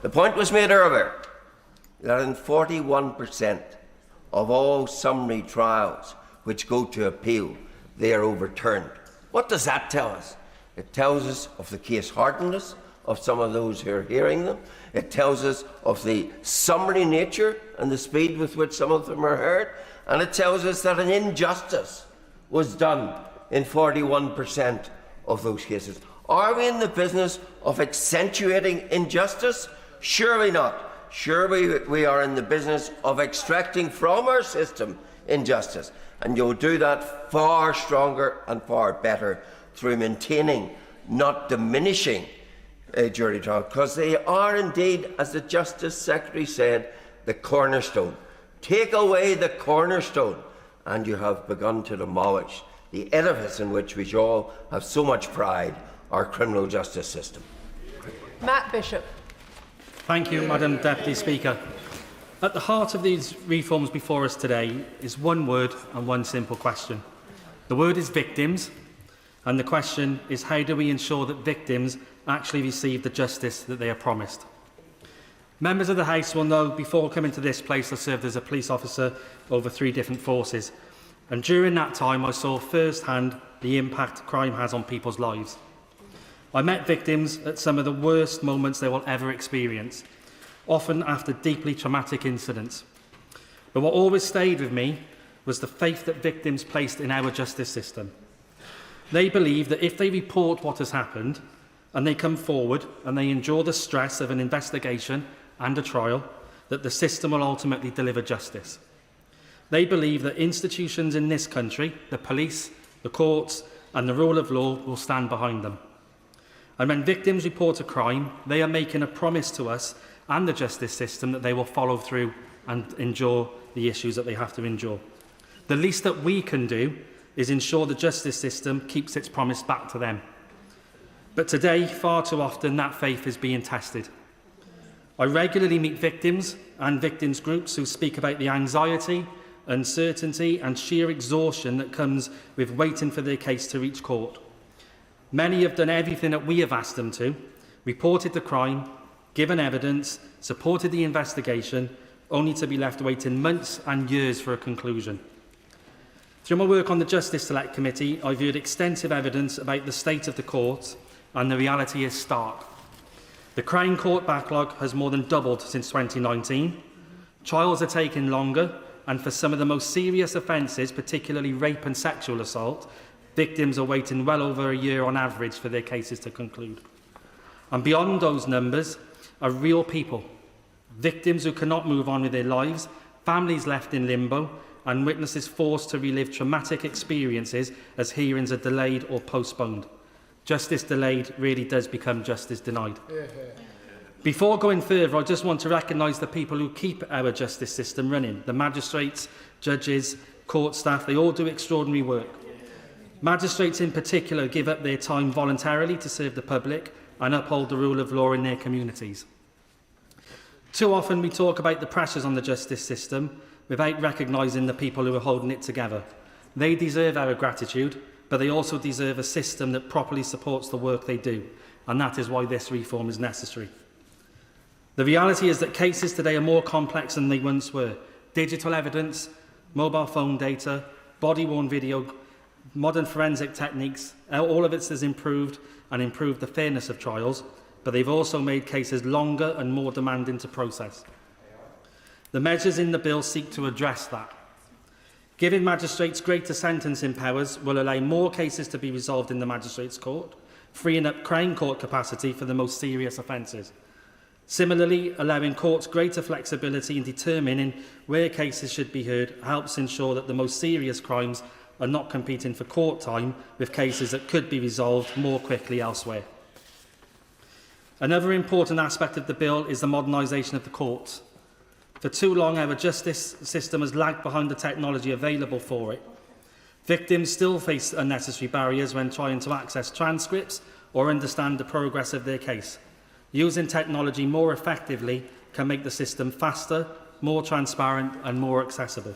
The point was made earlier that in 41% of all summary trials which go to appeal, they are overturned. What does that tell us? It tells us of the case hardness of some of those who are hearing them. It tells us of the summary nature and the speed with which some of them are heard. And it tells us that an injustice was done in 41% of those cases. Are we in the business of accentuating injustice? Surely not. Surely we are in the business of extracting from our system injustice. And you'll do that far stronger and far better through maintaining, not diminishing, jury trials, because they are indeed, as the Justice Secretary said, the cornerstone. Take away the cornerstone, and you have begun to demolish the edifice in which we all have so much pride, our criminal justice system. Matt Bishop. Thank you, Madam Deputy Speaker. At the heart of these reforms before us today is one word and one simple question. The word is victims, and the question is how do we ensure that victims actually receive the justice that they are promised? Members of the House will know before coming to this place I served as a police officer over 3 different forces, and during that time I saw firsthand the impact crime has on people's lives. I met victims at some of the worst moments they will ever experience, often after deeply traumatic incidents. But what always stayed with me was the faith that victims placed in our justice system. They believe that if they report what has happened, and they come forward and they endure the stress of an investigation and a trial, that the system will ultimately deliver justice. They believe that institutions in this country, the police, the courts and the rule of law will stand behind them. And when victims report a crime, they are making a promise to us and the justice system that they will follow through and endure the issues that they have to endure. The least that we can do is ensure the justice system keeps its promise back to them. But today, far too often, that faith is being tested. I regularly meet victims and victims groups who speak about the anxiety, uncertainty and sheer exhaustion that comes with waiting for their case to reach court. Many have done everything that we have asked them to, reported the crime, given evidence, supported the investigation, only to be left waiting months and years for a conclusion. Through my work on the Justice Select Committee, I viewed extensive evidence about the state of the courts, and the reality is stark. The Crown Court backlog has more than doubled since 2019. Trials are taking longer, and for some of the most serious offences, particularly rape and sexual assault, victims are waiting well over a year on average for their cases to conclude. And beyond those numbers are real people, victims who cannot move on with their lives, families left in limbo, and witnesses forced to relive traumatic experiences as hearings are delayed or postponed. Justice delayed really does become justice denied. Before going further, I just want to recognise the people who keep our justice system running. The magistrates, judges, court staff, they all do extraordinary work. Magistrates in particular give up their time voluntarily to serve the public and uphold the rule of law in their communities. Too often we talk about the pressures on the justice system without recognising the people who are holding it together. They deserve our gratitude, but they also deserve a system that properly supports the work they do, and that is why this reform is necessary. The reality is that cases today are more complex than they once were. Digital evidence, mobile phone data, body-worn video, modern forensic techniques, all of it has improved the fairness of trials, but they've also made cases longer and more demanding to process. The measures in the bill seek to address that. Giving magistrates greater sentencing powers will allow more cases to be resolved in the magistrates' court, freeing up Crown Court capacity for the most serious offences. Similarly, allowing courts greater flexibility in determining where cases should be heard helps ensure that the most serious crimes are not competing for court time with cases that could be resolved more quickly elsewhere. Another important aspect of the bill is the modernisation of the courts. For too long, our justice system has lagged behind the technology available for it. Victims still face unnecessary barriers when trying to access transcripts or understand the progress of their case. Using technology more effectively can make the system faster, more transparent and more accessible.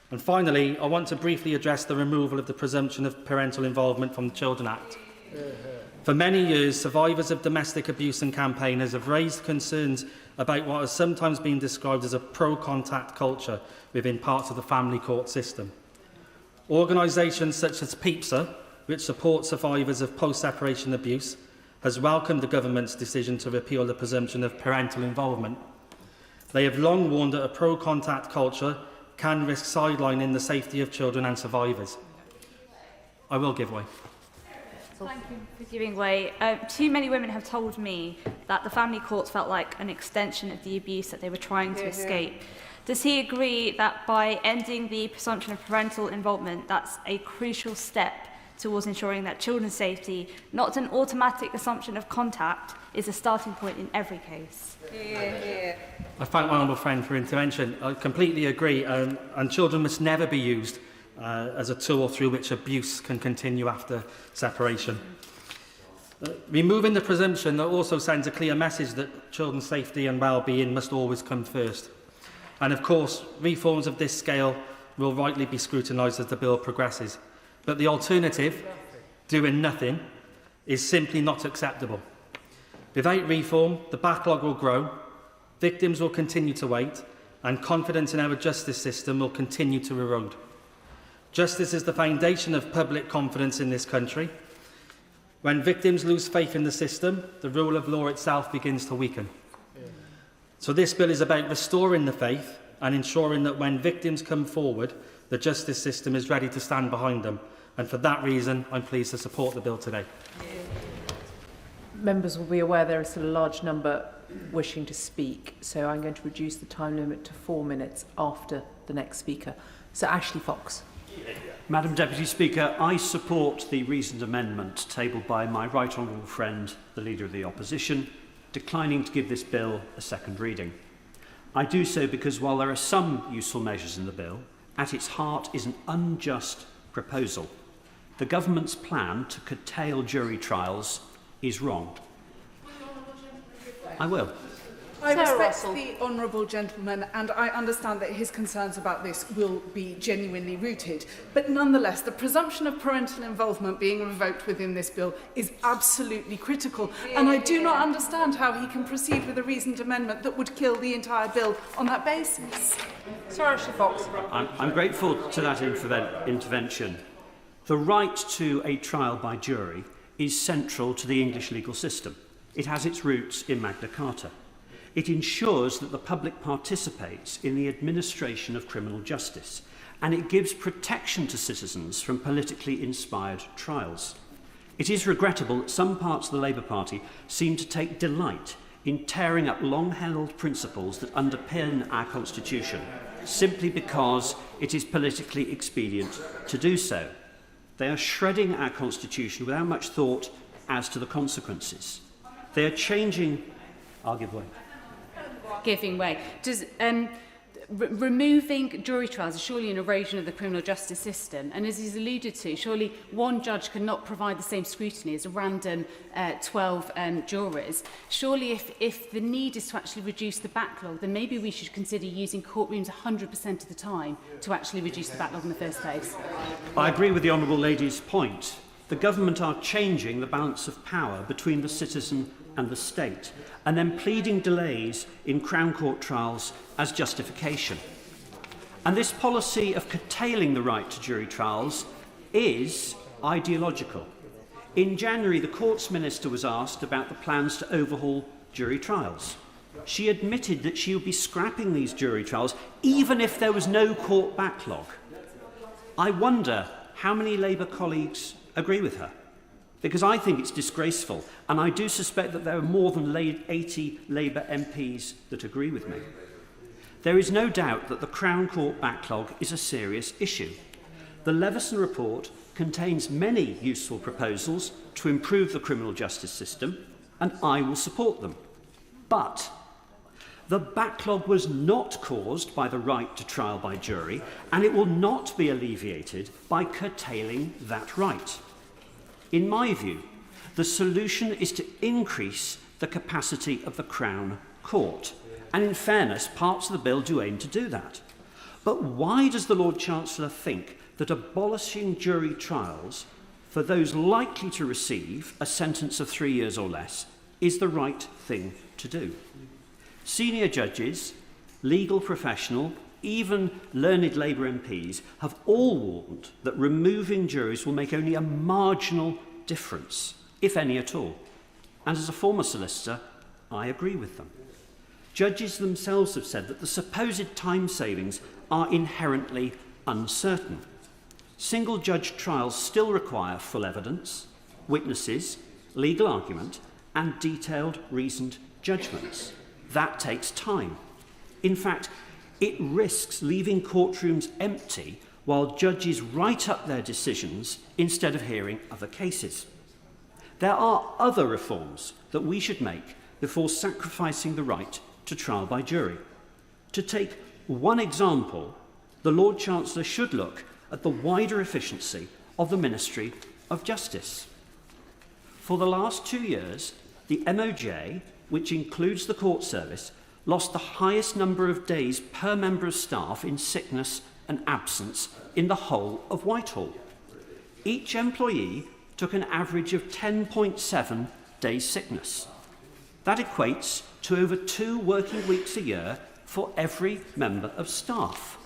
And finally, I want to briefly address the removal of the presumption of parental involvement from the Children Act. For many years, survivors of domestic abuse and campaigners have raised concerns about what has sometimes been described as a pro-contact culture within parts of the family court system. Organisations such as PEEPSA, which support survivors of post-separation abuse, has welcomed the government's decision to repeal the presumption of parental involvement. They have long warned that a pro-contact culture can risk sidelining the safety of children and survivors. I will give way. Thank you for giving way. Too many women have told me that the family courts felt like an extension of the abuse that they were trying to escape. Does he agree that by ending the presumption of parental involvement, that's a crucial step towards ensuring that children's safety, not an automatic assumption of contact, is a starting point in every case? I thank my honourable friend for intervention. I completely agree, and children must never be used as a tool through which abuse can continue after separation. Removing the presumption also sends a clear message that children's safety and well-being must always come first. And of course, reforms of this scale will rightly be scrutinised as the bill progresses. But the alternative, doing nothing, is simply not acceptable. Without reform, the backlog will grow, victims will continue to wait, and confidence in our justice system will continue to erode. Justice is the foundation of public confidence in this country. When victims lose faith in the system, the rule of law itself begins to weaken. So this bill is about restoring the faith and ensuring that when victims come forward, the justice system is ready to stand behind them. And for that reason, I'm pleased to support the bill today. Members will be aware there is a large number wishing to speak, so I'm going to reduce the time limit to 4 minutes after the next speaker. So Ashley Fox. Madam Deputy Speaker, I support the reasoned amendment tabled by my right honourable friend, the Leader of the Opposition, declining to give this bill a second reading. I do so because while there are some useful measures in the bill, at its heart is an unjust proposal. The government's plan to curtail jury trials is wrong. I will. I respect the honourable gentleman, and I understand that his concerns about this will be genuinely rooted. But nonetheless, the presumption of parental involvement being revoked within this bill is absolutely critical. And I do not understand how he can proceed with a reasoned amendment that would kill the entire bill on that basis. Sir Ashley Fox. I'm grateful to that intervention. The right to a trial by jury is central to the English legal system. It has its roots in Magna Carta. It ensures that the public participates in the administration of criminal justice, and it gives protection to citizens from politically inspired trials. It is regrettable that some parts of the Labour Party seem to take delight in tearing up long-held principles that underpin our Constitution, simply because it is politically expedient to do so. They are shredding our Constitution without much thought as to the consequences. They are changing... I'll give way. Giving way. Does removing jury trials is surely an erosion of the criminal justice system, and as he's alluded to, surely one judge cannot provide the same scrutiny as a random 12 jurors. Surely if the need is to actually reduce the backlog, then maybe we should consider using courtrooms 100% of the time to actually reduce the backlog in the first place. I agree with the Honourable Lady's point. The government are changing the balance of power between the citizen and the state, and then pleading delays in Crown Court trials as justification. And this policy of curtailing the right to jury trials is ideological. In January, the Courts Minister was asked about the plans to overhaul jury trials. She admitted that she would be scrapping these jury trials even if there was no court backlog. I wonder how many Labour colleagues agree with her, because I think it's disgraceful, and I do suspect that there are more than 80 Labour MPs that agree with me. There is no doubt that the Crown Court backlog is a serious issue. The Leveson report contains many useful proposals to improve the criminal justice system, and I will support them. But the backlog was not caused by the right to trial by jury, and it will not be alleviated by curtailing that right. In my view, the solution is to increase the capacity of the Crown Court. And in fairness, parts of the bill do aim to do that. But why does the Lord Chancellor think that abolishing jury trials for those likely to receive a sentence of 3 years or less is the right thing to do. Senior judges, legal professional, even learned Labour MPs have all warned that removing juries will make only a marginal difference, if any at all. And as a former solicitor, I agree with them. Judges themselves have said that the supposed time savings are inherently uncertain. Single judge trials still require full evidence, witnesses, legal argument, and detailed reasoned judgments. That takes time. In fact, it risks leaving courtrooms empty while judges write up their decisions instead of hearing other cases. There are other reforms that we should make before sacrificing the right to trial by jury. To take one example, the Lord Chancellor should look at the wider efficiency of the Ministry of Justice. For the last 2 years, the MOJ, which includes the court service, lost the highest number of days per member of staff in sickness and absence in the whole of Whitehall. Each employee took an average of 10.7 days sickness. That equates to over 2 working weeks a year for every member of staff.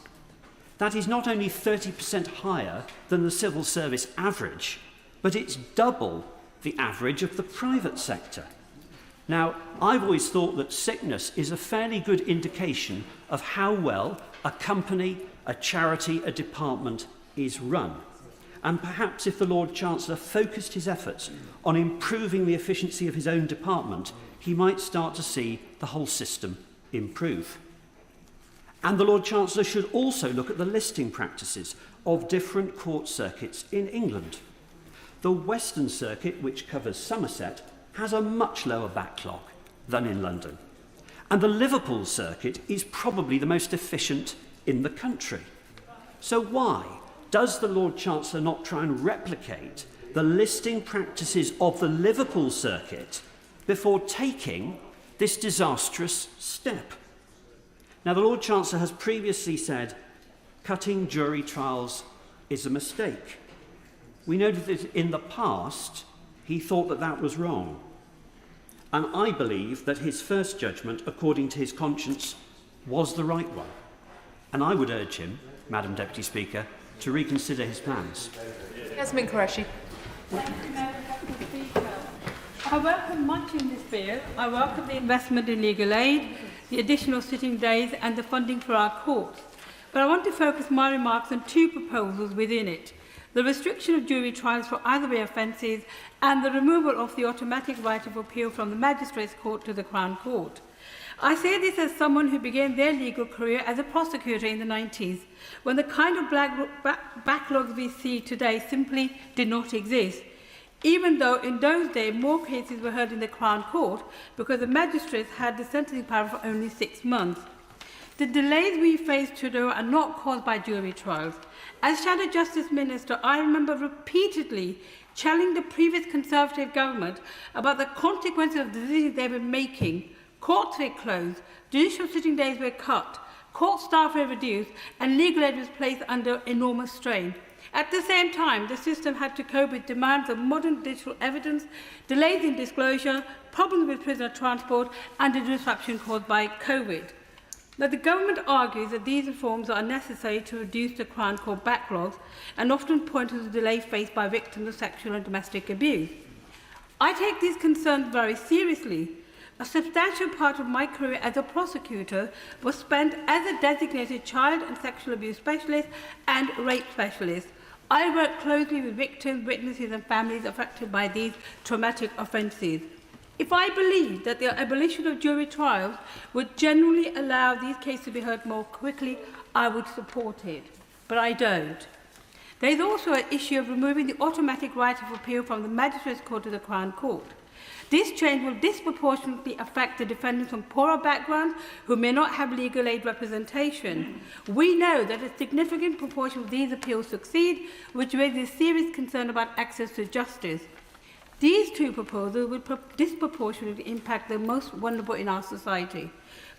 That is not only 30% higher than the civil service average, but it's double the average of the private sector. Now, I've always thought that sickness is a fairly good indication of how well a company, a charity, a department is run. And perhaps if the Lord Chancellor focused his efforts on improving the efficiency of his own department, he might start to see the whole system improve. And the Lord Chancellor should also look at the listing practices of different court circuits in England. The Western Circuit, which covers Somerset, has a much lower backlog than in London. And the Liverpool Circuit is probably the most efficient in the country. So why does the Lord Chancellor not try and replicate the listing practices of the Liverpool Circuit before taking this disastrous step? Now, the Lord Chancellor has previously said cutting jury trials is a mistake. We know that in the past he thought that that was wrong. And I believe that his first judgment, according to his conscience, was the right one. And I would urge him, Madam Deputy Speaker, to reconsider his plans. Yasmin Qureshi. I welcome much in this bill. I welcome the investment in legal aid, the additional sitting days and the funding for our courts. But I want to focus my remarks on 2 proposals within it: the restriction of jury trials for either way offences and the removal of the automatic right of appeal from the Magistrates' Court to the Crown Court. I say this as someone who began their legal career as a prosecutor in the 90s, when the kind of backlogs we see today simply did not exist, even though in those days more cases were heard in the Crown Court because the magistrates had the sentencing power for only 6 months. The delays we face today are not caused by jury trials. As Shadow Justice Minister, I remember repeatedly challenging the previous Conservative government about the consequences of the decisions they were making. Courts were closed, judicial sitting days were cut, court staff were reduced, and legal aid was placed under enormous strain. At the same time, the system had to cope with demands of modern digital evidence, delays in disclosure, problems with prisoner transport, and the disruption caused by COVID. Now, the government argues that these reforms are necessary to reduce the Crown Court backlogs and often point to the delay faced by victims of sexual and domestic abuse. I take these concerns very seriously. A substantial part of my career as a prosecutor was spent as a designated child and sexual abuse specialist and rape specialist. I work closely with victims, witnesses and families affected by these traumatic offences. If I believed that the abolition of jury trials would generally allow these cases to be heard more quickly, I would support it. But I don't. There is also an issue of removing the automatic right of appeal from the Magistrates' Court to the Crown Court. This change will disproportionately affect the defendants from poorer backgrounds who may not have legal aid representation. We know that a significant proportion of these appeals succeed, which raises serious concern about access to justice. These 2 proposals will disproportionately impact the most vulnerable in our society,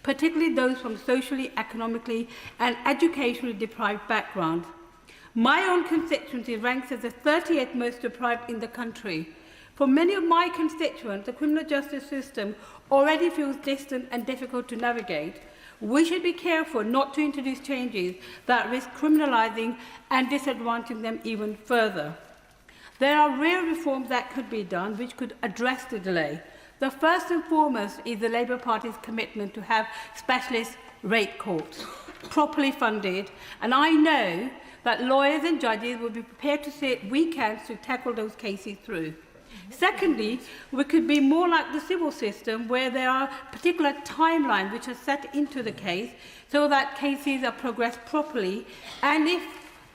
particularly those from socially, economically and educationally deprived backgrounds. My own constituency ranks as the 38th most deprived in the country. For many of my constituents, the criminal justice system already feels distant and difficult to navigate. We should be careful not to introduce changes that risk criminalising and disadvantaging them even further. There are real reforms that could be done which could address the delay. The first and foremost is the Labour Party's commitment to have specialist rape courts, properly funded, and I know that lawyers and judges will be prepared to sit weekends to tackle those cases through. Secondly, we could be more like the civil system, where there are particular timelines which are set into the case so that cases are progressed properly, and if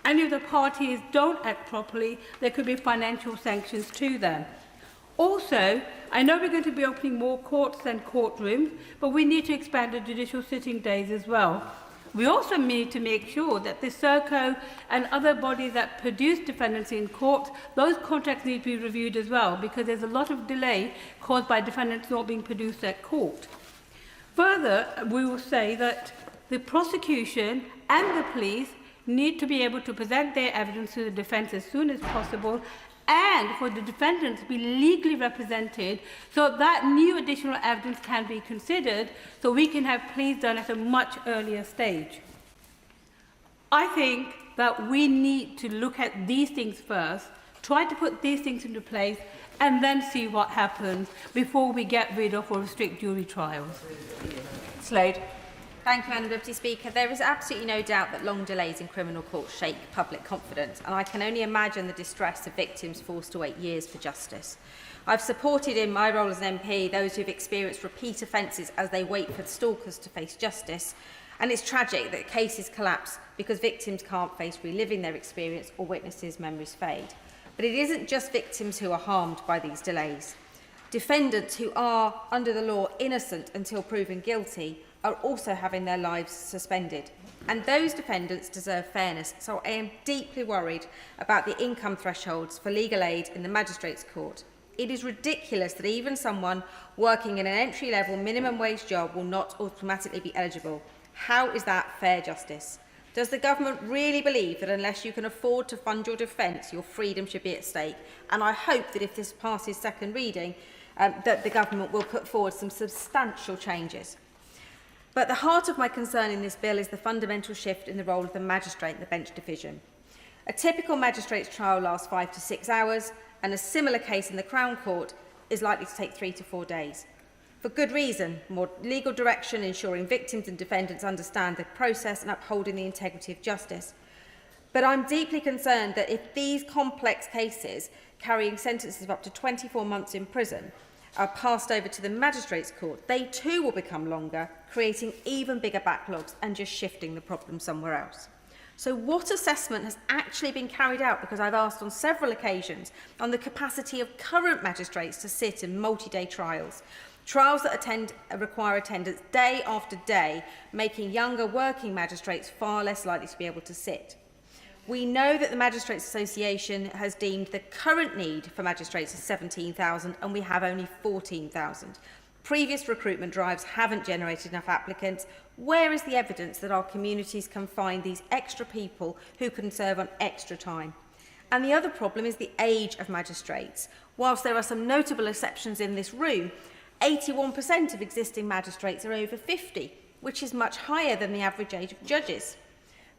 any of the parties don't act properly, there could be financial sanctions to them. Also, I know we're going to be opening more courts and courtrooms, but we need to expand the judicial sitting days as well. We also need to make sure that the SERCO and other bodies that produce defendants in court, those contracts need to be reviewed as well, because there's a lot of delay caused by defendants not being produced at court. Further, we will say that the prosecution and the police need to be able to present their evidence to the defence as soon as possible, and for the defendants to be legally represented so that new additional evidence can be considered so we can have pleas done at a much earlier stage. I think that we need to look at these things first, try to put these things into place, and then see what happens before we get rid of or restrict jury trials. Slade. Thank you, Madam Deputy Speaker. There is absolutely no doubt that long delays in criminal court shake public confidence, and I can only imagine the distress of victims forced to wait years for justice. I've supported in my role as an MP those who have experienced repeat offences as they wait for the stalkers to face justice, and it's tragic that cases collapse because victims can't face reliving their experience or witnesses' memories fade. But it isn't just victims who are harmed by these delays. Defendants who are, under the law, innocent until proven guilty are also having their lives suspended. And those defendants deserve fairness, so I am deeply worried about the income thresholds for legal aid in the Magistrates' Court. It is ridiculous that even someone working in an entry-level minimum wage job will not automatically be eligible. How is that fair justice? Does the government really believe that unless you can afford to fund your defence, your freedom should be at stake? And I hope that if this passes second reading, that the government will put forward some substantial changes. But the heart of my concern in this bill is the fundamental shift in the role of the magistrate in the bench division. A typical magistrate's trial lasts 5 to 6 hours, and a similar case in the Crown Court is likely to take 3 to 4 days. For good reason: more legal direction, ensuring victims and defendants understand the process and upholding the integrity of justice. But I'm deeply concerned that if these complex cases, carrying sentences of up to 24 months in prison, are passed over to the Magistrates' Court, they too will become longer, creating even bigger backlogs and just shifting the problem somewhere else. So what assessment has actually been carried out, because I've asked on several occasions, on the capacity of current magistrates to sit in multi-day trials that require attendance day after day, making younger working magistrates far less likely to be able to sit? We know that the Magistrates Association has deemed the current need for magistrates as 17,000, and we have only 14,000. Previous recruitment drives haven't generated enough applicants. Where is the evidence that our communities can find these extra people who can serve on extra time? And the other problem is the age of magistrates. Whilst there are some notable exceptions in this room, 81% of existing magistrates are over 50, which is much higher than the average age of judges.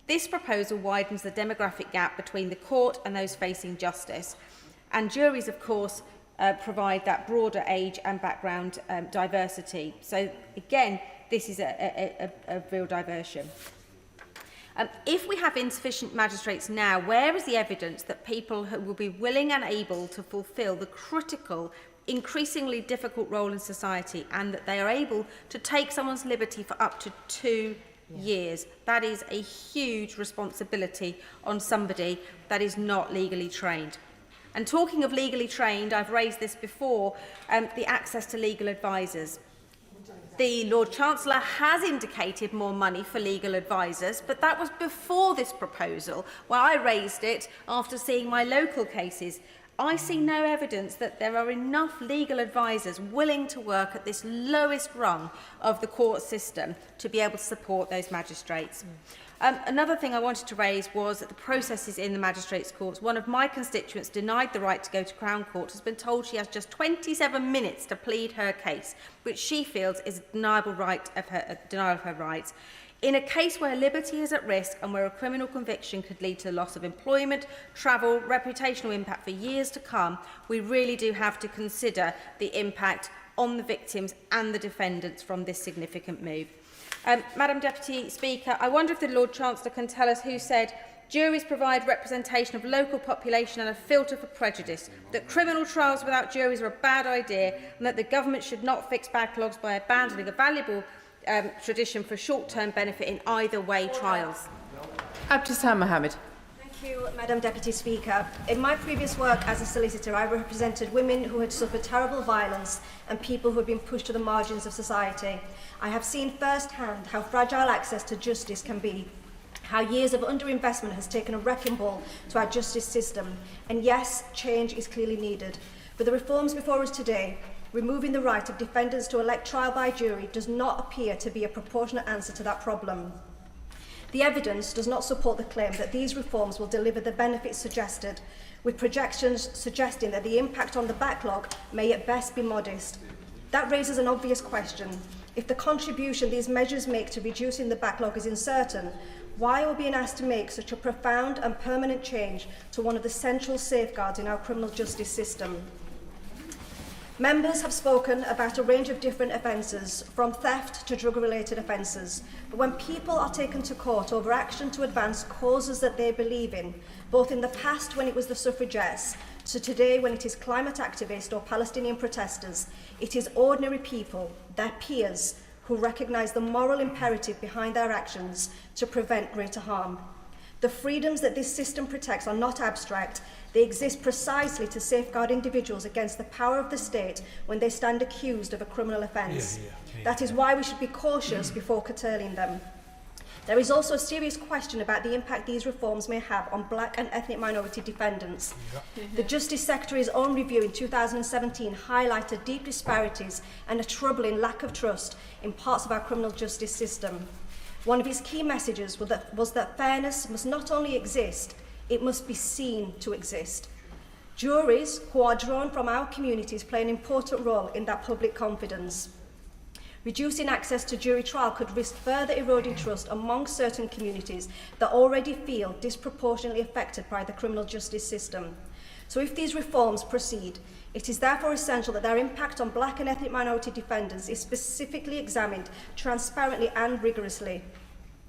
This proposal widens the demographic gap between the court and those facing justice, and juries, of course, provide that broader age and background diversity. So, again, this is a real diversion. If we have insufficient magistrates now, where is the evidence that people who will be willing and able to fulfil the critical, increasingly difficult role in society, and that they are able to take someone's liberty for up to 2 years? That is a huge responsibility on somebody that is not legally trained. And talking of legally trained, I've raised this before, the access to legal advisors. The Lord Chancellor has indicated more money for legal advisors, but that was before this proposal, where I raised it after seeing my local cases I see no evidence that there are enough legal advisors willing to work at this lowest rung of the court system to be able to support those magistrates. Another thing I wanted to raise was that the processes in the magistrates' courts. One of my constituents denied the right to go to Crown Court has been told she has just 27 minutes to plead her case, which she feels is a denial of her rights. In a case where liberty is at risk and where a criminal conviction could lead to the loss of employment, travel, reputational impact for years to come, we really do have to consider the impact on the victims and the defendants from this significant move. Madam Deputy Speaker, I wonder if the Lord Chancellor can tell us who said juries provide representation of local population and a filter for prejudice, that criminal trials without juries are a bad idea, and that the government should not fix backlogs by abandoning a valuable tradition for short-term benefit in either way trials. Abtisam Mohammed. Thank you, Madam Deputy Speaker. In my previous work as a solicitor, I represented women who had suffered terrible violence and people who had been pushed to the margins of society. I have seen firsthand how fragile access to justice can be, how years of underinvestment has taken a wrecking ball to our justice system, and yes, change is clearly needed. But the reforms before us today, removing the right of defendants to elect trial by jury, does not appear to be a proportionate answer to that problem. The evidence does not support the claim that these reforms will deliver the benefits suggested, with projections suggesting that the impact on the backlog may at best be modest. That raises an obvious question. If the contribution these measures make to reducing the backlog is uncertain, why are we being asked to make such a profound and permanent change to one of the central safeguards in our criminal justice system? Members have spoken about a range of different offences, from theft to drug-related offences. But when people are taken to court over action to advance causes that they believe in, both in the past when it was the suffragettes, to today when it is climate activists or Palestinian protesters, it is ordinary people, their peers, who recognise the moral imperative behind their actions to prevent greater harm. The freedoms that this system protects are not abstract. They exist precisely to safeguard individuals against the power of the state when they stand accused of a criminal offence. That is why we should be cautious before curtailing them. There is also a serious question about the impact these reforms may have on black and ethnic minority defendants. The Justice Secretary's own review in 2017 highlighted deep disparities and a troubling lack of trust in parts of our criminal justice system. One of his key messages was that fairness must not only exist, it must be seen to exist. Juries who are drawn from our communities play an important role in that public confidence. Reducing access to jury trial could risk further eroding trust among certain communities that already feel disproportionately affected by the criminal justice system. So if these reforms proceed, it is therefore essential that their impact on black and ethnic minority defendants is specifically examined transparently and rigorously.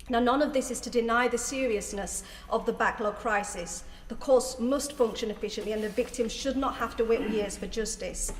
Now, none of this is to deny the seriousness of the backlog crisis. The courts must function efficiently and the victims should not have to wait years for justice.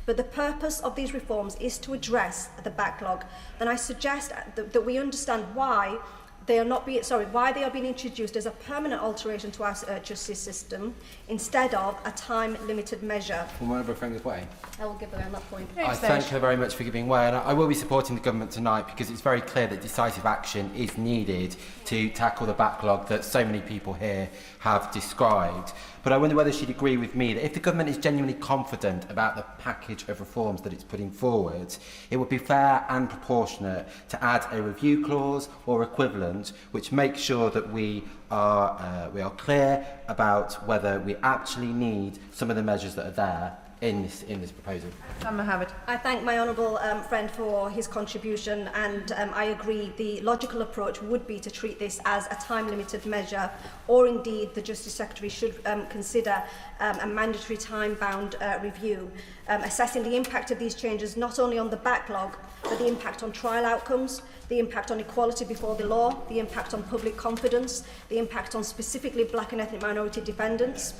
But the purpose of these reforms is to address the backlog. And I suggest that we understand why they are being introduced as a permanent alteration to our justice system instead of a time-limited measure. Well, whatever frame this way. I will give away on that point. I thank her very much for giving way, and I will be supporting the government tonight because it's very clear that decisive action is needed to tackle the backlog that so many people here have described. But I wonder whether she'd agree with me that if the government is genuinely confident about the package of reforms that it's putting forward, it would be fair and proportionate to add a review clause or equivalent which makes sure that we are clear about whether we actually need some of the measures that are there in this proposal. Mohammed. I thank my honourable friend for his contribution, and I agree the logical approach would be to treat this as a time-limited measure, or indeed the Justice Secretary should consider a mandatory time-bound review, assessing the impact of these changes not only on the backlog, but the impact on trial outcomes, the impact on equality before the law, the impact on public confidence, the impact on specifically black and ethnic minority defendants.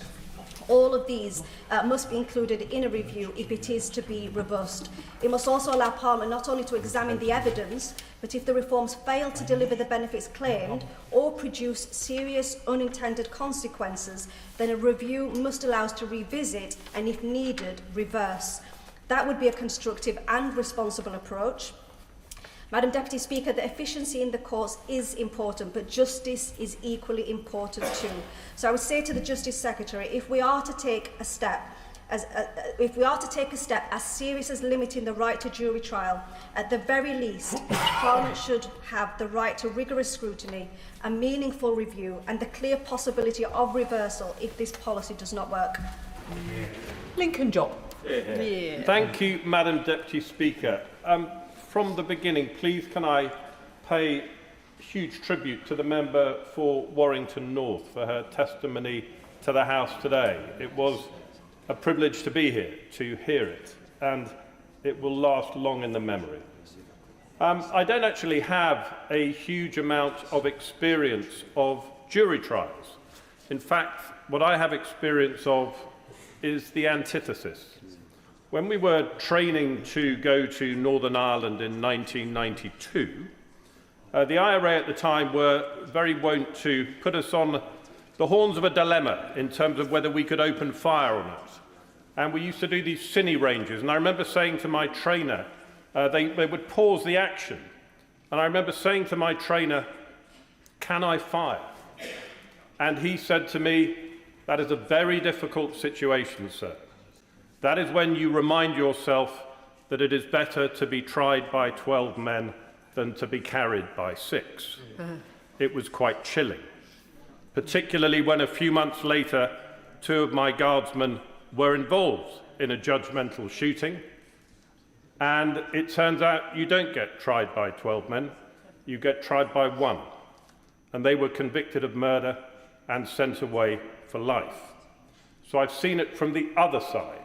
All of these must be included in a review if it is to be robust. It must also allow Parliament not only to examine the evidence, but if the reforms fail to deliver the benefits claimed or produce serious unintended consequences, then a review must allow us to revisit and, if needed, reverse. That would be a constructive and responsible approach. Madam Deputy Speaker, the efficiency in the courts is important, but justice is equally important too. So I would say to the Justice Secretary, if we are to take a step as serious as limiting the right to jury trial, at the very least, Parliament should have the right to rigorous scrutiny, a meaningful review, and the clear possibility of reversal if this policy does not work. Lincoln Job. Yeah. Thank you, Madam Deputy Speaker. From the beginning, please can I pay huge tribute to the member for Warrington North for her testimony to the House today. It was a privilege to be here, to hear it, and it will last long in the memory. I don't actually have a huge amount of experience of jury trials. In fact, what I have experience of is the antithesis. When we were training to go to Northern Ireland in 1992, the IRA at the time were very wont to put us on the horns of a dilemma in terms of whether we could open fire or not. And we used to do these cine ranges. And I remember saying to my trainer, they would pause the action. And I remember saying to my trainer, "Can I fire?" And he said to me, "That is a very difficult situation, sir. That is when you remind yourself that it is better to be tried by 12 men than to be carried by 6. It was quite chilling, particularly when a few months later, 2 of my guardsmen were involved in a judgmental shooting. And it turns out you don't get tried by 12 men, you get tried by 1. And they were convicted of murder and sent away for life. So I've seen it from the other side.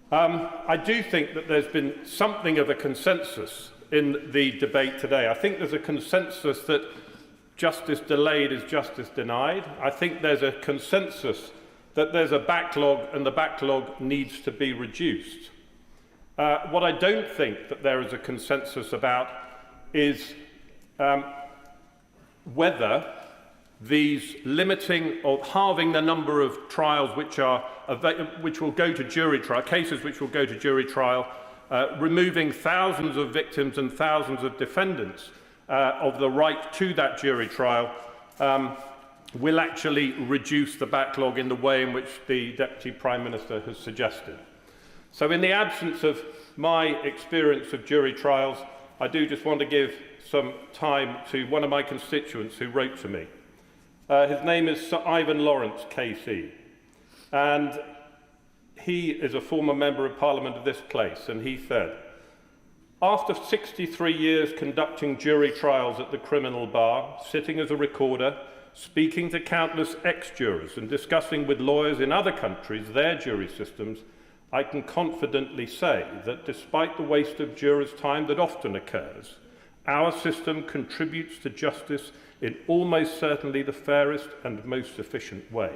I do think that there's been something of a consensus in the debate today. I think there's a consensus that justice delayed is justice denied. I think there's a consensus that there's a backlog and the backlog needs to be reduced. What I don't think that there is a consensus about is whether these limiting or halving the number of trials which will go to jury trial, cases which will go to jury trial, removing thousands of victims and thousands of defendants of the right to that jury trial, will actually reduce the backlog in the way in which the Deputy Prime Minister has suggested. So in the absence of my experience of jury trials, I do just want to give some time to one of my constituents who wrote to me. His name is Sir Ivan Lawrence, KC, and he is a former Member of Parliament of this place, and he said, "After 63 years conducting jury trials at the criminal bar, sitting as a recorder, speaking to countless ex-jurors and discussing with lawyers in other countries their jury systems, I can confidently say that despite the waste of jurors' time that often occurs, our system contributes to justice in almost certainly the fairest and most efficient way.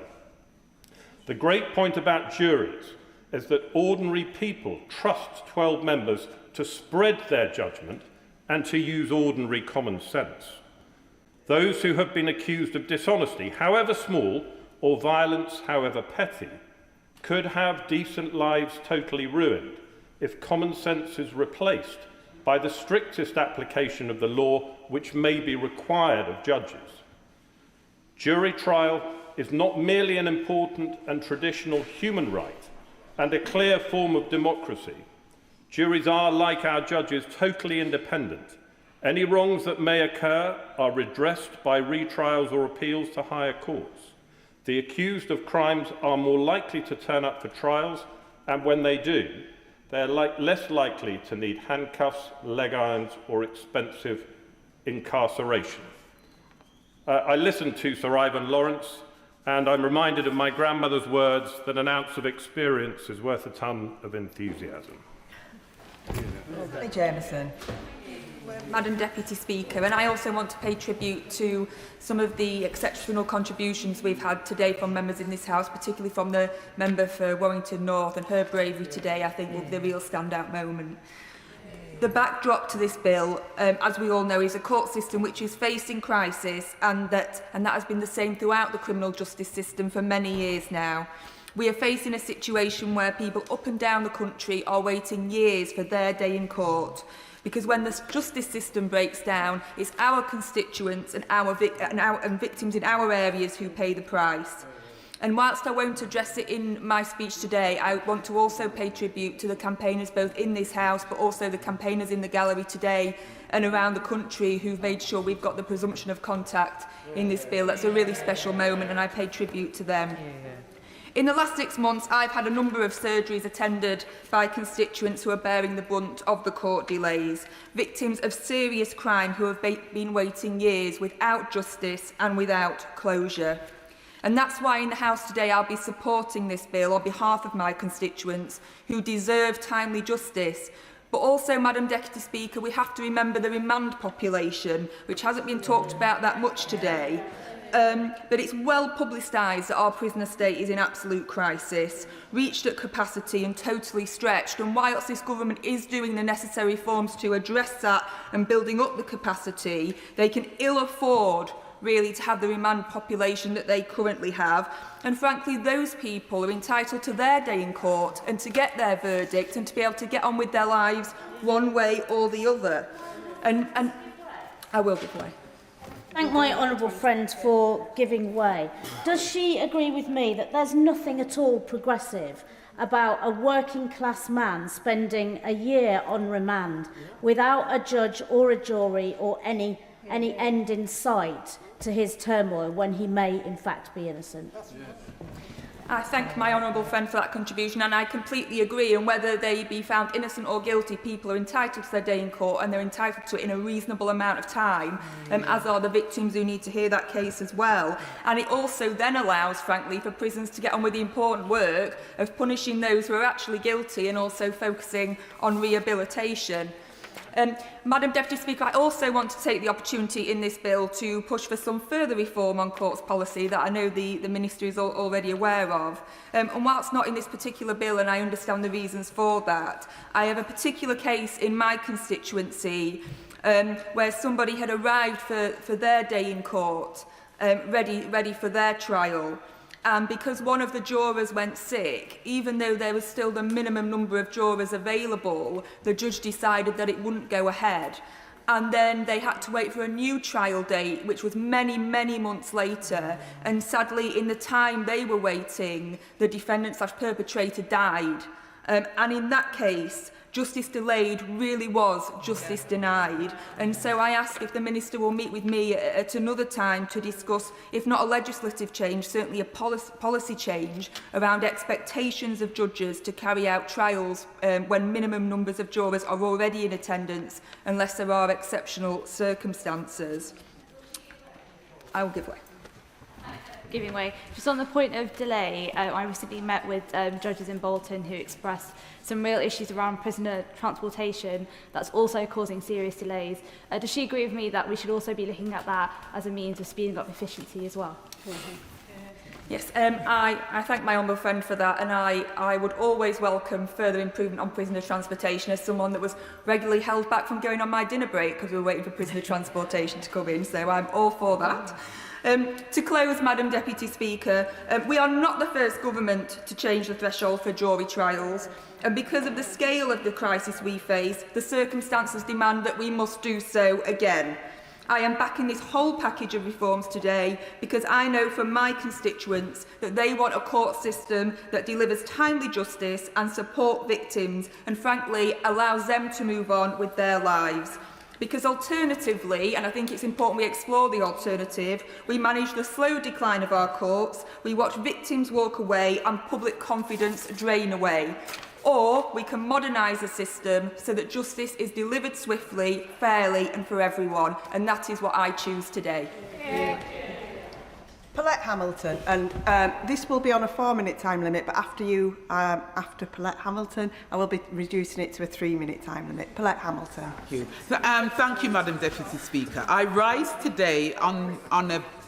The great point about juries is that ordinary people trust 12 members to spread their judgment and to use ordinary common sense. Those who have been accused of dishonesty, however small, or violence, however petty, could have decent lives totally ruined if common sense is replaced by the strictest application of the law which may be required of judges. Jury trial is not merely an important and traditional human right and a clear form of democracy. Juries are, like our judges, totally independent. Any wrongs that may occur are redressed by retrials or appeals to higher courts. The accused of crimes are more likely to turn up for trials, and when they do, they are less likely to need handcuffs, leg irons, or expensive incarceration." I listened to Sir Ivan Lawrence, and I'm reminded of my grandmother's words that an ounce of experience is worth a ton of enthusiasm. Jameson. Madam Deputy Speaker, and I also want to pay tribute to some of the exceptional contributions we've had today from members in this House, particularly from the member for Warrington North, and her bravery today, I think, will be the real standout moment. The backdrop to this bill, as we all know, is a court system which is facing crisis, and that has been the same throughout the criminal justice system for many years now. We are facing a situation where people up and down the country are waiting years for their day in court. Because when the justice system breaks down, it's our constituents and and victims in our areas who pay the price. And whilst I won't address it in my speech today, I want to also pay tribute to the campaigners both in this House but also the campaigners in the gallery today and around the country who've made sure we've got the presumption of contact in this bill. That's a really special moment and I pay tribute to them. In the last 6 months, I've had a number of surgeries attended by constituents who are bearing the brunt of the court delays, victims of serious crime who have been waiting years without justice and without closure. And that's why in the House today I'll be supporting this bill on behalf of my constituents who deserve timely justice. But also, Madam Deputy Speaker, we have to remember the remand population, which hasn't been talked about that much today. But it's well publicised that our prison estate is in absolute crisis, reached at capacity and totally stretched. And whilst this government is doing the necessary reforms to address that and building up the capacity, they can ill afford really to have the remand population that they currently have. And frankly, those people are entitled to their day in court and to get their verdict and to be able to get on with their lives one way or the other. And I will give way. Thank my honourable friend for giving way. Does she agree with me that there's nothing at all progressive about a working class man spending a year on remand without a judge or a jury or any end in sight to his turmoil when he may in fact be innocent? I thank my honourable friend for that contribution and I completely agree, and whether they be found innocent or guilty, people are entitled to their day in court and they're entitled to it in a reasonable amount of time, as are the victims who need to hear that case as well. And it also then allows, frankly, for prisons to get on with the important work of punishing those who are actually guilty and also focusing on rehabilitation. Madam Deputy Speaker, I also want to take the opportunity in this bill to push for some further reform on courts policy that I know the Minister is already aware of. And whilst not in this particular bill, and I understand the reasons for that, I have a particular case in my constituency where somebody had arrived for their day in court, ready for their trial. And because one of the jurors went sick, even though there was still the minimum number of jurors available, the judge decided that it wouldn't go ahead. And then they had to wait for a new trial date, which was many, many months later. And sadly, in the time they were waiting, the defendant/perpetrator died. And in that case, justice delayed really was justice denied. And so I ask if the Minister will meet with me at another time to discuss, if not a legislative change, certainly a policy change around expectations of judges to carry out trials when minimum numbers of jurors are already in attendance, unless there are exceptional circumstances. I will give way. Giving way. Just on the point of delay, I recently met with judges in Bolton who expressed some real issues around prisoner transportation that's also causing serious delays. Does she agree with me that we should also be looking at that as a means of speeding up efficiency as well? Yes, I thank my honourable friend for that, and I would always welcome further improvement on prisoner transportation as someone that was regularly held back from going on my dinner break because we were waiting for prisoner transportation to come in, so I'm all for that. To close, Madam Deputy Speaker, we are not the first government to change the threshold for jury trials, and because of the scale of the crisis we face, the circumstances demand that we must do so again. I am backing this whole package of reforms today because I know from my constituents that they want a court system that delivers timely justice and support victims and, frankly, allows them to move on with their lives. Because alternatively, and I think it's important we explore the alternative, we manage the slow decline of our courts, we watch victims walk away and public confidence drain away. Or we can modernise the system so that justice is delivered swiftly, fairly and for everyone. And that is what I choose today. Paulette Hamilton, and this will be on a 4-minute time limit, but after Paulette Hamilton, I will be reducing it to a 3-minute time limit. Paulette Hamilton. Thank you. Thank you, Madam Deputy Speaker. I rise today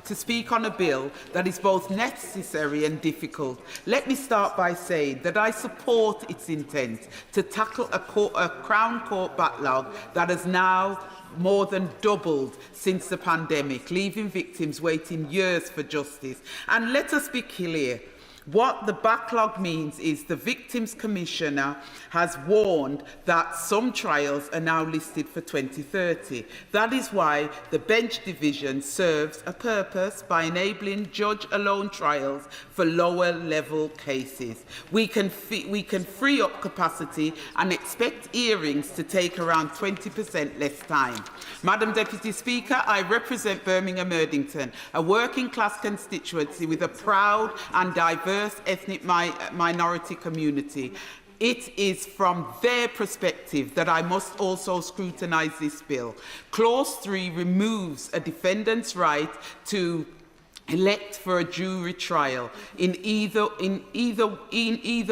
to speak on a bill that is both necessary and difficult. Let me start by saying that I support its intent to tackle a Crown Court backlog that has now more than doubled since the pandemic, leaving victims waiting years for justice. And let us be clear, What the backlog means is the Victims Commissioner has warned that some trials are now listed for 2030. That is why the bench division serves a purpose by enabling judge-alone trials for lower-level cases. We can free up capacity and expect hearings to take around 20% less time. Madam Deputy Speaker, I represent Birmingham Erdington, a working-class constituency with a proud and diverse ethnic minority community. It is from their perspective that I must also scrutinise this bill. Clause 3 removes a defendant's right to elect for a jury trial in either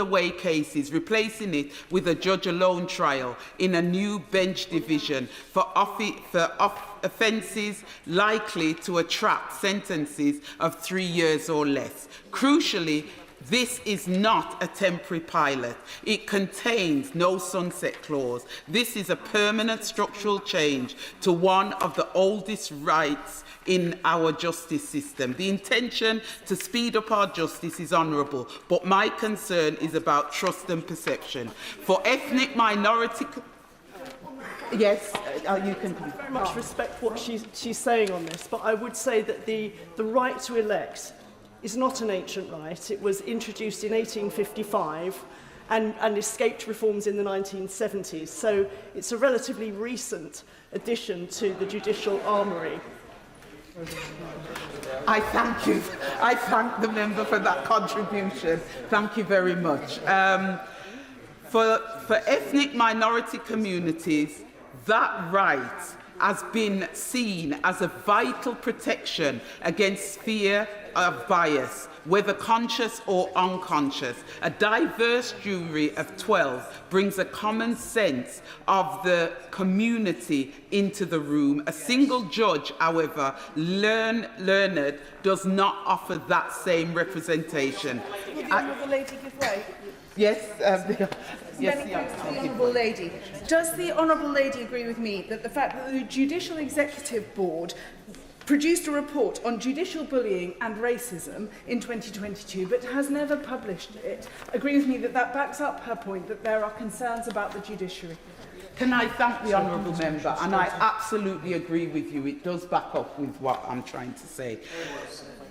way cases, replacing it with a judge-alone trial in a new bench division for offences likely to attract sentences of 3 years or less. Crucially, this is not a temporary pilot. It contains no sunset clause. This is a permanent structural change to one of the oldest rights in our justice system. The intention to speed up our justice is honourable, but my concern is about trust and perception. For ethnic minority... Yes, you can... I very much respect what she's saying on this, but I would say that the right to elect is not an ancient right. It was introduced in 1855 and escaped reforms in the 1970s. So it's a relatively recent addition to the judicial armoury. I thank you. I thank the member for that contribution. Thank you very much. For ethnic minority communities, that right has been seen as a vital protection against fear of bias, whether conscious or unconscious. A diverse jury of 12 brings a common sense of the community into the room. A single judge, however, learned, does not offer that same representation. Will the Honourable Lady give way? Yes, Yes, the Honourable Lady. Does the Honourable Lady agree with me that the fact that the Judicial Executive Board produced a report on judicial bullying and racism in 2022 but has never published it, agree with me that that backs up her point that there are concerns about the judiciary? Can I thank the honourable member? And I absolutely agree with you. It does back up with what I'm trying to say.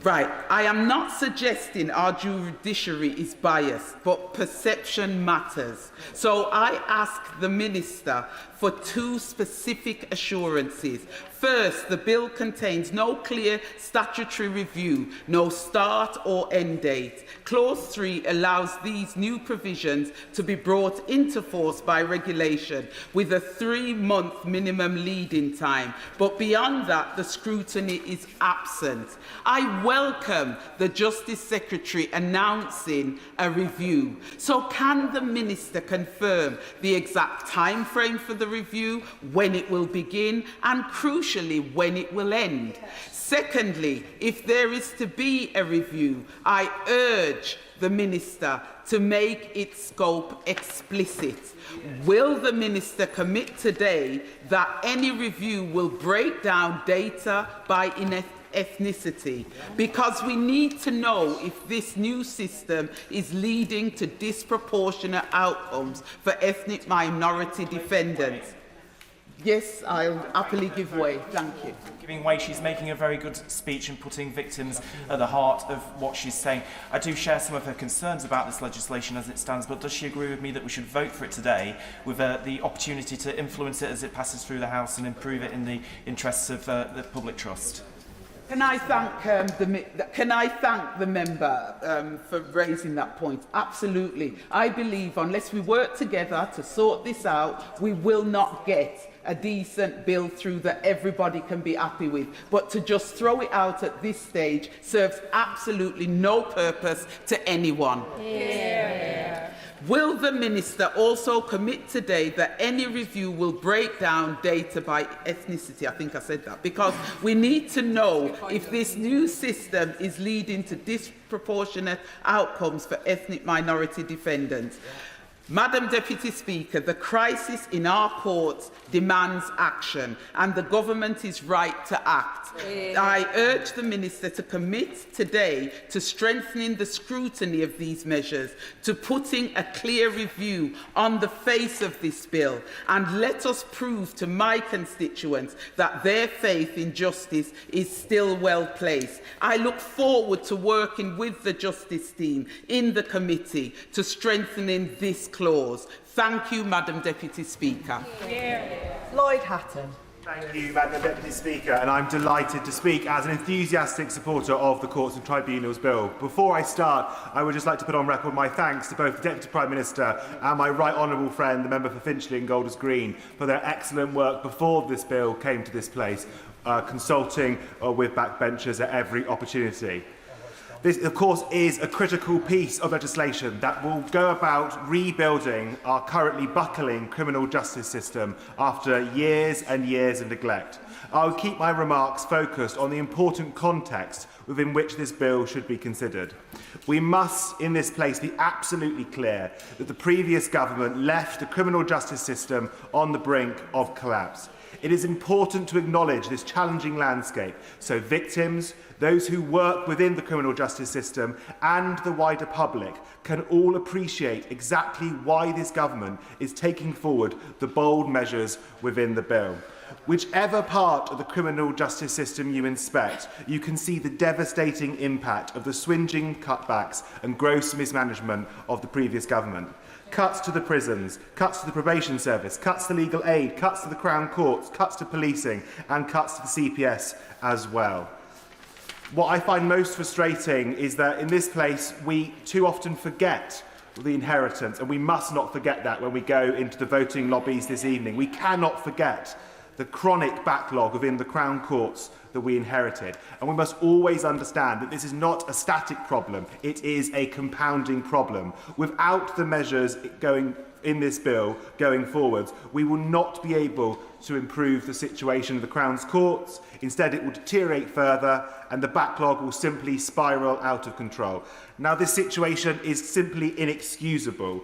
Right, I am not suggesting our judiciary is biased, but perception matters. So I ask the Minister for two specific assurances. First, the bill contains no clear statutory review, no start or end date. Clause 3 allows these new provisions to be brought into force by regulation with a 3-month minimum lead-in time. But beyond that, the scrutiny is absent. I welcome the Justice Secretary announcing a review. So can the Minister confirm the exact time frame for the review, when it will begin, and crucially, when it will end? Secondly, if there is to be a review, I urge the Minister to make its scope explicit. Will the Minister commit today that any review will break down data by ethnicity? Because we need to know if this new system is leading to disproportionate outcomes for ethnic minority defendants. Yes, I'll happily give way. Thank you. Giving way, she's making a very good speech and putting victims at the heart of what she's saying. I do share some of her concerns about this legislation as it stands, but does she agree with me that we should vote for it today with the opportunity to influence it as it passes through the House and improve it in the interests of the public trust? Can I thank the member for raising that point? Absolutely. I believe unless we work together to sort this out, we will not get a decent bill through that everybody can be happy with. But to just throw it out at this stage serves absolutely no purpose to anyone. Yeah. Will the Minister also commit today that any review will break down data by ethnicity? I think I said that. Because we need to know if this new system is leading to disproportionate outcomes for ethnic minority defendants. Madam Deputy Speaker, the crisis in our courts demands action, and the government is right to act. I urge the Minister to commit today to strengthening the scrutiny of these measures, to putting a clear review on the face of this bill, and let us prove to my constituents that their faith in justice is still well placed. I look forward to working with the Justice team in the committee to strengthening this clause. Thank you, Madam Deputy Speaker. Lloyd Hatton. Thank you, Madam Deputy Speaker, and I'm delighted to speak as an enthusiastic supporter of the Courts and Tribunals Bill. Before I start, I would just like to put on record my thanks to both the Deputy Prime Minister and my right honourable friend, the member for Finchley and Golders Green, for their excellent work before this bill came to this place, consulting with backbenchers at every opportunity. This, of course, is a critical piece of legislation that will go about rebuilding our currently buckling criminal justice system after years and years of neglect. I will keep my remarks focused on the important context within which this bill should be considered. We must, in this place, be absolutely clear that the previous government left the criminal justice system on the brink of collapse. It is important to acknowledge this challenging landscape so victims, those who work within the criminal justice system and the wider public can all appreciate exactly why this government is taking forward the bold measures within the bill. Whichever part of the criminal justice system you inspect, you can see the devastating impact of the swingeing cutbacks and gross mismanagement of the previous government. Cuts to the prisons, cuts to the probation service, cuts to legal aid, cuts to the Crown Courts, cuts to policing, and cuts to the CPS as well. What I find most frustrating is that in this place we too often forget the inheritance, and we must not forget that when we go into the voting lobbies this evening. We cannot forget the chronic backlog within the Crown Courts that we inherited. And we must always understand that this is not a static problem, it is a compounding problem. Without the measures going in this bill going forwards, we will not be able to improve the situation of the Crown's courts. Instead, it will deteriorate further and the backlog will simply spiral out of control. Now, this situation is simply inexcusable.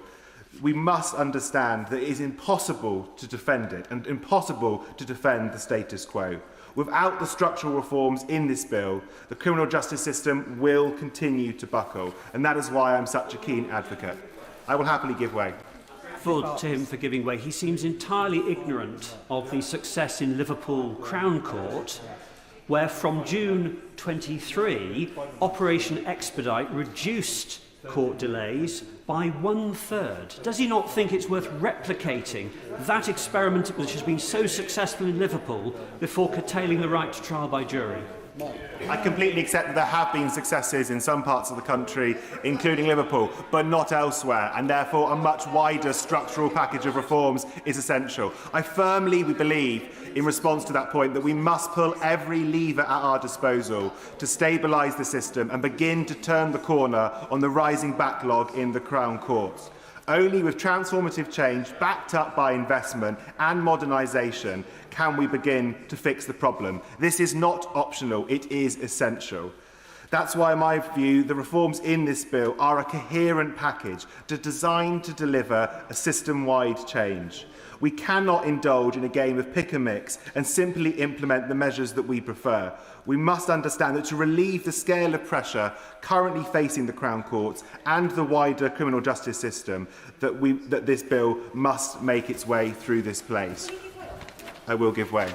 We must understand that it is impossible to defend it and impossible to defend the status quo. Without the structural reforms in this bill, the criminal justice system will continue to buckle, and that is why I'm such a keen advocate. I will happily give way. To him for giving way. He seems entirely ignorant of the success in Liverpool Crown Court, where from June 23, Operation Expedite reduced court delays by 1/3. Does he not think it's worth replicating that experiment which has been so successful in Liverpool before curtailing the right to trial by jury? I completely accept that there have been successes in some parts of the country, including Liverpool, but not elsewhere, and therefore a much wider structural package of reforms is essential. I firmly believe, in response to that point, that we must pull every lever at our disposal to stabilise the system and begin to turn the corner on the rising backlog in the Crown Courts. Only with transformative change, backed up by investment and modernisation, can we begin to fix the problem. This is not optional, it is essential. That's why, in my view, the reforms in this bill are a coherent package designed to deliver a system-wide change. We cannot indulge in a game of pick and mix and simply implement the measures that we prefer. We must understand that to relieve the scale of pressure currently facing the Crown Courts and the wider criminal justice system, that this bill must make its way through this place. I will give way.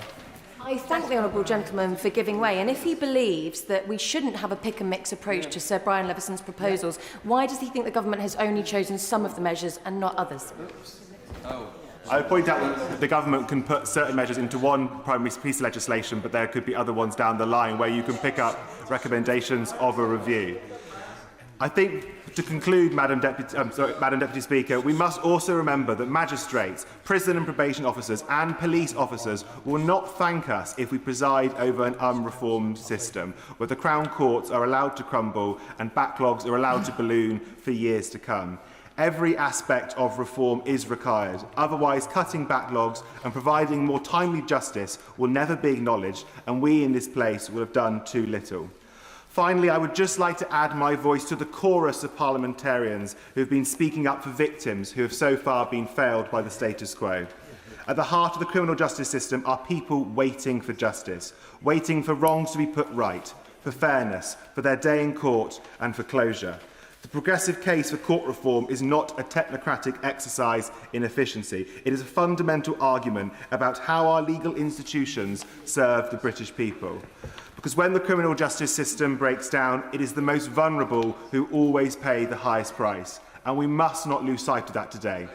I thank the honourable gentleman for giving way, and if he believes that we shouldn't have a pick-and-mix approach to Sir Brian Levison's proposals, why does he think the government has only chosen some of the measures and not others? I would point out that the government can put certain measures into one primary piece of legislation, but there could be other ones down the line where you can pick up recommendations of a review. I think, to conclude, Madam Deputy Speaker, we must also remember that magistrates, prison and probation officers and police officers will not thank us if we preside over an unreformed system, where the Crown Courts are allowed to crumble and backlogs are allowed to balloon for years to come. Every aspect of reform is required, otherwise cutting backlogs and providing more timely justice will never be acknowledged, and we in this place will have done too little. Finally, I would just like to add my voice to the chorus of parliamentarians who have been speaking up for victims who have so far been failed by the status quo. At the heart of the criminal justice system are people waiting for justice, waiting for wrongs to be put right, for fairness, for their day in court and for closure. The progressive case for court reform is not a technocratic exercise in efficiency. It is a fundamental argument about how our legal institutions serve the British people. Because when the criminal justice system breaks down, it is the most vulnerable who always pay the highest price. And we must not lose sight of that today.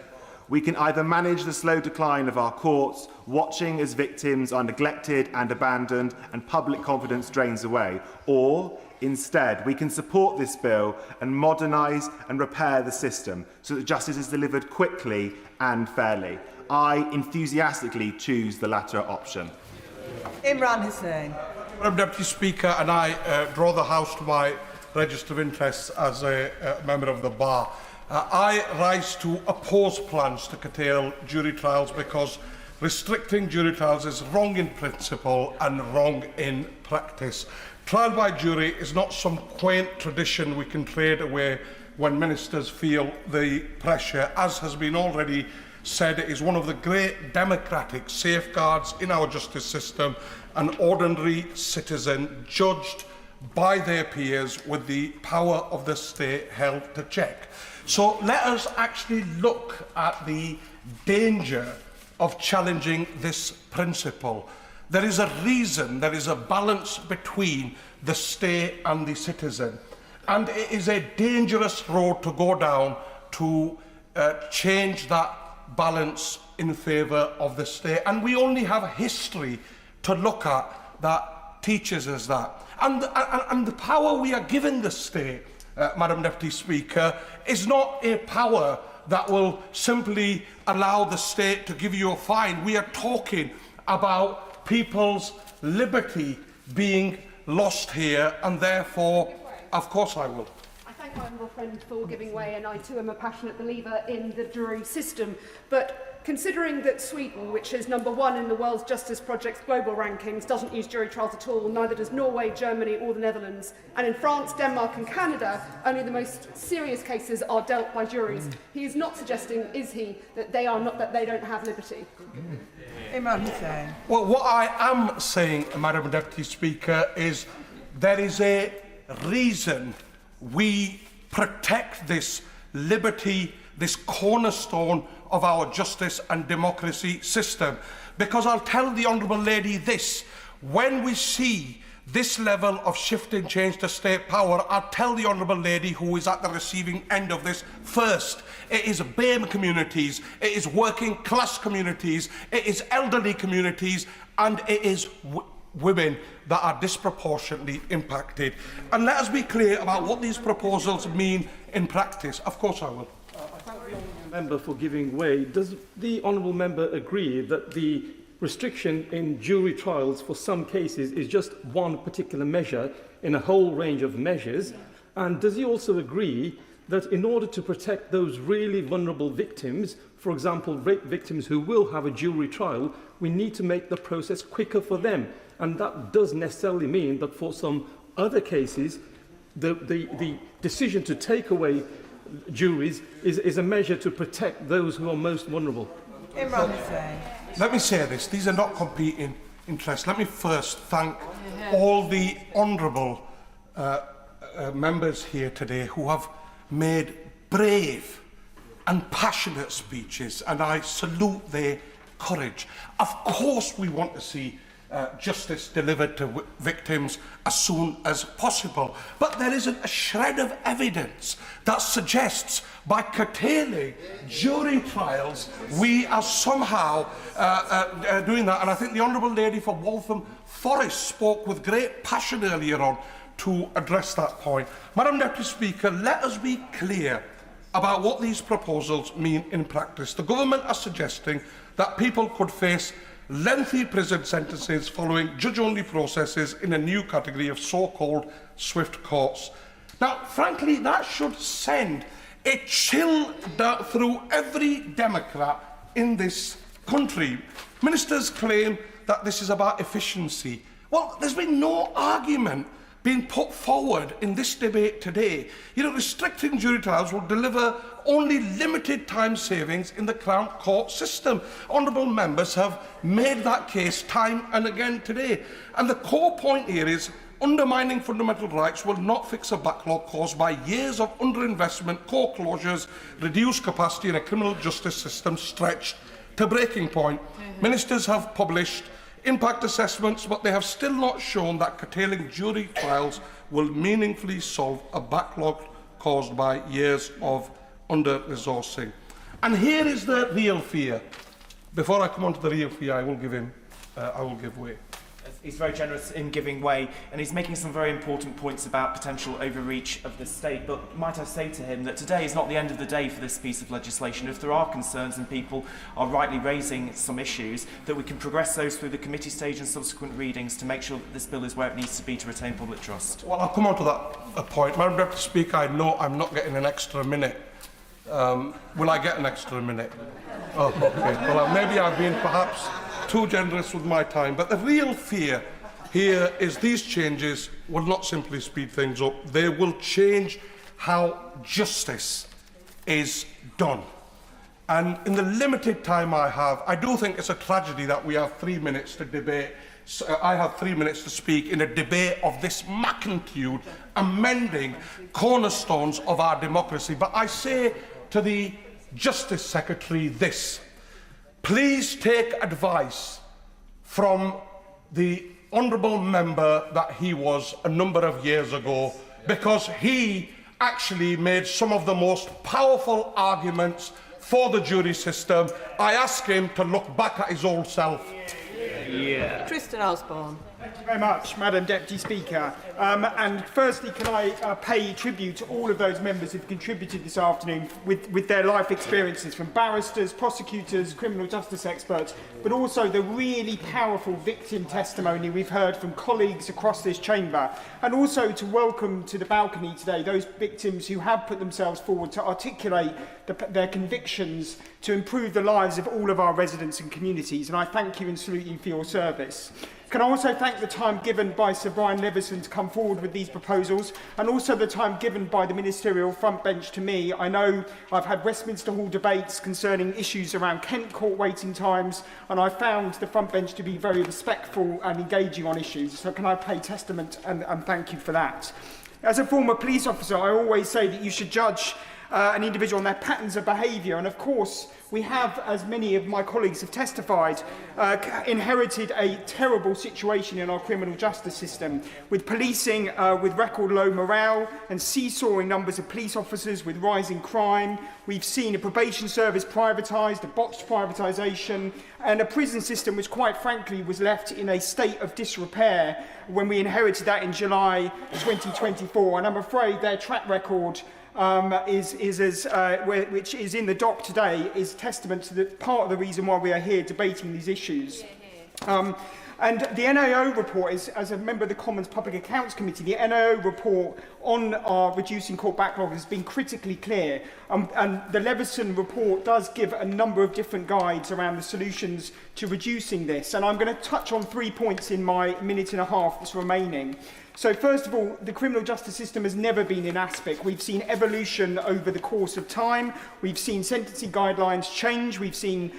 We can either manage the slow decline of our courts, watching as victims are neglected and abandoned and public confidence drains away, or instead we can support this bill and modernise and repair the system so that justice is delivered quickly and fairly. I enthusiastically choose the latter option. Imran Hussain. Madam Deputy Speaker, and I draw the House to my register of interests as a member of the Bar. I rise to oppose plans to curtail jury trials because restricting jury trials is wrong in principle and wrong in practice. Trial by jury is not some quaint tradition we can trade away when ministers feel the pressure. As has been already said, it is one of the great democratic safeguards in our justice system, an ordinary citizen judged by their peers with the power of the state held to check. So let us actually look at the danger of challenging this principle. There is a reason, there is a balance between the state and the citizen. And it is a dangerous road to go down to change that balance in favour of the state. And we only have a history to look at that teaches us that. And the power we are giving the state, Madam Deputy Speaker, is not a power that will simply allow the state to give you a fine. We are talking about people's liberty being lost here, and therefore, of course I will. I thank my honourable friend for giving way, and I too am a passionate believer in the jury system. But considering that Sweden, which is #1 in the World's Justice Project's global rankings, doesn't use jury trials at all, neither does Norway, Germany or the Netherlands, and in France, Denmark and Canada, only the most serious cases are dealt by juries. He is not suggesting, is he, that they don't have liberty? Imran Hussain. Well, what I am saying, Madam Deputy Speaker, is there is a reason we protect this liberty, this cornerstone of our justice and democracy system. Because I'll tell the Honourable Lady this, when we see this level of shift and change to state power, I'll tell the Honourable Lady who is at the receiving end of this first. It is BAME communities, it is working class communities, it is elderly communities, and it is women that are disproportionately impacted. And let us be clear about what these proposals mean in practice. Of course I will. I thank the honourable member for giving way. Does the honourable member agree that the restriction in jury trials for some cases is just one particular measure in a whole range of measures? And does he also agree that in order to protect those really vulnerable victims, for example, rape victims who will have a jury trial, we need to make the process quicker for them? And that does necessarily mean that for some other cases, the decision to take away juries is a measure to protect those who are most vulnerable. Imran Hussain. Let me say this, these are not competing interests. Let me first thank all the honourable members here today who have made brave and passionate speeches, and I salute their courage. Of course we want to see justice delivered to victims as soon as possible. But there isn't a shred of evidence that suggests by curtailing jury trials we are somehow doing that. And I think the Honourable Lady for Waltham Forest spoke with great passion earlier on to address that point. Madam Deputy Speaker, let us be clear about what these proposals mean in practice. The government are suggesting that people could face lengthy prison sentences following judge-only processes in a new category of so-called swift courts. Now, frankly, that should send a chill through every Democrat in this country. Ministers claim that this is about efficiency. Well, there's been no argument being put forward in this debate today. You know, restricting jury trials will deliver only limited time savings in the Crown Court system. Honourable members have made that case time and again today. And the core point here is undermining fundamental rights will not fix a backlog caused by years of underinvestment, court closures, reduced capacity and a criminal justice system stretched to breaking point. Ministers have published impact assessments, but they have still not shown that curtailing jury trials will meaningfully solve a backlog caused by years of under-resourcing. And here is the real fear. Before I come on to the real fear, I will give way. He's very generous in giving way, and he's making some very important points about potential overreach of the state. But might I say to him that today is not the end of the day for this piece of legislation. If there are concerns and people are rightly raising some issues, that we can progress those through the committee stage and subsequent readings to make sure that this bill is where it needs to be to retain public trust. Well, I'll come on to that point. Madam Deputy Speaker, I know I'm not getting an extra minute. Will I get an extra minute? Oh, okay. Well, maybe I've been perhaps too generous with my time, but the real fear here is these changes will not simply speed things up, they will change how justice is done. And in the limited time I have, I do think it's a tragedy that we have 3 minutes to debate. I have 3 minutes to speak in a debate of this magnitude, amending cornerstones of our democracy. But I say to the Justice Secretary this: please take advice from the honourable member that he was a number of years ago, because he actually made some of the most powerful arguments for the jury system. I ask him to look back at his old self. Tristan Osborne. Thank you very much, Madam Deputy Speaker. And firstly, can I pay tribute to all of those members who've contributed this afternoon with their life experiences, from barristers, prosecutors, criminal justice experts, but also the really powerful victim testimony we've heard from colleagues across this chamber, and also to welcome to the balcony today those victims who have put themselves forward to articulate their convictions to improve the lives of all of our residents and communities. And I thank you and salute you for your service. Can I also thank the time given by Sir Brian Leveson to come forward with these proposals, and also the time given by the ministerial front bench to me. I know I've had Westminster Hall debates concerning issues around Kent court waiting times, and I found the front bench to be very respectful and engaging on issues. So can I pay testament and thank you for that. As a former police officer, I always say that you should judge an individual on their patterns of behaviour, and of course we have, as many of my colleagues have testified, inherited a terrible situation in our criminal justice system, with policing with record low morale and seesawing numbers of police officers, with rising crime. We've seen a probation service privatised, a botched privatisation, and a prison system which, quite frankly, was left in a state of disrepair when we inherited that in July 2024. And I'm afraid their track record which is in the dock today, is testament to the part of the reason why we are here debating these issues. And the NAO report is, as a member of the Commons Public Accounts Committee, the NAO report on our reducing court backlog has been critically clear. And the Leveson report does give a number of different guides around the solutions to reducing this. And I'm going to touch on 3 points in my minute and a half that's remaining. So first of all, the criminal justice system has never been in aspic. We've seen evolution over the course of time. We've seen sentencing guidelines change. We've seen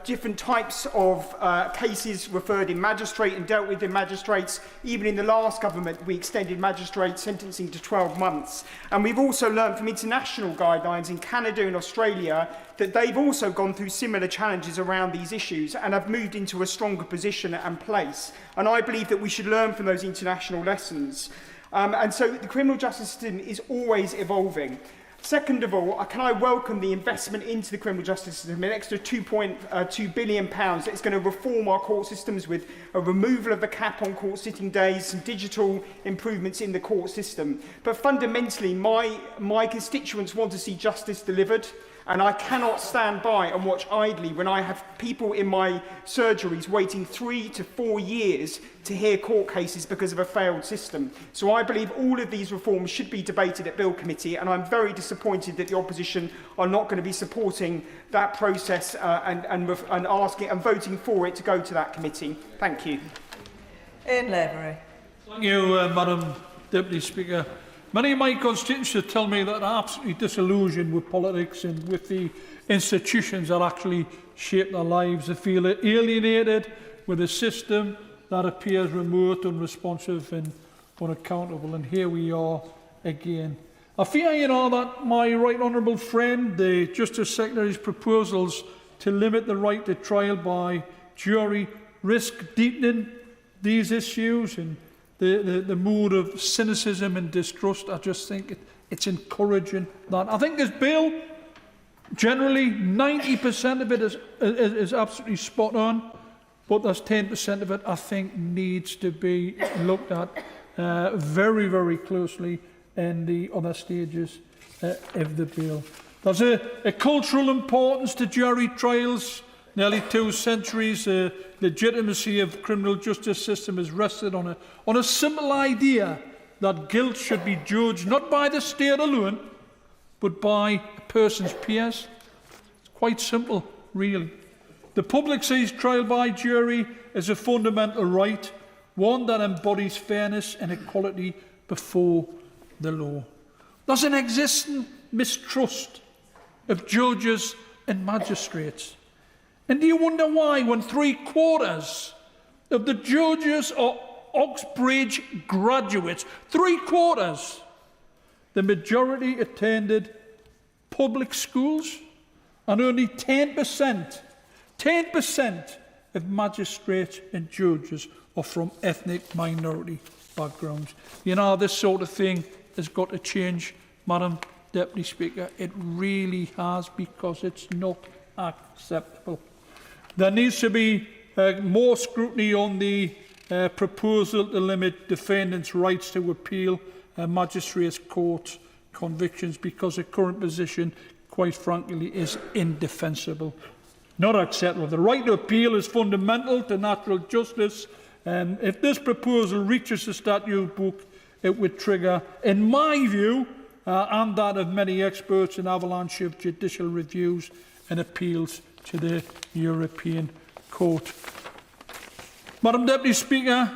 different types of cases referred in magistrate and dealt with in magistrates. Even in the last government, we extended magistrate sentencing to 12 months. And we've also learned from international guidelines in Canada and Australia that they've also gone through similar challenges around these issues and have moved into a stronger position and place. And I believe that we should learn from those international lessons. And so the criminal justice system is always evolving. Second of all, can I welcome the investment into the criminal justice system, an extra £2.2 billion that's going to reform our court systems with a removal of the cap on court sitting days, some digital improvements in the court system. But fundamentally, my constituents want to see justice delivered. And I cannot stand by and watch idly when I have people in my surgeries waiting 3 to 4 years to hear court cases because of a failed system. So I believe all of these reforms should be debated at Bill Committee, and I'm very disappointed that the opposition are not going to be supporting that process and asking and voting for it to go to that committee. Thank you. Ian Lavery. Thank you, Madam Deputy Speaker. Many of my constituents tell me that I'm absolutely disillusioned with politics and with the institutions that actually shape their lives. They feel alienated with a system that appears remote, unresponsive and unaccountable. And here we are again. I fear, that my right honourable friend, the Justice Secretary's proposals to limit the right to trial by jury risk deepening these issues and the mood of cynicism and distrust. I just think it's encouraging that. I think this bill, generally 90% of it is absolutely spot on, but there's 10% of it I think needs to be looked at very, very closely in the other stages of the bill. There's a cultural importance to jury trials. Nearly 2 centuries, the legitimacy of the criminal justice system is rested on a simple idea that guilt should be judged not by the state alone, but by a person's peers. It's quite simple, really. The public sees trial by jury as a fundamental right, one that embodies fairness and equality before the law. There's an existing mistrust of judges and magistrates. And do you wonder why, when 3/4 of the judges are Oxbridge graduates, 3/4, the majority attended public schools, and only 10% of magistrates and judges are from ethnic minority backgrounds? This sort of thing has got to change, Madam Deputy Speaker. It really has, because it's not acceptable. There needs to be more scrutiny on the proposal to limit defendants' rights to appeal magistrates' court convictions, because the current position, quite frankly, is indefensible. Not acceptable. The right to appeal is fundamental to natural justice. If this proposal reaches the statute book, it would trigger, in my view, and that of many experts, an avalanche of judicial reviews and appeals to the European Court. Madam Deputy Speaker,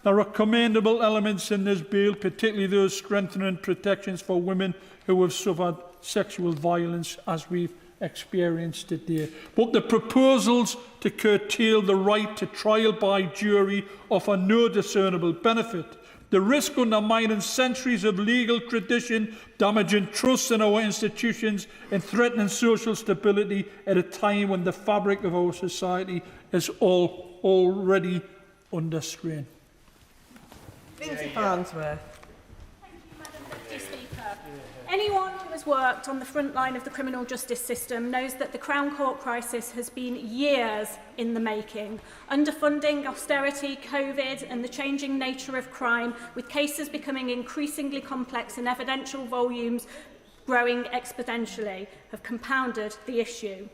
there are commendable elements in this bill, particularly those strengthening protections for women who have suffered sexual violence, as we've experienced today. But the proposals to curtail the right to trial by jury offer no discernible benefit. The risk undermining centuries of legal tradition, damaging trust in our institutions and threatening social stability at a time when the fabric of our society is already under strain. Lindsay Farnsworth. Anyone who has worked on the front line of the criminal justice system knows that the Crown Court crisis has been years in the making. Underfunding, austerity, COVID and the changing nature of crime, with cases becoming increasingly complex and evidential volumes growing exponentially, have compounded the issue.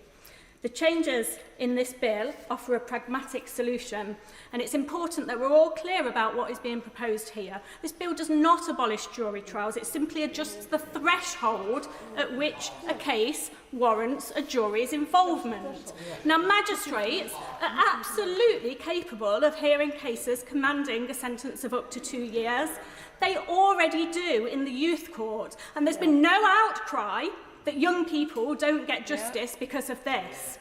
The changes in this bill offer a pragmatic solution, and it's important that we're all clear about what is being proposed here. This bill does not abolish jury trials, it simply adjusts the threshold at which a case warrants a jury's involvement. Now, magistrates are absolutely capable of hearing cases commanding a sentence of up to 2 years. They already do in the youth court, and there's been no outcry that young people don't get justice because of this.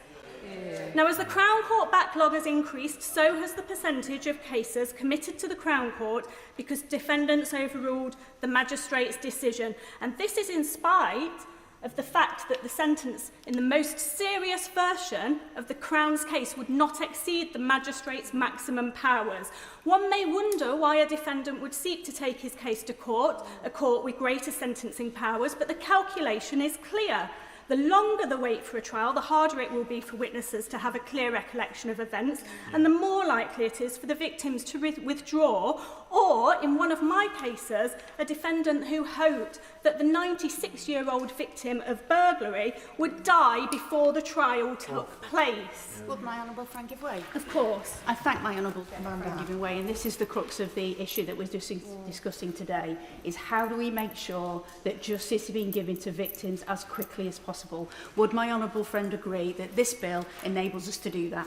Now, as the Crown Court backlog has increased, so has the percentage of cases committed to the Crown Court because defendants overruled the magistrate's decision. And this is in spite of the fact that the sentence in the most serious version of the Crown's case would not exceed the magistrate's maximum powers. One may wonder why a defendant would seek to take his case to court, a court with greater sentencing powers, but the calculation is clear. The longer the wait for a trial, the harder it will be for witnesses to have a clear recollection of events, and the more likely it is for the victims to withdraw, or, in one of my cases, a defendant who hoped that the 96-year-old victim of burglary would die before the trial took place. Would my honourable friend give way? Of course. I thank my honourable friend for giving way, and this is the crux of the issue that we're discussing today, is how do we make sure that justice is being given to victims as quickly as possible? possible. Would my honourable friend agree that this bill enables us to do that?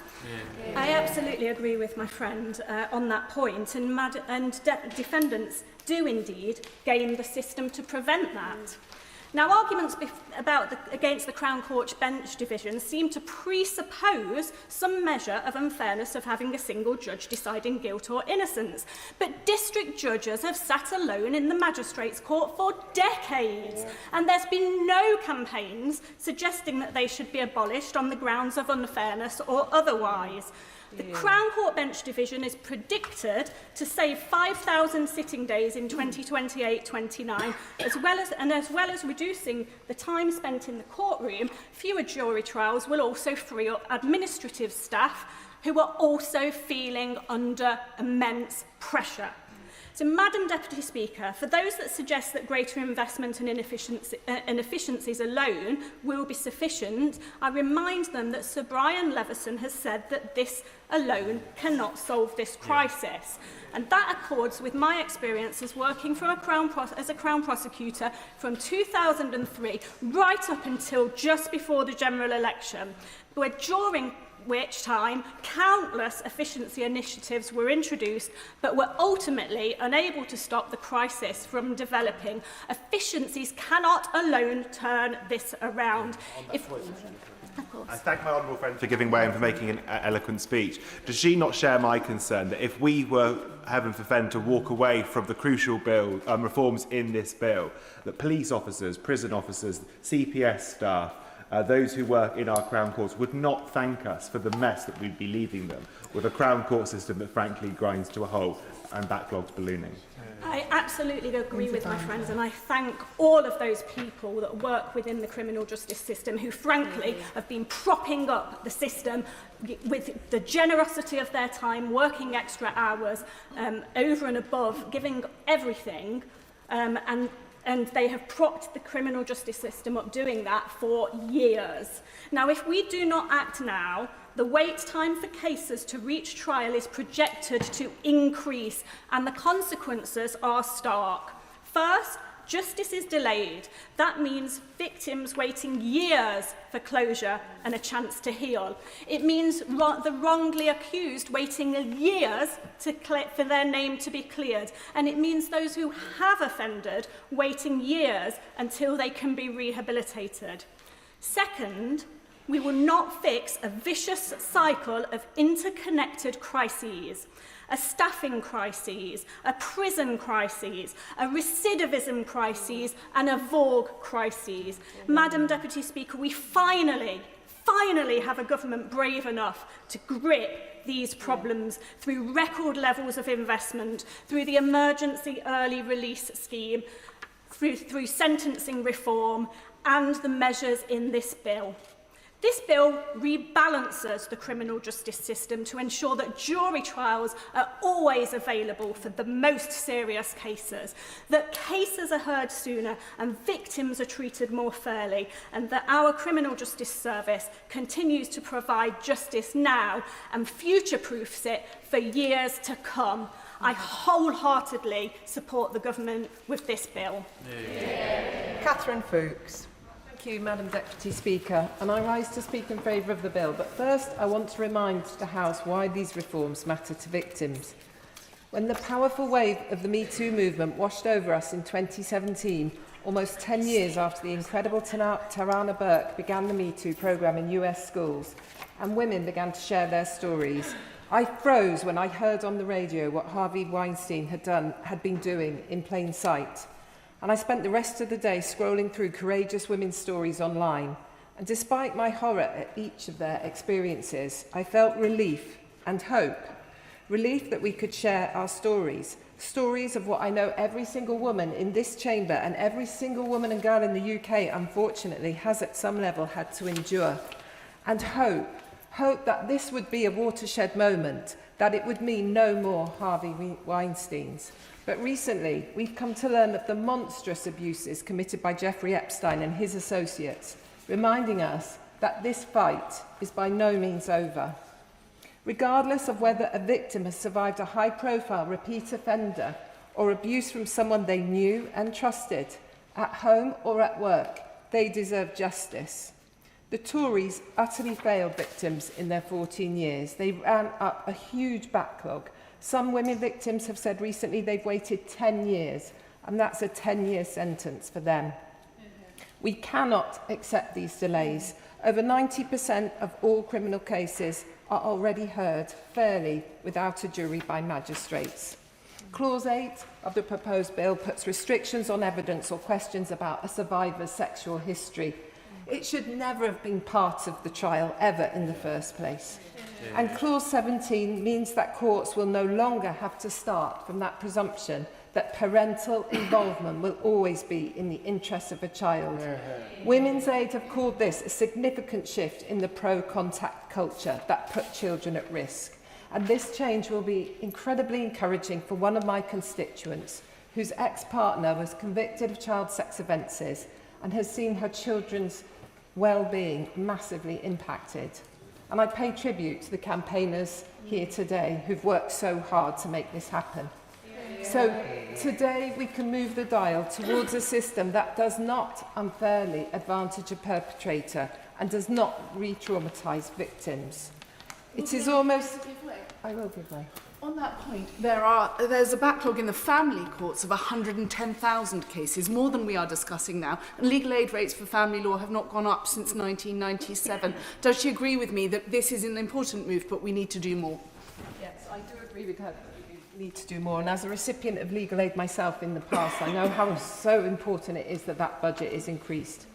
Yeah. I absolutely agree with my friend on that point, and defendants do indeed game the system to prevent that. Now, arguments against the Crown Court bench division seem to presuppose some measure of unfairness of having a single judge deciding guilt or innocence. But district judges have sat alone in the magistrates' court for decades, and there's been no campaigns suggesting that they should be abolished on the grounds of unfairness or otherwise. The Crown Court bench division is predicted to save 5,000 sitting days in 2028-29, as well as reducing the time spent in the courtroom. Fewer jury trials will also free up administrative staff who are also feeling under immense pressure. So, Madam Deputy Speaker, for those that suggest that greater investment and inefficiencies alone will be sufficient, I remind them that Sir Brian Leveson has said that this alone cannot solve this crisis. And that accords with my experience as working as a Crown prosecutor from 2003 right up until just before the general election, where during which time countless efficiency initiatives were introduced but were ultimately unable to stop the crisis from developing. Efficiencies cannot alone turn this around. I thank my honourable friend for giving way and for making an eloquent speech. Does she not share my concern that if we were, heaven forfend, to walk away from the crucial bill, reforms in this bill, that police officers, prison officers, CPS staff, those who work in our Crown Courts would not thank us for the mess that we'd be leaving them with a Crown Court system that frankly grinds to a halt and backlogs ballooning? I absolutely agree with my friends, and I thank all of those people that work within the criminal justice system who frankly have been propping up the system with the generosity of their time, working extra hours over and above, giving everything, and they have propped the criminal justice system up doing that for years. Now, if we do not act now, the wait time for cases to reach trial is projected to increase, and the consequences are stark. First, justice is delayed. That means victims waiting years for closure and a chance to heal. It means the wrongly accused waiting years for their name to be cleared. And it means those who have offended waiting years until they can be rehabilitated. Second, we will not fix a vicious cycle of interconnected crises. A staffing crisis, a prison crisis, a recidivism crisis, and a vogue crisis. Madam Deputy Speaker, we finally have a government brave enough to grip these problems through record levels of investment, through the emergency early release scheme, through sentencing reform, and the measures in this bill. This bill rebalances the criminal justice system to ensure that jury trials are always available for the most serious cases, that cases are heard sooner and victims are treated more fairly, and that our criminal justice service continues to provide justice now and future-proofs it for years to come. I wholeheartedly support the government with this bill. Catherine Fuchs. Thank you, Madam Deputy Speaker, and I rise to speak in favour of the bill. But first, I want to remind the House why these reforms matter to victims. When the powerful wave of the Me Too movement washed over us in 2017, almost 10 years after the incredible Tarana Burke began the Me Too programme in US schools, and women began to share their stories, I froze when I heard on the radio what Harvey Weinstein had been doing in plain sight. And I spent the rest of the day scrolling through courageous women's stories online. And despite my horror at each of their experiences, I felt relief and hope. Relief that we could share our stories. Stories of what I know every single woman in this chamber and every single woman and girl in the UK, unfortunately, has at some level had to endure. And hope. Hope that this would be a watershed moment, that it would mean no more Harvey Weinsteins. But recently, we've come to learn of the monstrous abuses committed by Jeffrey Epstein and his associates, reminding us that this fight is by no means over. Regardless of whether a victim has survived a high-profile repeat offender or abuse from someone they knew and trusted, at home or at work, they deserve justice. The Tories utterly failed victims in their 14 years. They ran up a huge backlog. Some women victims have said recently they've waited 10 years, and that's a 10-year sentence for them. We cannot accept these delays. Over 90% of all criminal cases are already heard fairly without a jury by magistrates. Clause 8 of the proposed bill puts restrictions on evidence or questions about a survivor's sexual history. It should never have been part of the trial ever in the first place. And Clause 17 means that courts will no longer have to start from that presumption that parental involvement will always be in the interests of a child. Women's Aid have called this a significant shift in the pro-contact culture that put children at risk. And this change will be incredibly encouraging for one of my constituents whose ex-partner was convicted of child sex offences and has seen her children's well-being massively impacted. And I pay tribute to the campaigners here today who've worked so hard to make this happen. So today we can move the dial towards a system that does not unfairly advantage a perpetrator and does not re-traumatise victims. It is almost... I will give way. On that point, there's a backlog in the family courts of 110,000 cases, more than we are discussing now, and legal aid rates for family law have not gone up since 1997. Does she agree with me that this is an important move, but we need to do more? Yes, I do agree with her. We need to do more, and as a recipient of legal aid myself in the past, I know how so important it is that that budget is increased.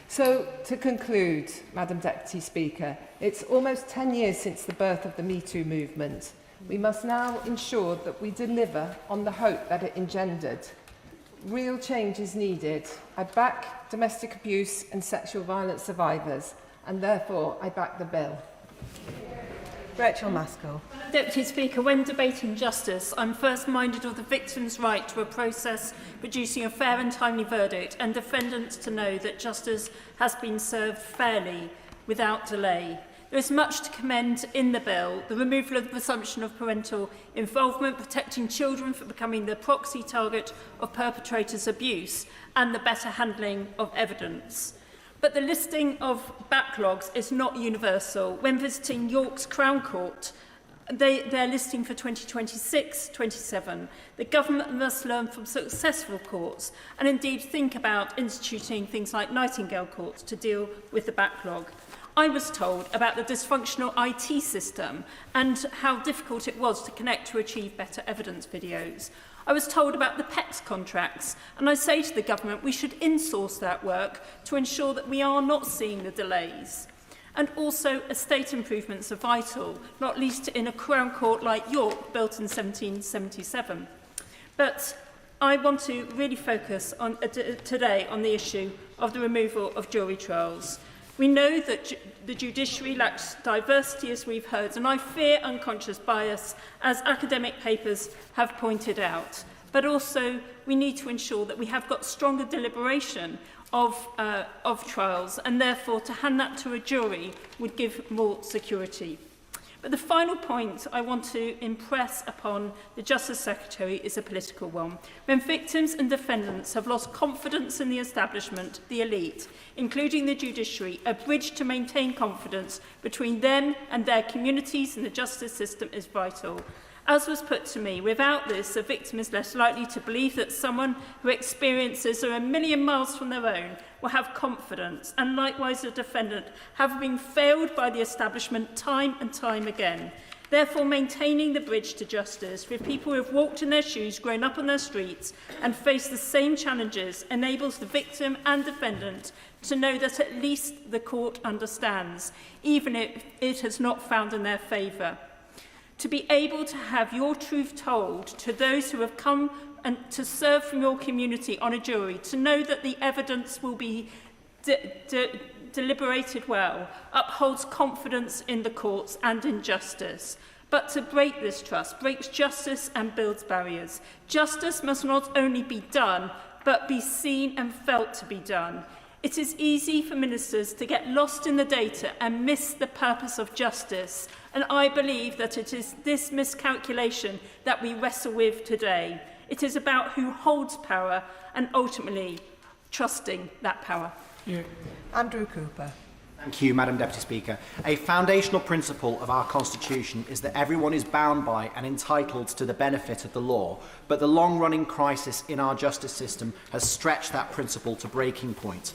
So, to conclude, Madam Deputy Speaker, it's almost 10 years since the birth of the Me Too movement. We must now ensure that we deliver on the hope that it engendered. Real change is needed. I back domestic abuse and sexual violence survivors, and therefore I back the bill. Rachel Maskell. Deputy Speaker, when debating justice, I'm first minded of the victim's right to a process producing a fair and timely verdict, and defendants to know that justice has been served fairly without delay. There is much to commend in the bill: the removal of the presumption of parental involvement, protecting children from becoming the proxy target of perpetrators' abuse, and the better handling of evidence. But the listing of backlogs is not universal. When visiting York's Crown Court, they're listing for 2026-27. The government must learn from successful courts and indeed think about instituting things like Nightingale courts to deal with the backlog. I was told about the dysfunctional IT system and how difficult it was to connect to achieve better evidence videos. I was told about the PEPs contracts, and I say to the government we should insource that work to ensure that we are not seeing the delays. And also, estate improvements are vital, not least in a Crown Court like York, built in 1777. But I want to really focus on, today on the issue of the removal of jury trials. We know that the judiciary lacks diversity, as we've heard, and I fear unconscious bias, as academic papers have pointed out. But also, we need to ensure that we have got stronger deliberation of trials, and therefore to hand that to a jury would give more security. But the final point I want to impress upon the Justice Secretary is a political one. When victims and defendants have lost confidence in the establishment, the elite, including the judiciary, a bridge to maintain confidence between them and their communities and the justice system is vital. As was put to me, without this, a victim is less likely to believe that someone who experiences are a million miles from their own will have confidence, and likewise a defendant, having been failed by the establishment time and time again. Therefore, maintaining the bridge to justice for people who have walked in their shoes, grown up on their streets, and faced the same challenges enables the victim and defendant to know that at least the court understands, even if it has not found in their favour. To be able to have your truth told to those who have come and to serve from your community on a jury, to know that the evidence will be deliberated well, upholds confidence in the courts and in justice. But to break this trust breaks justice and builds barriers. Justice must not only be done, but be seen and felt to be done. It is easy for ministers to get lost in the data and miss the purpose of justice, and I believe that it is this miscalculation that we wrestle with today. It is about who holds power and ultimately trusting that power. Andrew Cooper. Thank you, Madam Deputy Speaker. A foundational principle of our Constitution is that everyone is bound by and entitled to the benefit of the law, but the long-running crisis in our justice system has stretched that principle to breaking point.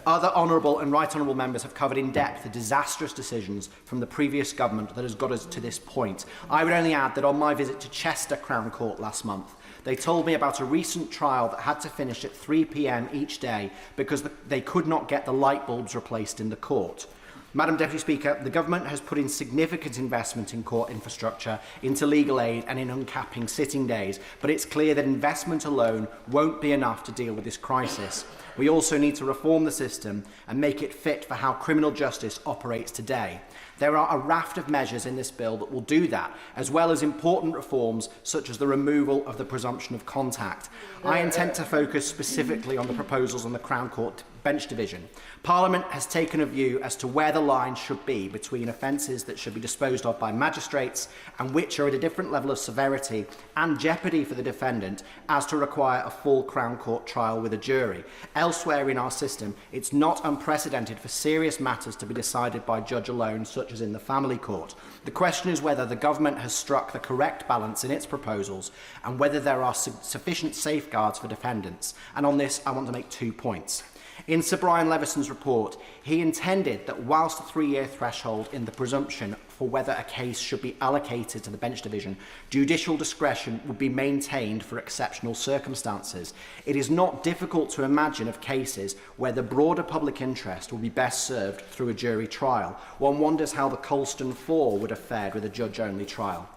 Other honourable and right honourable members have covered in depth the disastrous decisions from the previous government that has got us to this point. I would only add that on my visit to Chester Crown Court last month, they told me about a recent trial that had to finish at 3 p.m. each day because they could not get the light bulbs replaced in the court. Madam Deputy Speaker, the government has put in significant investment in court infrastructure, into legal aid and in uncapping sitting days, but it's clear that investment alone won't be enough to deal with this crisis. We also need to reform the system and make it fit for how criminal justice operates today. There are a raft of measures in this bill that will do that, as well as important reforms such as the removal of the presumption of contact. I intend to focus specifically on the proposals on the Crown Court bench division. Parliament has taken a view as to where the line should be between offences that should be disposed of by magistrates and which are at a different level of severity and jeopardy for the defendant as to require a full Crown Court trial with a jury. Elsewhere in our system, it's not unprecedented for serious matters to be decided by judge alone, such as in the family court. The question is whether the government has struck the correct balance in its proposals and whether there are sufficient safeguards for defendants. And on this, I want to make 2 points. In Sir Brian Levison's report, he intended that whilst the 3-year threshold in the presumption for whether a case should be allocated to the bench division, judicial discretion would be maintained for exceptional circumstances. It is not difficult to imagine of cases where the broader public interest will be best served through a jury trial. One wonders how the Colston 4 would have fared with a judge-only trial.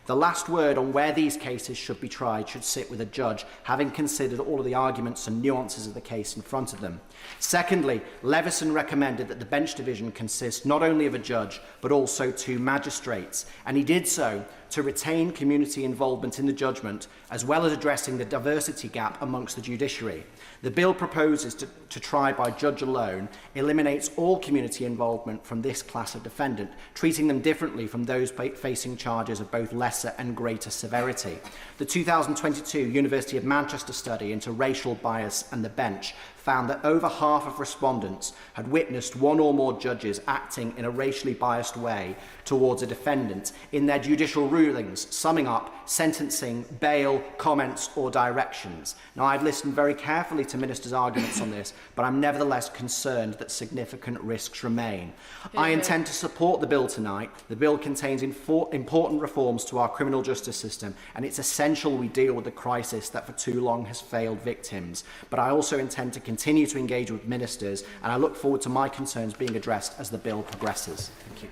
The last word on where these cases should be tried should sit with a judge, having considered all of the arguments and nuances of the case in front of them. Secondly, Levison recommended that the bench division consist not only of a judge, but also 2 magistrates, and he did so to retain community involvement in the judgment, as well as addressing the diversity gap amongst the judiciary. The bill proposes to try by judge alone eliminates all community involvement from this class of defendant, treating them differently from those facing charges of both lesser and greater severity. The 2022 University of Manchester study into racial bias and the bench found that over half of respondents had witnessed one or more judges acting in a racially biased way towards a defendant in their judicial rulings, summing up, sentencing, bail, comments or directions. Now, I've listened very carefully to ministers' arguments on this, but I'm nevertheless concerned that significant risks remain. I intend to support the bill tonight. The bill contains important reforms to our criminal justice system, and it's essential we deal with the crisis that for too long has failed victims. But I also intend to continue to engage with ministers, and I look forward to my concerns being addressed as the bill progresses. Thank you.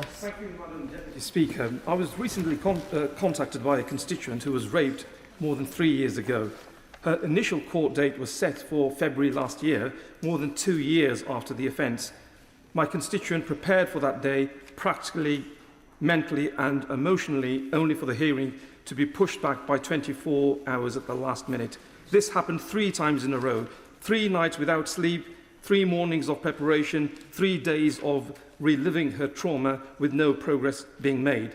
Thank you, Madam Deputy Speaker. I was recently contacted by a constituent who was raped more than 3 years ago. Her initial court date was set for February last year, more than 2 years after the offence. My constituent prepared for that day practically, mentally and emotionally, only for the hearing to be pushed back by 24 hours at the last minute. This happened 3 times in a row. 3 nights without sleep, 3 mornings of preparation, 3 days of reliving her trauma with no progress being made.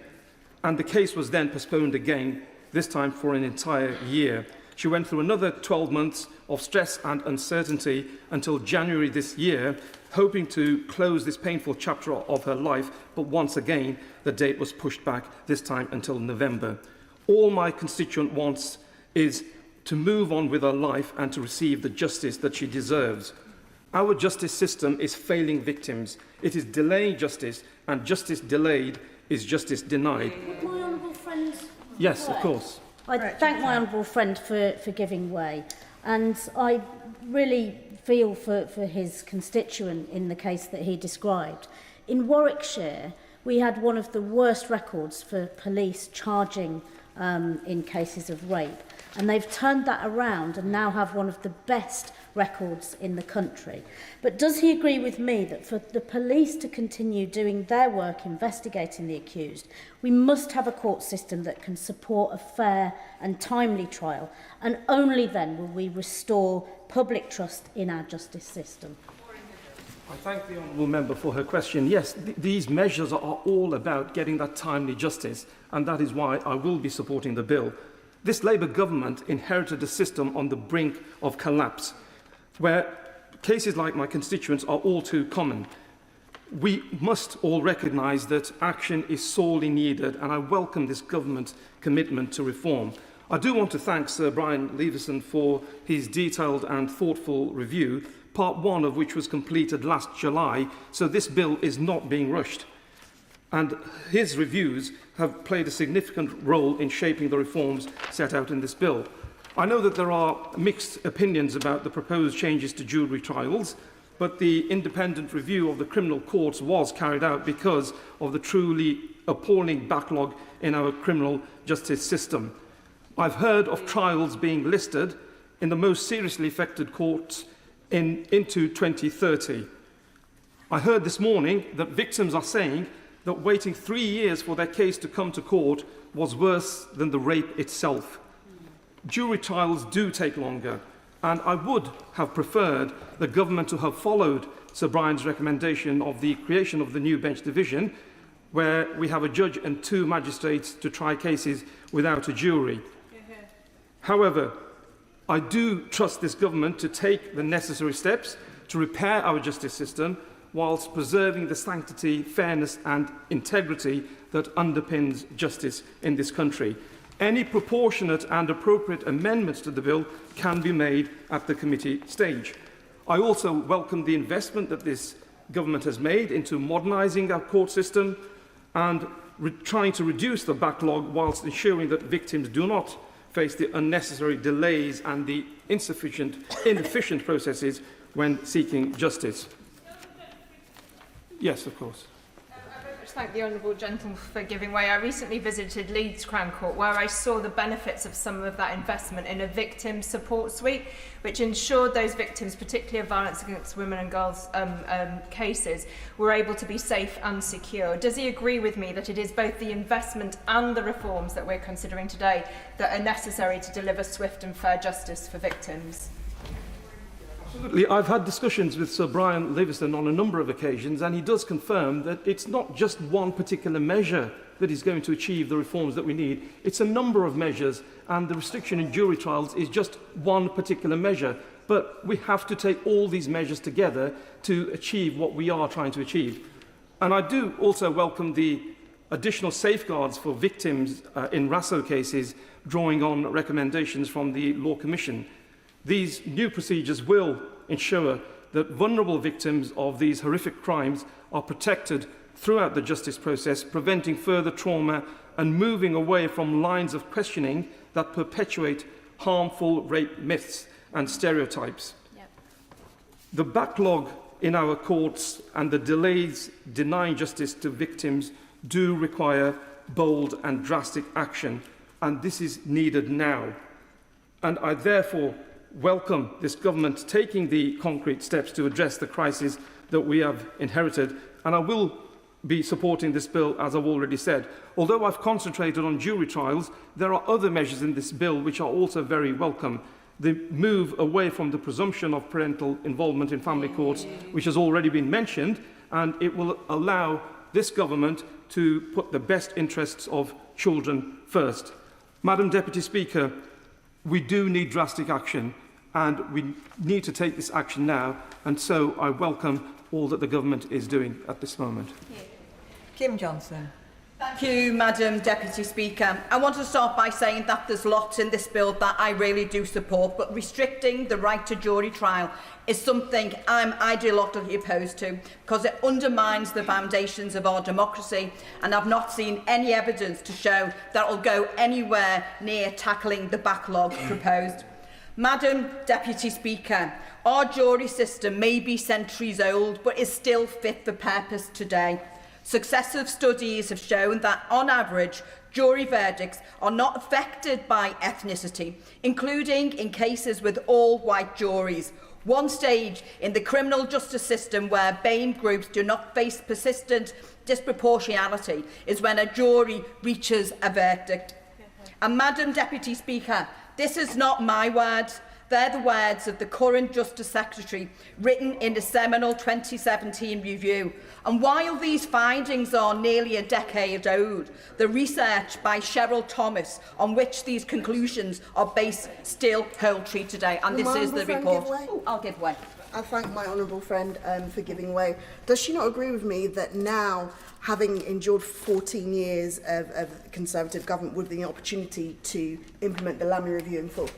And the case was then postponed again, this time for an entire year. She went through another 12 months of stress and uncertainty until January this year, hoping to close this painful chapter of her life, but once again, the date was pushed back, this time until November. All my constituent wants is to move on with her life and to receive the justice that she deserves. Our justice system is failing victims. It is delaying justice, and justice delayed is justice denied. My honourable friend... Yes, of course. I thank my honourable friend for giving way, and I really feel for his constituent in the case that he described. In Warwickshire, we had one of the worst records for police charging in cases of rape, and they've turned that around and now have one of the best records in the country. But does he agree with me that for the police to continue doing their work investigating the accused, we must have a court system that can support a fair and timely trial, and only then will we restore public trust in our justice system? I thank the honourable member for her question. Yes, these measures are all about getting that timely justice, and that is why I will be supporting the bill. This Labour government inherited a system on the brink of collapse, where cases like my constituents are all too common. We must all recognise that action is sorely needed, and I welcome this government's commitment to reform. I do want to thank Sir Brian Leveson for his detailed and thoughtful review, part one of which was completed last July, so this bill is not being rushed. And his reviews have played a significant role in shaping the reforms set out in this bill. I know that there are mixed opinions about the proposed changes to jury trials, but the independent review of the criminal courts was carried out because of the truly appalling backlog in our criminal justice system. I've heard of trials being listed in the most seriously affected courts into 2030. I heard this morning that victims are saying that waiting 3 years for their case to come to court was worse than the rape itself. Jury trials do take longer, and I would have preferred the government to have followed Sir Brian's recommendation of the creation of the new bench division, where we have a judge and 2 magistrates to try cases without a jury. However, I do trust this government to take the necessary steps to repair our justice system whilst preserving the sanctity, fairness and integrity that underpins justice in this country. Any proportionate and appropriate amendments to the bill can be made at the committee stage. I also welcome the investment that this government has made into modernising our court system and trying to reduce the backlog whilst ensuring that victims do not face the unnecessary delays and the inefficient processes when seeking justice. Yes, of course. Thank the Honourable Gentleman for giving way. I recently visited Leeds Crown Court, where I saw the benefits of some of that investment in a victim support suite, which ensured those victims, particularly of violence against women and girls cases, were able to be safe and secure. Does he agree with me that it is both the investment and the reforms that we're considering today that are necessary to deliver swift and fair justice for victims? Absolutely. I've had discussions with Sir Brian Leveson on a number of occasions, and he does confirm that it's not just one particular measure that is going to achieve the reforms that we need. It's a number of measures, and the restriction in jury trials is just one particular measure. But we have to take all these measures together to achieve what we are trying to achieve. And I do also welcome the additional safeguards for victims in RASO cases, drawing on recommendations from the Law Commission. These new procedures will ensure that vulnerable victims of these horrific crimes are protected throughout the justice process, preventing further trauma and moving away from lines of questioning that perpetuate harmful rape myths and stereotypes. Yep. The backlog in our courts and the delays denying justice to victims do require bold and drastic action, and this is needed now. And I therefore welcome this government taking the concrete steps to address the crisis that we have inherited, and I will be supporting this bill, as I've already said. Although I've concentrated on jury trials, there are other measures in this bill which are also very welcome. The move away from the presumption of parental involvement in family courts, which has already been mentioned, and it will allow this government to put the best interests of children first. Madam Deputy Speaker, we do need drastic action, and we need to take this action now, and so I welcome all that the government is doing at this moment. Kim Johnson. Thank you, Madam Deputy Speaker. I want to start by saying that there's lots in this bill that I really do support, but restricting the right to jury trial is something I'm ideologically opposed to because it undermines the foundations of our democracy, and I've not seen any evidence to show that it will go anywhere near tackling the backlog proposed. Madam Deputy Speaker, our jury system may be centuries old, but is still fit for purpose today. Successive studies have shown that, on average, jury verdicts are not affected by ethnicity, including in cases with all-white juries. One stage in the criminal justice system where BAME groups do not face persistent disproportionality is when a jury reaches a verdict. And Madam Deputy Speaker, this is not my words. They're the words of the current Justice Secretary, written in the seminal 2017 review. And while these findings are nearly a decade old, the research by Cheryl Thomas on which these conclusions are based still hold true today. And this is the report. Oh, I'll give way. I thank my honourable friend for giving way. Does she not agree with me that now, having endured 14 years of Conservative government, would be the opportunity to implement the Lammy Review in full?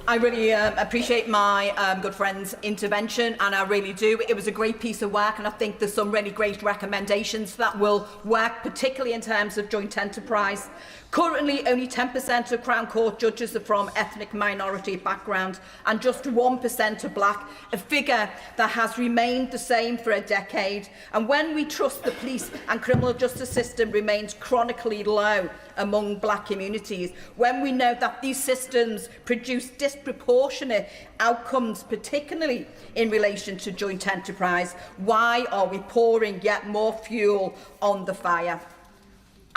I really appreciate my good friend's intervention, and I really do. It was a great piece of work, and I think there's some really great recommendations that will work, particularly in terms of joint enterprise. Currently, only 10% of Crown Court judges are from ethnic minority backgrounds and just 1% are black, a figure that has remained the same for a decade. And when we trust the police and criminal justice system remains chronically low among black communities, when we know that these systems produce disproportionate outcomes, particularly in relation to joint enterprise, why are we pouring yet more fuel on the fire?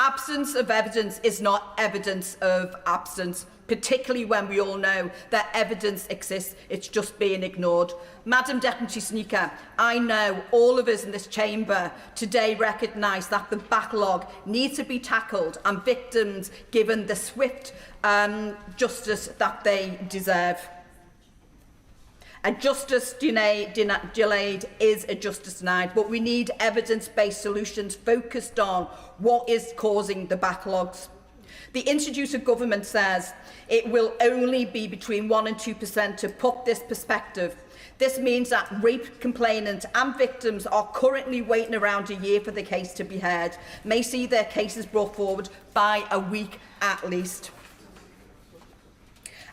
Absence of evidence is not evidence of absence, particularly when we all know that evidence exists, it's just being ignored. Madam Deputy Speaker, I know all of us in this chamber today recognise that the backlog needs to be tackled and victims given the swift justice that they deserve. A justice delayed is a justice denied, but we need evidence-based solutions focused on what is causing the backlogs. The introducer government says it will only be between 1% and 2% to put this perspective. This means that rape complainants and victims are currently waiting around a year for the case to be heard, may see their cases brought forward by a week at least.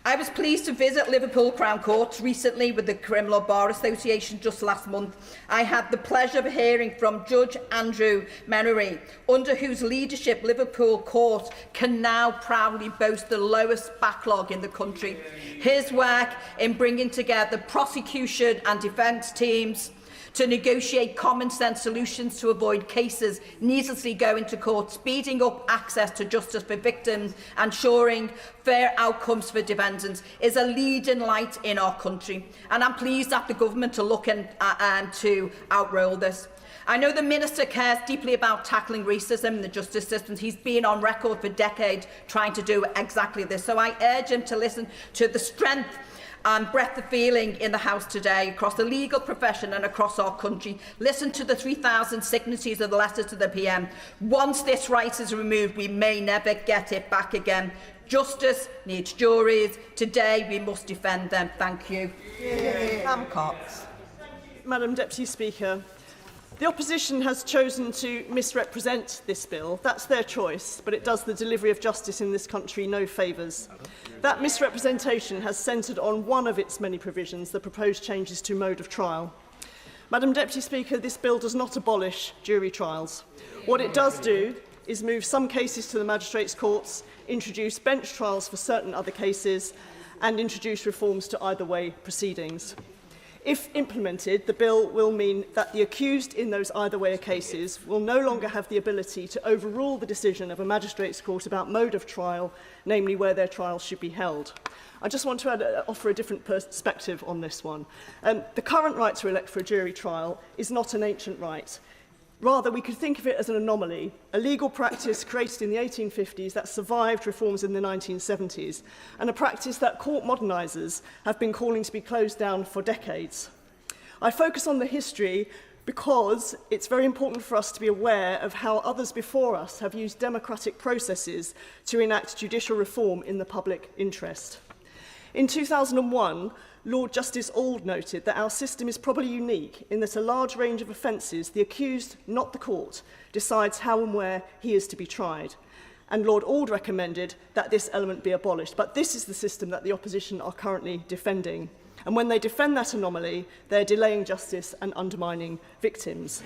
I was pleased to visit Liverpool Crown Court recently with the Criminal Bar Association just last month. I had the pleasure of hearing from Judge Andrew Menery, under whose leadership Liverpool Court can now proudly boast the lowest backlog in the country. His work in bringing together prosecution and defence teams to negotiate common-sense solutions to avoid cases needlessly going to court, speeding up access to justice for victims, ensuring fair outcomes for defendants, is a leading light in our country. And I'm pleased that the government are looking to outroll this. I know the Minister cares deeply about tackling racism in the justice system. He's been on record for decades trying to do exactly this. So I urge him to listen to the strength and breadth of feeling in the House today across the legal profession and across our country. Listen to the 3,000 signatories of the letter to the PM. Once this right is removed, we may never get it back again. Justice needs juries. Today we must defend them. Thank you. Pam Cox. Madam Deputy Speaker, the opposition has chosen to misrepresent this bill. That's their choice, but it does the delivery of justice in this country no favours. That misrepresentation has centred on one of its many provisions, the proposed changes to mode of trial. Madam Deputy Speaker, this bill does not abolish jury trials. What it does do is move some cases to the magistrates' courts, introduce bench trials for certain other cases, and introduce reforms to either-way proceedings. If implemented, the bill will mean that the accused in those either-way cases will no longer have the ability to overrule the decision of a magistrates' court about mode of trial, namely where their trial should be held. I just want to offer a different perspective on this one. The current right to elect for a jury trial is not an ancient right. Rather, we could think of it as an anomaly, a legal practice created in the 1850s that survived reforms in the 1970s, and a practice that court modernisers have been calling to be closed down for decades. I focus on the history because it's very important for us to be aware of how others before us have used democratic processes to enact judicial reform in the public interest. In 2001, Lord Justice Auld noted that our system is probably unique in that a large range of offences, the accused, not the court, decides how and where he is to be tried. And Lord Auld recommended that this element be abolished. But this is the system that the opposition are currently defending. And when they defend that anomaly, they're delaying justice and undermining victims.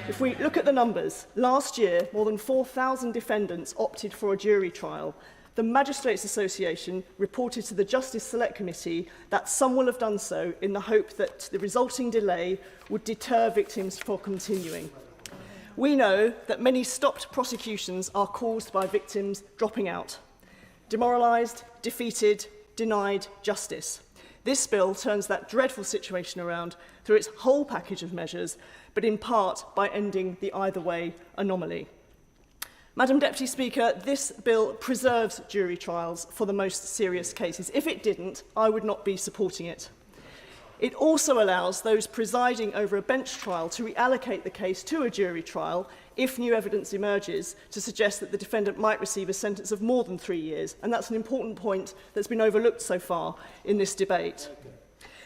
If we look at the numbers, last year, more than 4,000 defendants opted for a jury trial. The Magistrates Association reported to the Justice Select Committee that some will have done so in the hope that the resulting delay would deter victims from continuing. We know that many stopped prosecutions are caused by victims dropping out, demoralised, defeated, denied justice. This bill turns that dreadful situation around through its whole package of measures, but in part by ending the either-way anomaly. Madam Deputy Speaker, this bill preserves jury trials for the most serious cases. If it didn't, I would not be supporting it. It also allows those presiding over a bench trial to reallocate the case to a jury trial if new evidence emerges to suggest that the defendant might receive a sentence of more than 3 years. And that's an important point that's been overlooked so far in this debate.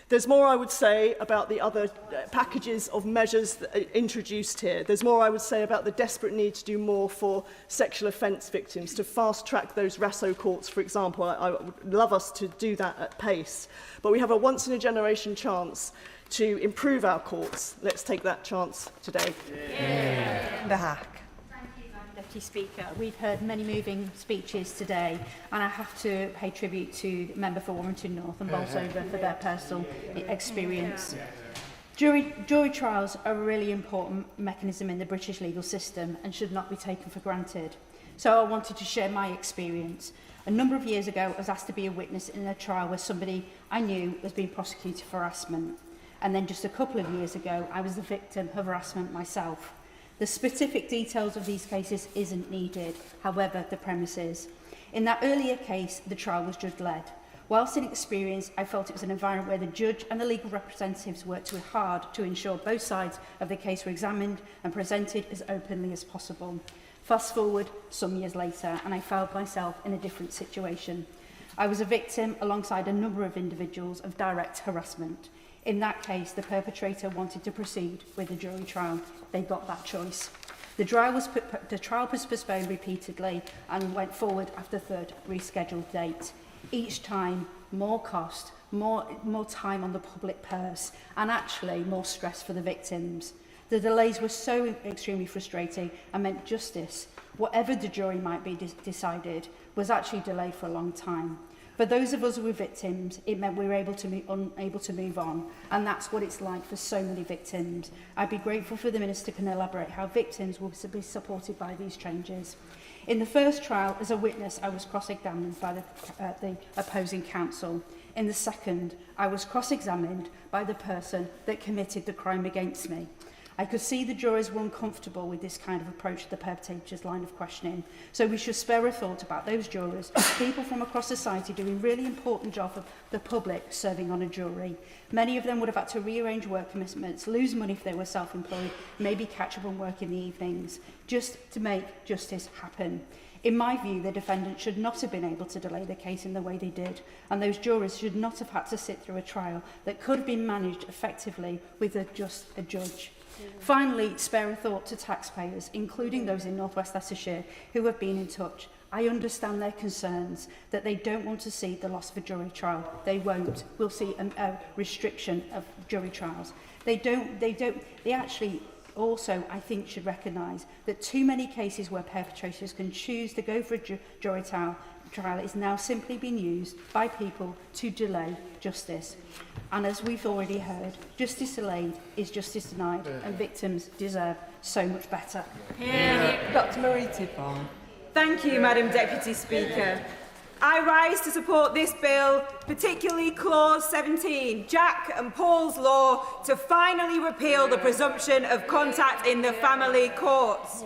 There's more I would say about the other packages of measures that are introduced here. There's more I would say about the desperate need to do more for sexual offence victims, to fast-track those RASO courts, for example. I would love us to do that at pace. But we have a once-in-a-generation chance to improve our courts. Let's take that chance today. Yeah. The hack. Deputy Speaker, we've heard many moving speeches today, and I have to pay tribute to the member for Warrington North and Bolsover for their personal experience. Jury trials are a really important mechanism in the British legal system and should not be taken for granted. So I wanted to share my experience. A number of years ago, I was asked to be a witness in a trial where somebody I knew was being prosecuted for harassment. And then just a couple of years ago, I was the victim of harassment myself. The specific details of these cases isn't needed, however, the premise is. In that earlier case, the trial was judge-led. Whilst inexperienced, I felt it was an environment where the judge and the legal representatives worked hard to ensure both sides of the case were examined and presented as openly as possible. Fast forward some years later, and I found myself in a different situation. I was a victim, alongside a number of individuals, of direct harassment. In that case, the perpetrator wanted to proceed with a jury trial. They got that choice. The trial was postponed repeatedly and went forward after the third rescheduled date. Each time, more cost, more time on the public purse, and actually more stress for the victims. The delays were so extremely frustrating and meant justice, whatever the jury might be decided, was actually delayed for a long time. For those of us who were victims, it meant we were unable to move on, and that's what it's like for so many victims. I'd be grateful for the Minister can elaborate how victims will be supported by these changes. In the first trial, as a witness, I was cross-examined by the opposing counsel. In the second, I was cross-examined by the person that committed the crime against me. I could see the jurors were uncomfortable with this kind of approach to the perpetrator's line of questioning. So we should spare a thought about those jurors, people from across society doing really important job for the public serving on a jury. Many of them would have had to rearrange work commitments, lose money if they were self-employed, maybe catch up on work in the evenings, just to make justice happen. In my view, the defendant should not have been able to delay the case in the way they did, and those jurors should not have had to sit through a trial that could have been managed effectively with just a judge. Finally, spare a thought to taxpayers, including those in North West Leicestershire who have been in touch. I understand their concerns that they don't want to see the loss of a jury trial. They won't. We'll see a restriction of jury trials. They actually also, I think, should recognise that too many cases where perpetrators can choose to go for a jury trial is now simply being used by people to delay justice. And as we've already heard, justice delayed is justice denied, and victims deserve so much better. Dr. Marie Tiffon. Thank you, Madam Deputy Speaker. I rise to support this bill, particularly Clause 17, Jack and Paul's law, to finally repeal the presumption of contact in the family courts.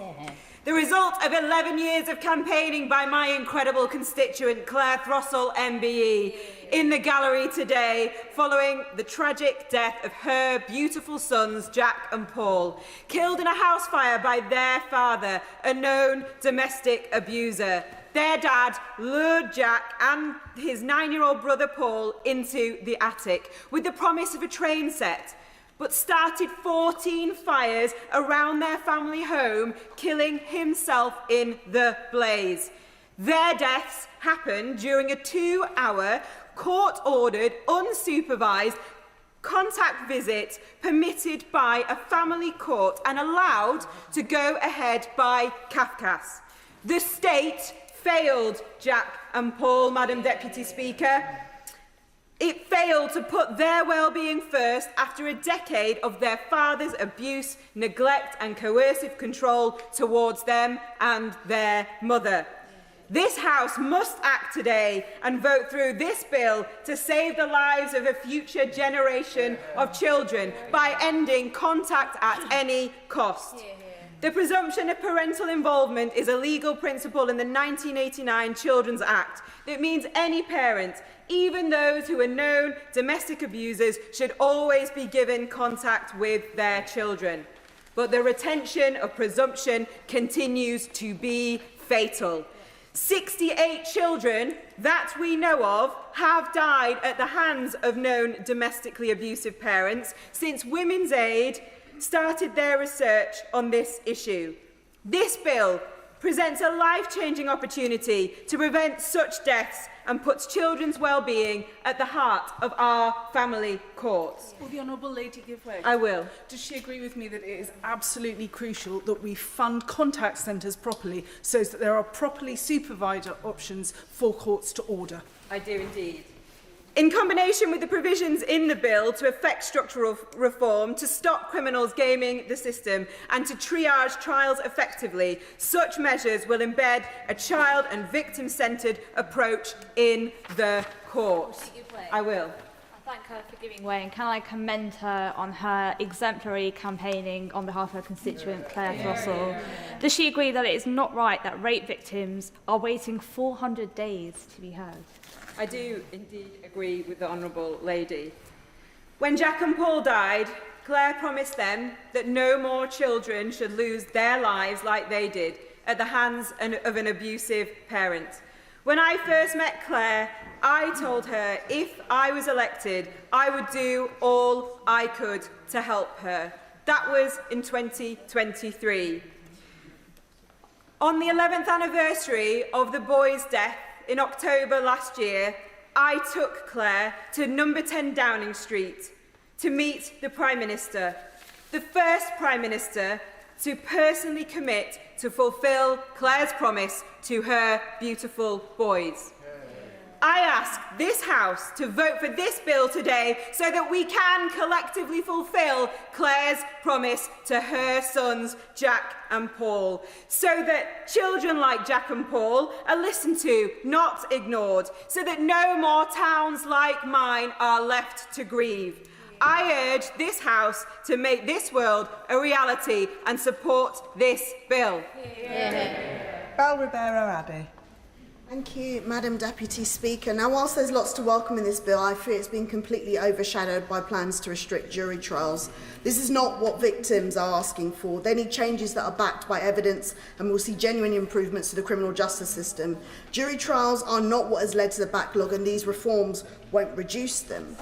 The result of 11 years of campaigning by my incredible constituent Claire Throssell MBE in the gallery today following the tragic death of her beautiful sons Jack and Paul, killed in a house fire by their father, a known domestic abuser. Their dad lured Jack and his 9-year-old brother Paul into the attic with the promise of a train set, but started 14 fires around their family home, killing himself in the blaze. Their deaths happened during a 2-hour, court-ordered, unsupervised contact visit permitted by a family court and allowed to go ahead by Kafkas. The state failed Jack and Paul, Madam Deputy Speaker. It failed to put their well-being first after a decade of their father's abuse, neglect and coercive control towards them and their mother. This House must act today and vote through this bill to save the lives of a future generation of children by ending contact at any cost. The presumption of parental involvement is a legal principle in the 1989 Children's Act that means any parent, even those who are known domestic abusers, should always be given contact with their children. But the retention of presumption continues to be fatal. 68 children that we know of have died at the hands of known domestically abusive parents since Women's Aid started their research on this issue. This bill presents a life-changing opportunity to prevent such deaths and puts children's well-being at the heart of our family courts. Will the Honourable Lady give way? I will. Does she agree with me that it is absolutely crucial that we fund contact centres properly so that there are properly supervised options for courts to order? I do indeed. In combination with the provisions in the bill to effect structural reform, to stop criminals gaming the system and to triage trials effectively, such measures will embed a child and victim-centred approach in the court. I will. I thank her for giving way, and can I commend her on her exemplary campaigning on behalf of her constituent Claire Throssell. Does she agree that it is not right that rape victims are waiting 400 days to be heard? I do indeed agree with the Honourable Lady. When Jack and Paul died, Claire promised them that no more children should lose their lives like they did at the hands of an abusive parent. When I first met Claire, I told her if I was elected, I would do all I could to help her. That was in 2023. On the 11th anniversary of the boy's death, in October last year, I took Claire to number 10 Downing Street to meet the Prime Minister, the first Prime Minister to personally commit to fulfil Claire's promise to her beautiful boys. I ask this House to vote for this bill today so that we can collectively fulfil Claire's promise to her sons, Jack and Paul, so that children like Jack and Paul are listened to, not ignored, so that no more towns like mine are left to grieve. I urge this House to make this world a reality and support this bill. Bell Ribeiro-Addy. Thank you, Madam Deputy Speaker. Now, whilst there's lots to welcome in this bill, I fear it's been completely overshadowed by plans to restrict jury trials. This is not what victims are asking for. They need changes that are backed by evidence and will see genuine improvements to the criminal justice system. Jury trials are not what has led to the backlog, and these reforms won't reduce them.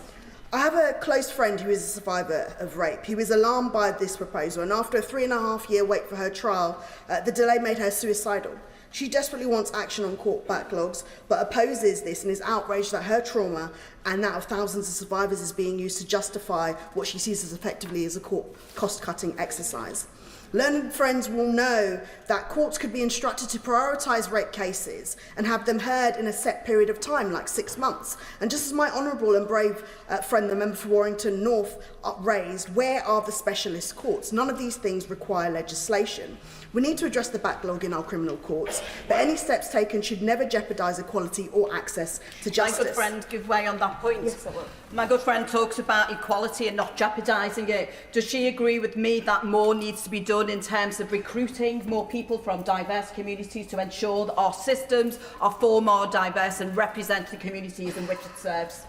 I have a close friend who is a survivor of rape. He was alarmed by this proposal, and after a 3.5-year wait for her trial, the delay made her suicidal. She desperately wants action on court backlogs, but opposes this and is outraged that her trauma and that of thousands of survivors is being used to justify what she sees as effectively as a court cost-cutting exercise. Learned friends will know that courts could be instructed to prioritise rape cases and have them heard in a set period of time, like 6 months. And just as my honourable and brave friend, the member for Warrington North, raised, where are the specialist courts? None of these things require legislation. We need to address the backlog in our criminal courts, but any steps taken should never jeopardise equality or access to justice. My good friend give way on that point. Yes, I will. My good friend talks about equality and not jeopardising it. Does she agree with me that more needs to be done in terms of recruiting more people from diverse communities to ensure that our systems are far more diverse and represent the communities in which it serves?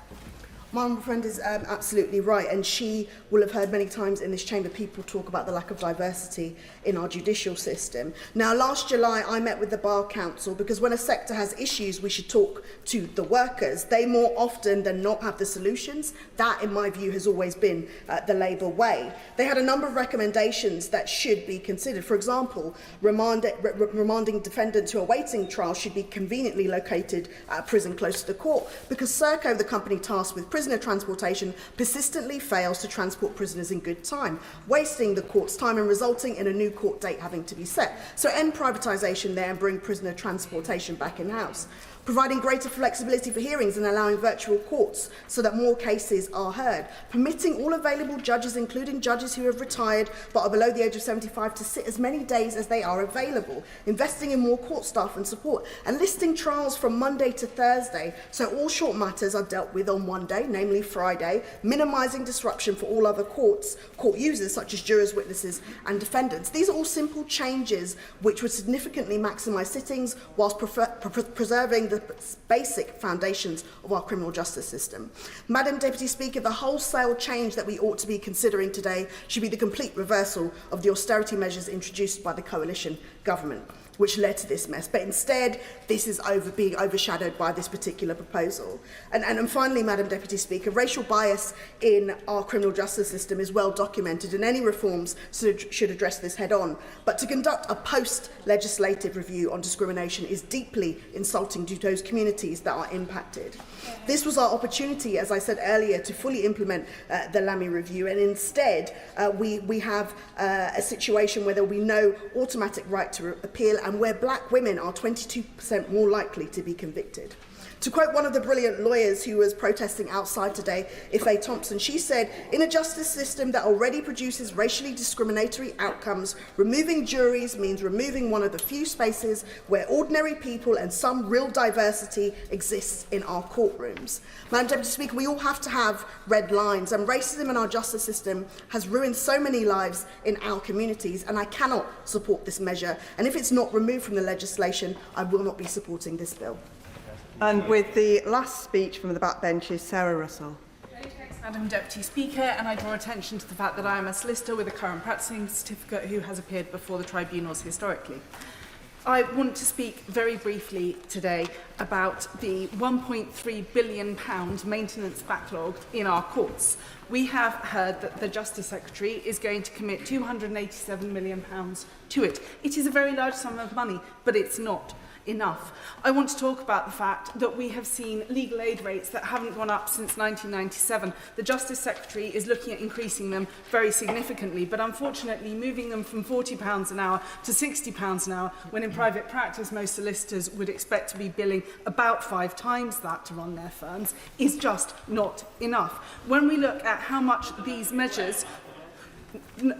My honourable friend is absolutely right, and she will have heard many times in this chamber people talk about the lack of diversity in our judicial system. Now, last July I met with the Bar Council because when a sector has issues we should talk to the workers. They more often than not have the solutions. That, in my view, has always been the Labour way. They had a number of recommendations that should be considered. For example, remanding defendants who are awaiting trial should be conveniently located at a prison close to the court, because Serco, the company tasked with prisoner transportation, persistently fails to transport prisoners in good time, wasting the court's time and resulting in a new court date having to be set. So end privatisation there and bring prisoner transportation back in-house. providing greater flexibility for hearings and allowing virtual courts so that more cases are heard, permitting all available judges, including judges who have retired but are below the age of 75, to sit as many days as they are available, investing in more court staff and support, and listing trials from Monday to Thursday so all short matters are dealt with on one day, namely Friday, minimising disruption for all other court users such as jurors, witnesses and defendants. These are all simple changes which would significantly maximise sittings whilst preserving the basic foundations of our criminal justice system. Madam Deputy Speaker, the wholesale change that we ought to be considering today should be the complete reversal of the austerity measures introduced by the coalition government, which led to this mess. But instead, this is being overshadowed by this particular proposal. And finally, Madam Deputy Speaker, racial bias in our criminal justice system is well documented, and any reforms should address this head on. But to conduct a post-legislative review on discrimination is deeply insulting to those communities that are impacted. This was our opportunity, as I said earlier, to fully implement the Lamy review, and instead we have a situation where there will be no automatic right to appeal, and where black women are 22% more likely to be convicted. To quote one of the brilliant lawyers who was protesting outside today, Ife Thompson, she said, "In a justice system that already produces racially discriminatory outcomes, removing juries means removing one of the few spaces where ordinary people and some real diversity exists in our courtrooms." Madam Deputy Speaker, we all have to have red lines, and racism in our justice system has ruined so many lives in our communities, and I cannot support this measure. And if it's not removed from the legislation, I will not be supporting this bill. And with the last speech from the backbench is Sarah Russell. Madam Deputy Speaker, and I draw attention to the fact that I am a solicitor with a current practicing certificate who has appeared before the tribunals historically. I want to speak very briefly today about the £1.3 billion maintenance backlog in our courts. We have heard that the Justice Secretary is going to commit £287 million to it. It is a very large sum of money, but it's not enough. I want to talk about the fact that we have seen legal aid rates that haven't gone up since 1997. The Justice Secretary is looking at increasing them very significantly, but unfortunately moving them from £40 an hour to £60 an hour, when in private practice most solicitors would expect to be billing about 5 times that to run their firms, is just not enough. When we look at how much these measures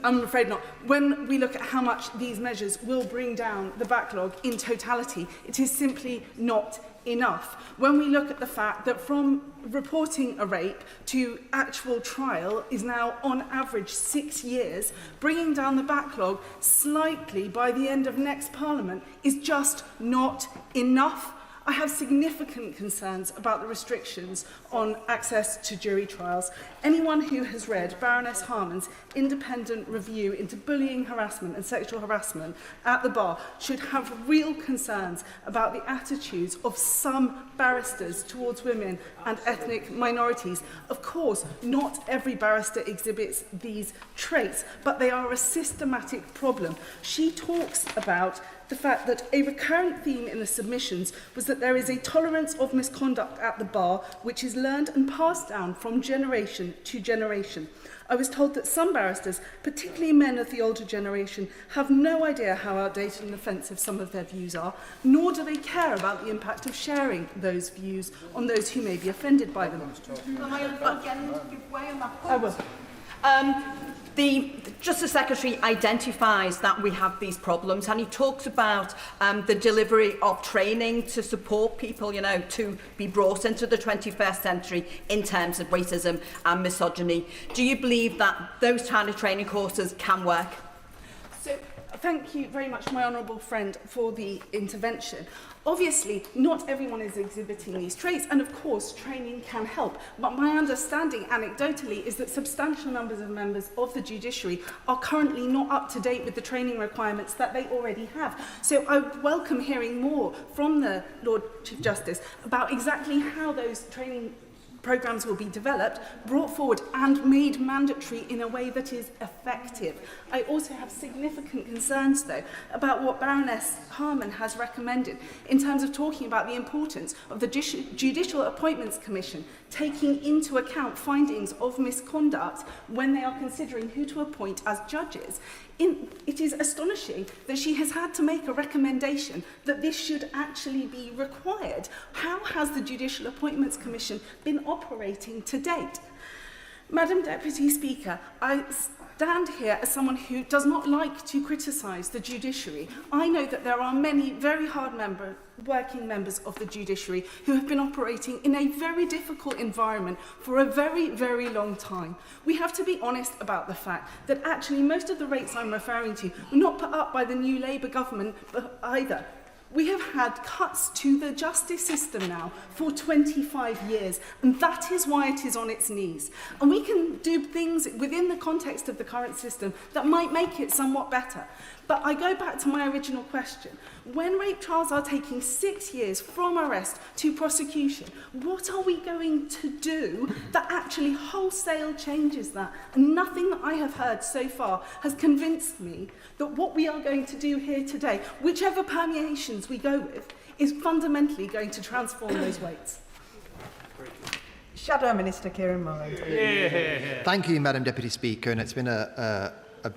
I'm afraid not. When we look at how much these measures will bring down the backlog in totality, it is simply not enough. When we look at the fact that from reporting a rape to actual trial is now on average 6 years, bringing down the backlog slightly by the end of next Parliament is just not enough. I have significant concerns about the restrictions on access to jury trials. Anyone who has read Baroness Harman's independent review into bullying, harassment and sexual harassment at the bar should have real concerns about the attitudes of some barristers towards women and ethnic minorities. Of course, not every barrister exhibits these traits, but they are a systematic problem. She talks about the fact that a recurrent theme in the submissions was that there is a tolerance of misconduct at the bar which is learned and passed down from generation to generation. I was told that some barristers, particularly men of the older generation, have no idea how outdated and offensive some of their views are, nor do they care about the impact of sharing those views on those who may be offended by them. I will. The Justice Secretary identifies that we have these problems, and he talks about the delivery of training to support people, to be brought into the 21st century in terms of racism and misogyny. Do you believe that those kind of training courses can work? So, thank you very much, my honourable friend, for the intervention. Obviously, not everyone is exhibiting these traits, and of course, training can help. But my understanding, anecdotally, is that substantial numbers of members of the judiciary are currently not up to date with the training requirements that they already have. So I welcome hearing more from the Lord Chief Justice about exactly how those training programmes will be developed, brought forward and made mandatory in a way that is effective. I also have significant concerns, though, about what Baroness Harman has recommended in terms of talking about the importance of the Judicial Appointments Commission taking into account findings of misconduct when they are considering who to appoint as judges. It is astonishing that she has had to make a recommendation that this should actually be required. How has the Judicial Appointments Commission been operating to date? Madam Deputy Speaker, I stand here as someone who does not like to criticise the judiciary. I know that there are many very hard working members of the judiciary who have been operating in a very difficult environment for a very, very long time. We have to be honest about the fact that actually most of the rates I'm referring to were not put up by the new Labour government either. We have had cuts to the justice system now for 25 years, and that is why it is on its knees. And we can do things within the context of the current system that might make it somewhat better. But I go back to my original question. When rape trials are taking 6 years from arrest to prosecution, what are we going to do that actually wholesale changes that? And nothing that I have heard so far has convinced me that what we are going to do here today, whichever permeations we go with, is fundamentally going to transform those weights. Shadow Minister Kieran Murray. Thank you, Madam Deputy Speaker, and it's been a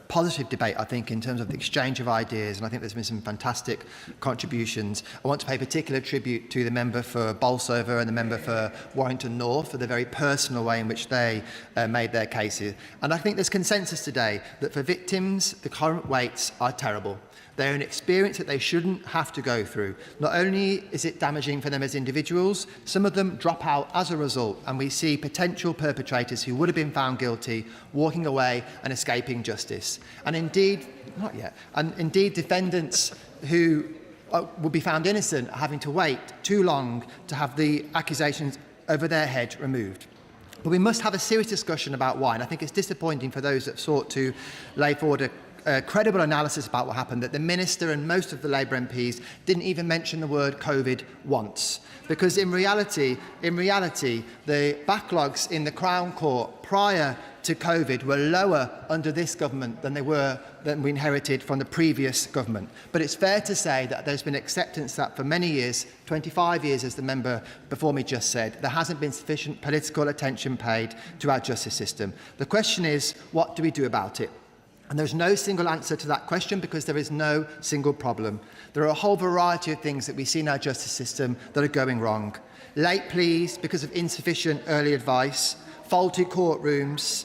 positive debate, I think, in terms of the exchange of ideas, and I think there's been some fantastic contributions. I want to pay particular tribute to the member for Bolsover and the member for Warrington North for the very personal way in which they made their cases. And I think there's consensus today that for victims, the current weights are terrible. They're an experience that they shouldn't have to go through. Not only is it damaging for them as individuals, some of them drop out as a result, and we see potential perpetrators who would have been found guilty walking away and escaping justice. And indeed, not yet, and indeed defendants who would be found innocent having to wait too long to have the accusations over their head removed. But we must have a serious discussion about why, and I think it's disappointing for those that sought to lay forward a credible analysis about what happened, that the Minister and most of the Labour MPs didn't even mention the word COVID once. Because in reality, the backlogs in the Crown Court prior to COVID were lower under this government than we inherited from the previous government. But it's fair to say that there's been acceptance that for many years, 25 years as the member before me just said, there hasn't been sufficient political attention paid to our justice system. The question is, what do we do about it? And there's no single answer to that question because there is no single problem. There are a whole variety of things that we see in our justice system that are going wrong. Late pleas because of insufficient early advice, faulty courtrooms,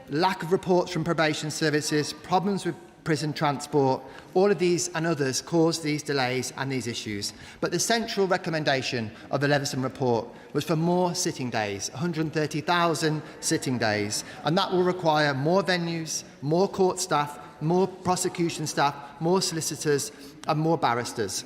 lack of reports from probation services, problems with prison transport, all of these and others cause these delays and these issues. But the central recommendation of the Leveson report was for more sitting days, 130,000 sitting days, and that will require more venues, more court staff, more prosecution staff, more solicitors and more barristers.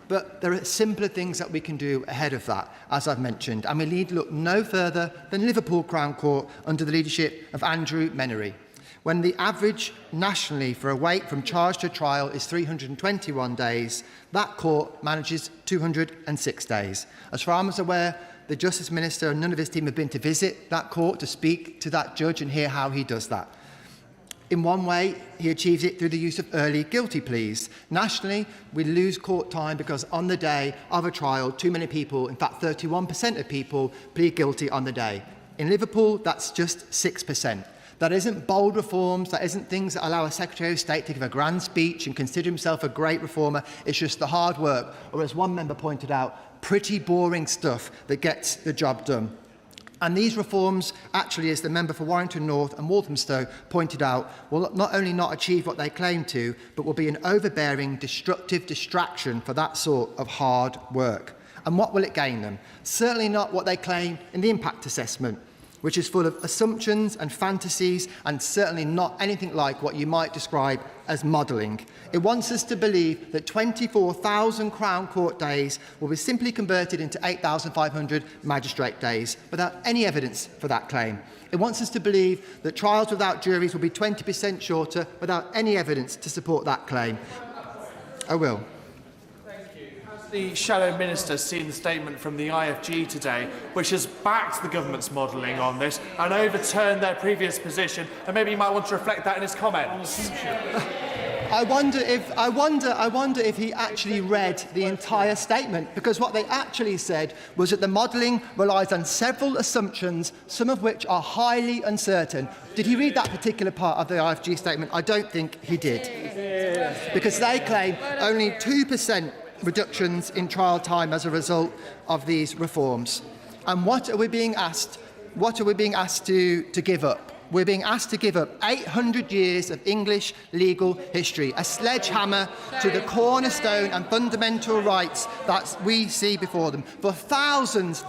But there are simpler things that we can do ahead of that, as I've mentioned, and we need look no further than Liverpool Crown Court under the leadership of Andrew Menery. When the average nationally for a wait from charge to trial is 321 days, that court manages 206 days. As far as I'm aware, the Justice Minister and none of his team have been to visit that court to speak to that judge and hear how he does that. In one way, he achieves it through the use of early guilty pleas. Nationally, we lose court time because on the day of a trial, too many people, in fact 31% of people, plead guilty on the day. In Liverpool, that's just 6%. That isn't bold reforms, that isn't things that allow a Secretary of State to give a grand speech and consider himself a great reformer. It's just the hard work, or as one member pointed out, pretty boring stuff that gets the job done. And these reforms, actually, as the member for Warrington North and Walthamstow pointed out, will not only not achieve what they claim to, but will be an overbearing, destructive distraction for that sort of hard work. And what will it gain them? Certainly not what they claim in the impact assessment, which is full of assumptions and fantasies, and certainly not anything like what you might describe as modelling. It wants us to believe that 24,000 Crown Court days will be simply converted into 8,500 magistrate days, without any evidence for that claim. It wants us to believe that trials without juries will be 20% shorter, without any evidence to support that claim. I will. The Shadow Minister seen the statement from the IFG today, which has backed the government's modelling on this and overturned their previous position, and maybe you might want to reflect that in his comments. wonder if he actually read the entire statement, because what they actually said was that the modelling relies on several assumptions, some of which are highly uncertain. Did he read that particular part of the IFG statement? I don't think he did, because they claim only 2% reductions in trial time as a result of these reforms. And what are we being asked? What are we being asked to give up? We're being asked to give up 800 years of English legal history, a sledgehammer to the cornerstone and fundamental rights that we see before them, for thousands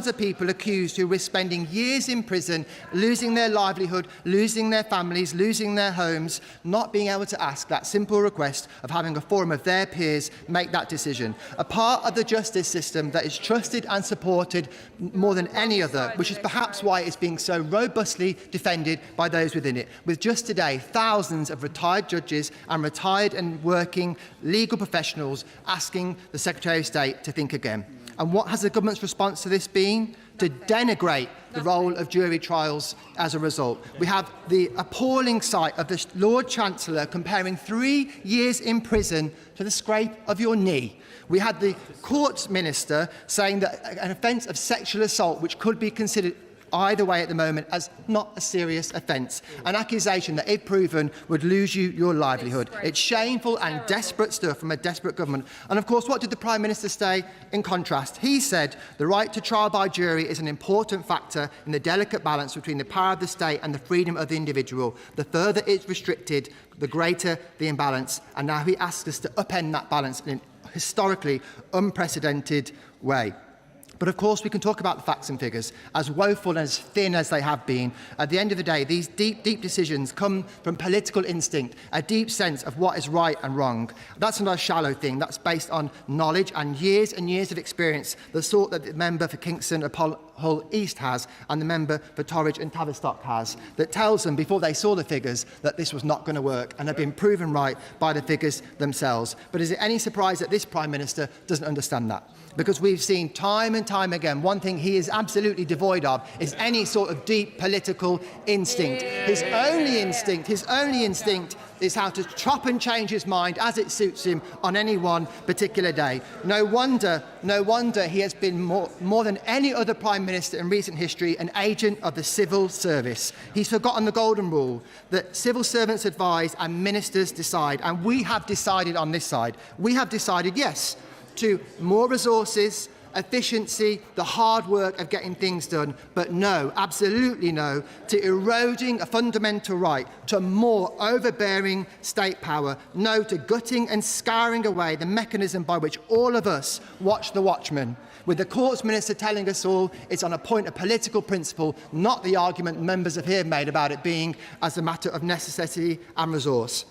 of people accused who risk spending years in prison, losing their livelihood, losing their families, losing their homes, not being able to ask that simple request of having a forum of their peers make that decision. A part of the justice system that is trusted and supported more than any other, which is perhaps why it's being so robustly defended by those within it, with just today thousands of retired judges and retired and working legal professionals asking the Secretary of State to think again. And what has the government's response to this been? To denigrate the role of jury trials as a result. We have the appalling sight of the Lord Chancellor comparing 3 years in prison to the scrape of your knee. We had the Courts Minister saying that an offence of sexual assault, which could be considered either way at the moment, as not a serious offence, an accusation that, if proven, would lose you your livelihood. It's shameful and desperate stuff from a desperate government. And of course, what did the Prime Minister say in contrast? He said the right to trial by jury is an important factor in the delicate balance between the power of the state and the freedom of the individual. The further it's restricted, the greater the imbalance. And now he asks us to upend that balance in a historically unprecedented way. But of course, we can talk about the facts and figures, as woeful and as thin as they have been. At the end of the day, these deep decisions come from political instinct, a deep sense of what is right and wrong. That's not a shallow thing. That's based on knowledge and years of experience, the sort that the member for Kingston upon Hull East has and the member for Torridge and Tavistock has, that tells them before they saw the figures that this was not going to work, and have been proven right by the figures themselves. But is it any surprise that this Prime Minister doesn't understand that? Because we've seen time and time again, one thing he is absolutely devoid of is any sort of deep political instinct. His only instinct is how to chop and change his mind as it suits him on any one particular day. No wonder he has been more than any other Prime Minister in recent history an agent of the civil service. He's forgotten the golden rule that civil servants advise and ministers decide. And we have decided on this side. We have decided, yes, to more resources, efficiency, the hard work of getting things done, but no, absolutely no, to eroding a fundamental right, to more overbearing state power, no to gutting and scouring away the mechanism by which all of us watch the watchman, with the Courts Minister telling us all it's on a point of political principle, not the argument members have here made about it being as a matter of necessity and resource.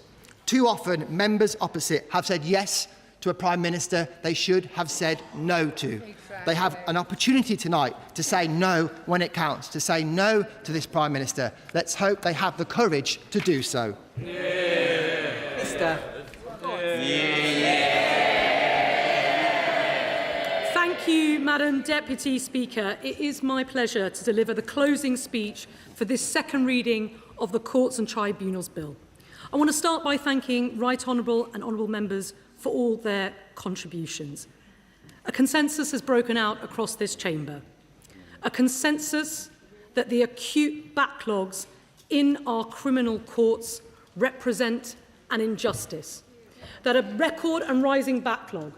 Too often, members opposite have said yes to a Prime Minister they should have said no to. They have an opportunity tonight to say no when it counts, to say no to this Prime Minister. Let's hope they have the courage to do so. Minister. Thank you, Madam Deputy Speaker. It is my pleasure to deliver the closing speech for this second reading of the Courts and Tribunals Bill. I want to start by thanking Right Honourable and Honourable members for all their contributions. A consensus has broken out across this chamber. A consensus that the acute backlogs in our criminal courts represent an injustice. That a record and rising backlog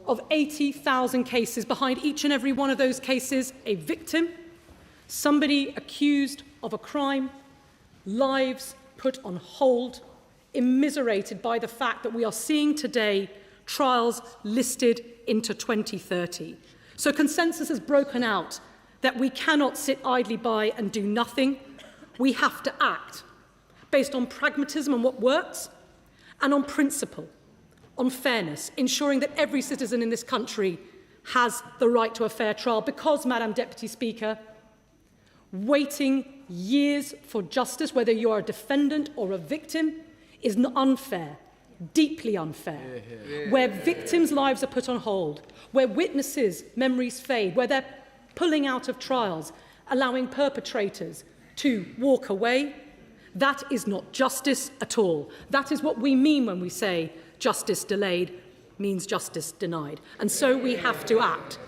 of 80,000 cases, behind each and every one of those cases, a victim, somebody accused of a crime, lives put on hold, immiserated by the fact that we are seeing today trials listed into 2030. So consensus has broken out that we cannot sit idly by and do nothing. We have to act based on pragmatism and what works, and on principle, on fairness, ensuring that every citizen in this country has the right to a fair trial. Because, Madam Deputy Speaker, waiting years for justice, whether you are a defendant or a victim, is unfair, deeply unfair, where victims' lives are put on hold, where witnesses' memories fade, where they're pulling out of trials, allowing perpetrators to walk away. That is not justice at all. That is what we mean when we say justice delayed means justice denied. And so we have to act.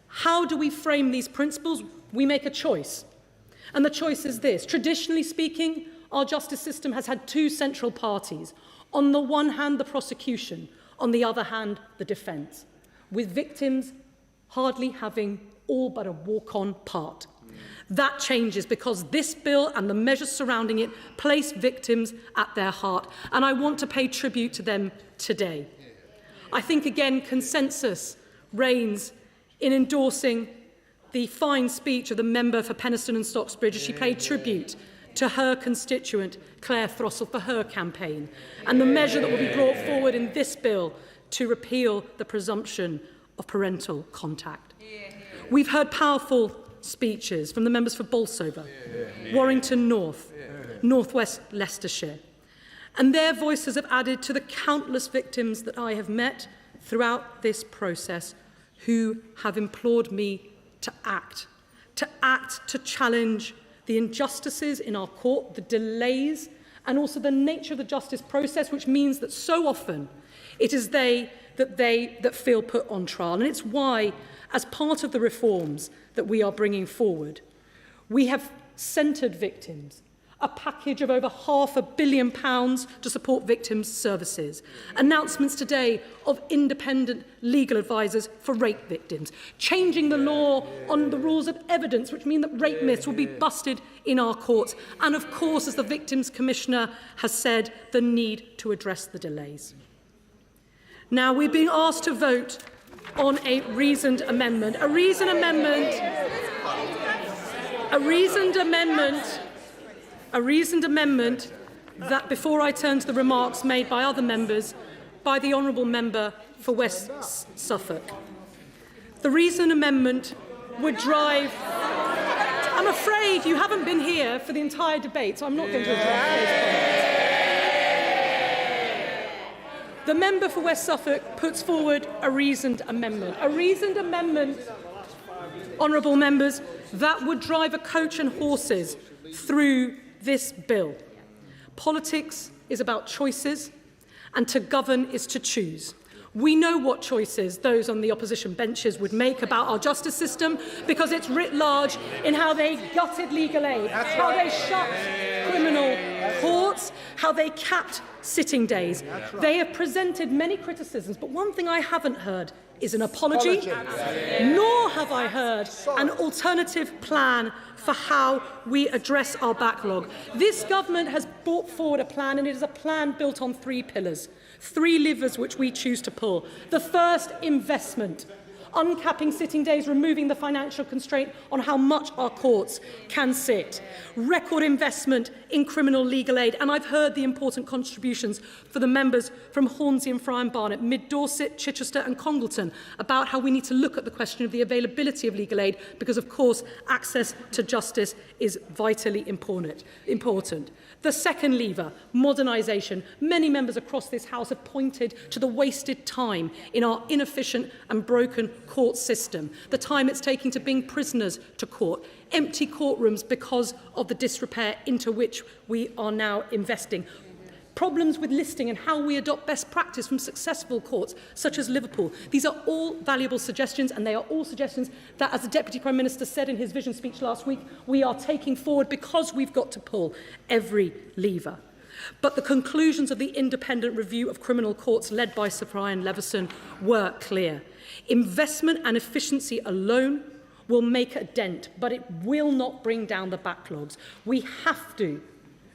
How do we frame these principles? We make a choice. And the choice is this. Traditionally speaking, our justice system has had two central parties. On the one hand, the prosecution. On the other hand, the defence. With victims hardly having all but a walk-on part. That changes because this bill and the measures surrounding it place victims at their heart. And I want to pay tribute to them today. I think, again, consensus reigns in endorsing the fine speech of the member for Penistone and Stocksbridge as she paid tribute to her constituent, Claire Throssell, for her campaign, and the measure that will be brought forward in this bill to repeal the presumption of parental contact. We've heard powerful speeches from the members for Bolsover, Warrington North, North West Leicestershire, and their voices have added to the countless victims that I have met throughout this process who have implored me to act, to challenge the injustices in our court, the delays, and also the nature of the justice process, which means that so often it is they that feel put on trial. And it's why, as part of the reforms that we are bringing forward, we have centred victims, a package of over £500 million to support victims' services, announcements today of independent legal advisors for rape victims, changing the law on the rules of evidence, which mean that rape myths will be busted in our courts, and of course, as the Victims Commissioner has said, the need to address the delays. Now, we're being asked to vote on a reasoned amendment. A reasoned amendment that, before I turn to the remarks made by other members, by the Honourable Member for West Suffolk. The reasoned amendment would drive... I'm afraid you haven't been here for the entire debate, so I'm not going to address those points. The member for West Suffolk puts forward a reasoned amendment. A reasoned amendment, honourable members, that would drive a coach and horses through this bill. Politics is about choices, and to govern is to choose. We know what choices those on the opposition benches would make about our justice system because it's writ large in how they gutted legal aid, how they shut criminal courts, how they capped sitting days. They have presented many criticisms, but one thing I haven't heard is an apology, nor have I heard an alternative plan for how we address our backlog. This government has brought forward a plan, and it is a plan built on three pillars, three levers which we choose to pull. The first, investment. Uncapping sitting days, removing the financial constraint on how much our courts can sit. Record investment in criminal legal aid. And I've heard the important contributions for the members from Hornsey and Fry and Barnet, Mid-Dorset, Chichester and Congleton about how we need to look at the question of the availability of legal aid because, of course, access to justice is vitally important. The second lever, modernisation. Many members across this House have pointed to the wasted time in our inefficient and broken court system, the time it's taking to bring prisoners to court, empty courtrooms because of the disrepair into which we are now investing, problems with listing and how we adopt best practice from successful courts such as Liverpool. These are all valuable suggestions, and they are all suggestions that, as the Deputy Prime Minister said in his vision speech last week, we are taking forward because we've got to pull every lever. But the conclusions of the independent review of criminal courts led by Sir Brian Leveson were clear. Investment and efficiency alone will make a dent, but it will not bring down the backlogs. We have to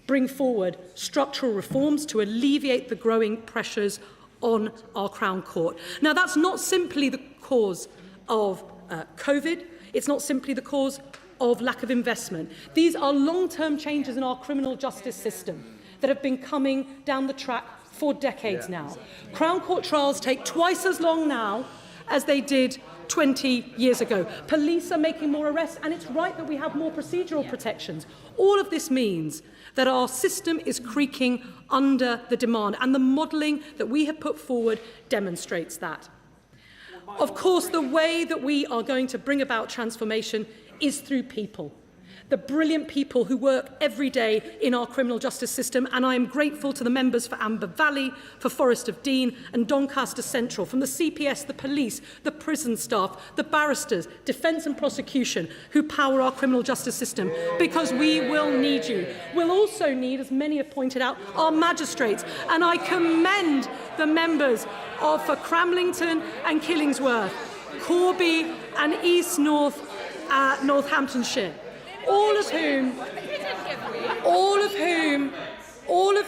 bring forward structural reforms to alleviate the growing pressures on our Crown Court. Now, that's not simply the cause of COVID. It's not simply the cause of lack of investment. These are long-term changes in our criminal justice system that have been coming down the track for decades now. Crown Court trials take twice as long now as they did 20 years ago. Police are making more arrests, and it's right that we have more procedural protections. All of this means that our system is creaking under the demand, and the modelling that we have put forward demonstrates that. Of course, the way that we are going to bring about transformation is through people. the brilliant people who work every day in our criminal justice system, and I am grateful to the members for Amber Valley, for Forest of Dean and Doncaster Central, from the CPS, the police, the prison staff, the barristers, defence and prosecution who power our criminal justice system, because we will need you. We'll also need, as many have pointed out, our magistrates, and I commend the members for Cramlington and Killingsworth, Corby and East Northamptonshire. All of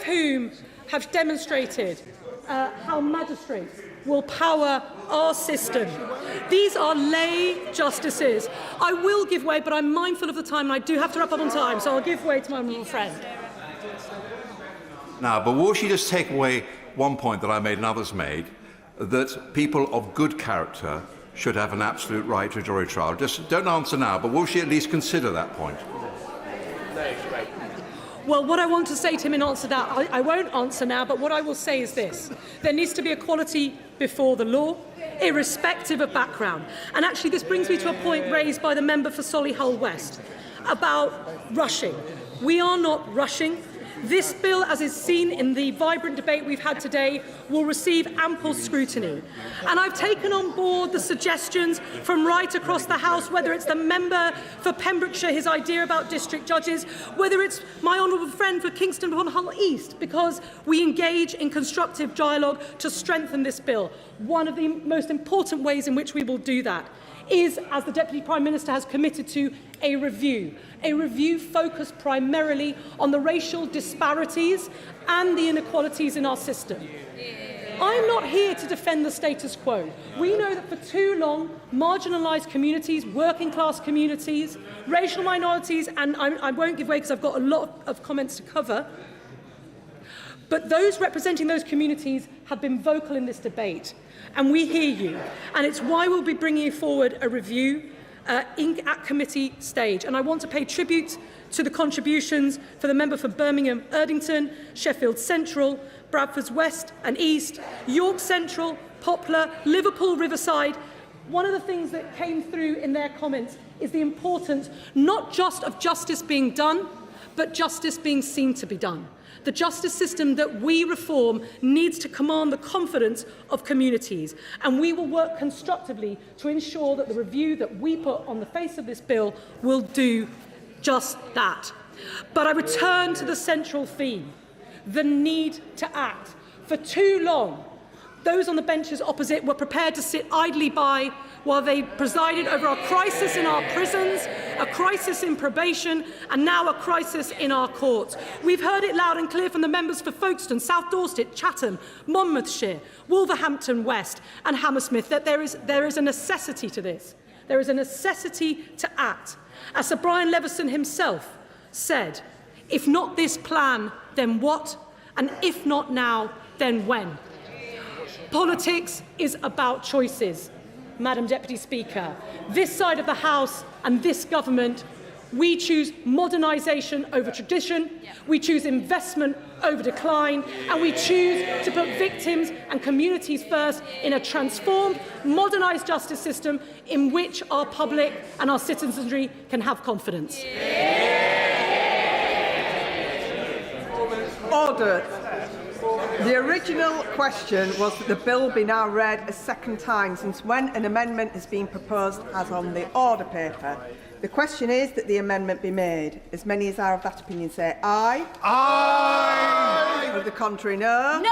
whom have demonstrated how magistrates will power our system. These are lay justices. I will give way, but I'm mindful of the time, and I do have to wrap up on time, so I'll give way to my honourable friend. Now, but will she just take away one point that I made and others made, that people of good character should have an absolute right to a jury trial? Just don't answer now, but will she at least consider that point? Well, what I want to say to him in answer to that, I won't answer now, but what I will say is this. There needs to be equality before the law, irrespective of background. And actually, this brings me to a point raised by the member for Solihull West about rushing. We are not rushing. This bill, as is seen in the vibrant debate we've had today, will receive ample scrutiny. And I've taken on board the suggestions from right across the House, whether it's the member for Pembrokeshire, his idea about district judges, whether it's my honourable friend for Kingston upon Hull East, because we engage in constructive dialogue to strengthen this bill. One of the most important ways in which we will do that is, as the Deputy Prime Minister has committed to, a review focused primarily on the racial disparities and the inequalities in our system. I'm not here to defend the status quo. We know that for too long, marginalised communities, working class communities, racial minorities, and I won't give way because I've got a lot of comments to cover, but those representing those communities have been vocal in this debate. And we hear you. And it's why we'll be bringing forward a review at committee stage. And I want to pay tribute to the contributions for the member for Birmingham Erdington, Sheffield Central, Bradford West and East, York Central, Poplar, Liverpool Riverside. One of the things that came through in their comments is the importance not just of justice being done, but justice being seen to be done. The justice system that we reform needs to command the confidence of communities, and we will work constructively to ensure that the review that we put on the face of this bill will do just that. But I return to the central theme, the need to act. For too long, those on the benches opposite were prepared to sit idly by while they presided over a crisis in our prisons, a crisis in probation, and now a crisis in our courts. We've heard it loud and clear from the members for Folkestone, South Dorset, Chatham, Monmouthshire, Wolverhampton West and Hammersmith that there is a necessity to this. There is a necessity to act. As Sir Brian Leveson himself said, if not this plan, then what? And if not now, then when? Politics is about choices, Madam Deputy Speaker. This side of the House and this government, we choose modernisation over tradition, we choose investment over decline, and we choose to put victims and communities first in a transformed, modernised justice system in which our public and our citizenry can have confidence. Order. The original question was that the bill be now read a second time, since when an amendment has been proposed as on the order paper. The question is that the amendment be made. As many as are of that opinion say aye. Aye. Of the contrary, no. No!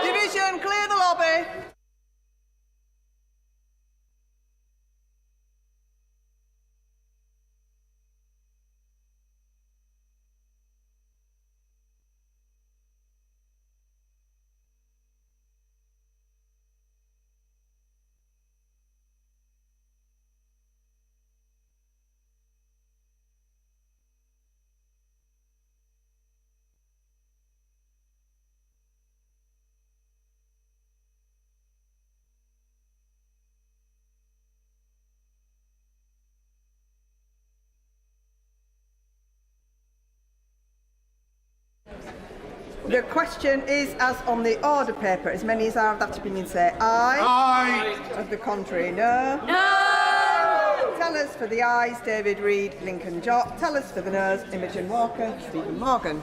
Division, clear the lobby. The question is as on the order paper. As many as are of that opinion say aye. Aye. Of the contrary, no. No! Tellers for the ayes, David Reid, Lincoln Jott. Tellers for the noes, Imogen Walker, Stephen Morgan.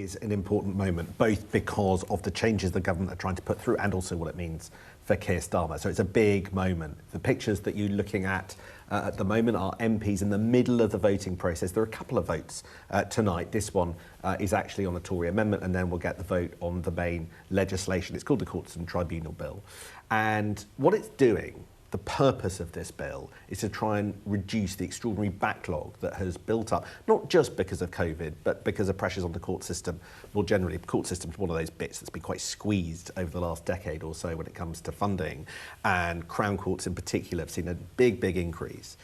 is an important moment, both because of the changes the government are trying to put through and also what it means for Keir Starmer. So it's a big moment. The pictures that you're looking at the moment are MPs in the middle of the voting process. There are a couple of votes tonight. This one is actually on a Tory amendment, and then we'll get the vote on the main legislation. It's called the Courts and Tribunals Bill. And what it's doing the purpose of this bill is to try and reduce the extraordinary backlog that has built up, not just because of COVID, but because of pressures on the court system more generally. The court system is one of those bits that's been quite squeezed over the last decade or so when it comes to funding, and Crown Courts in particular have seen a big increase.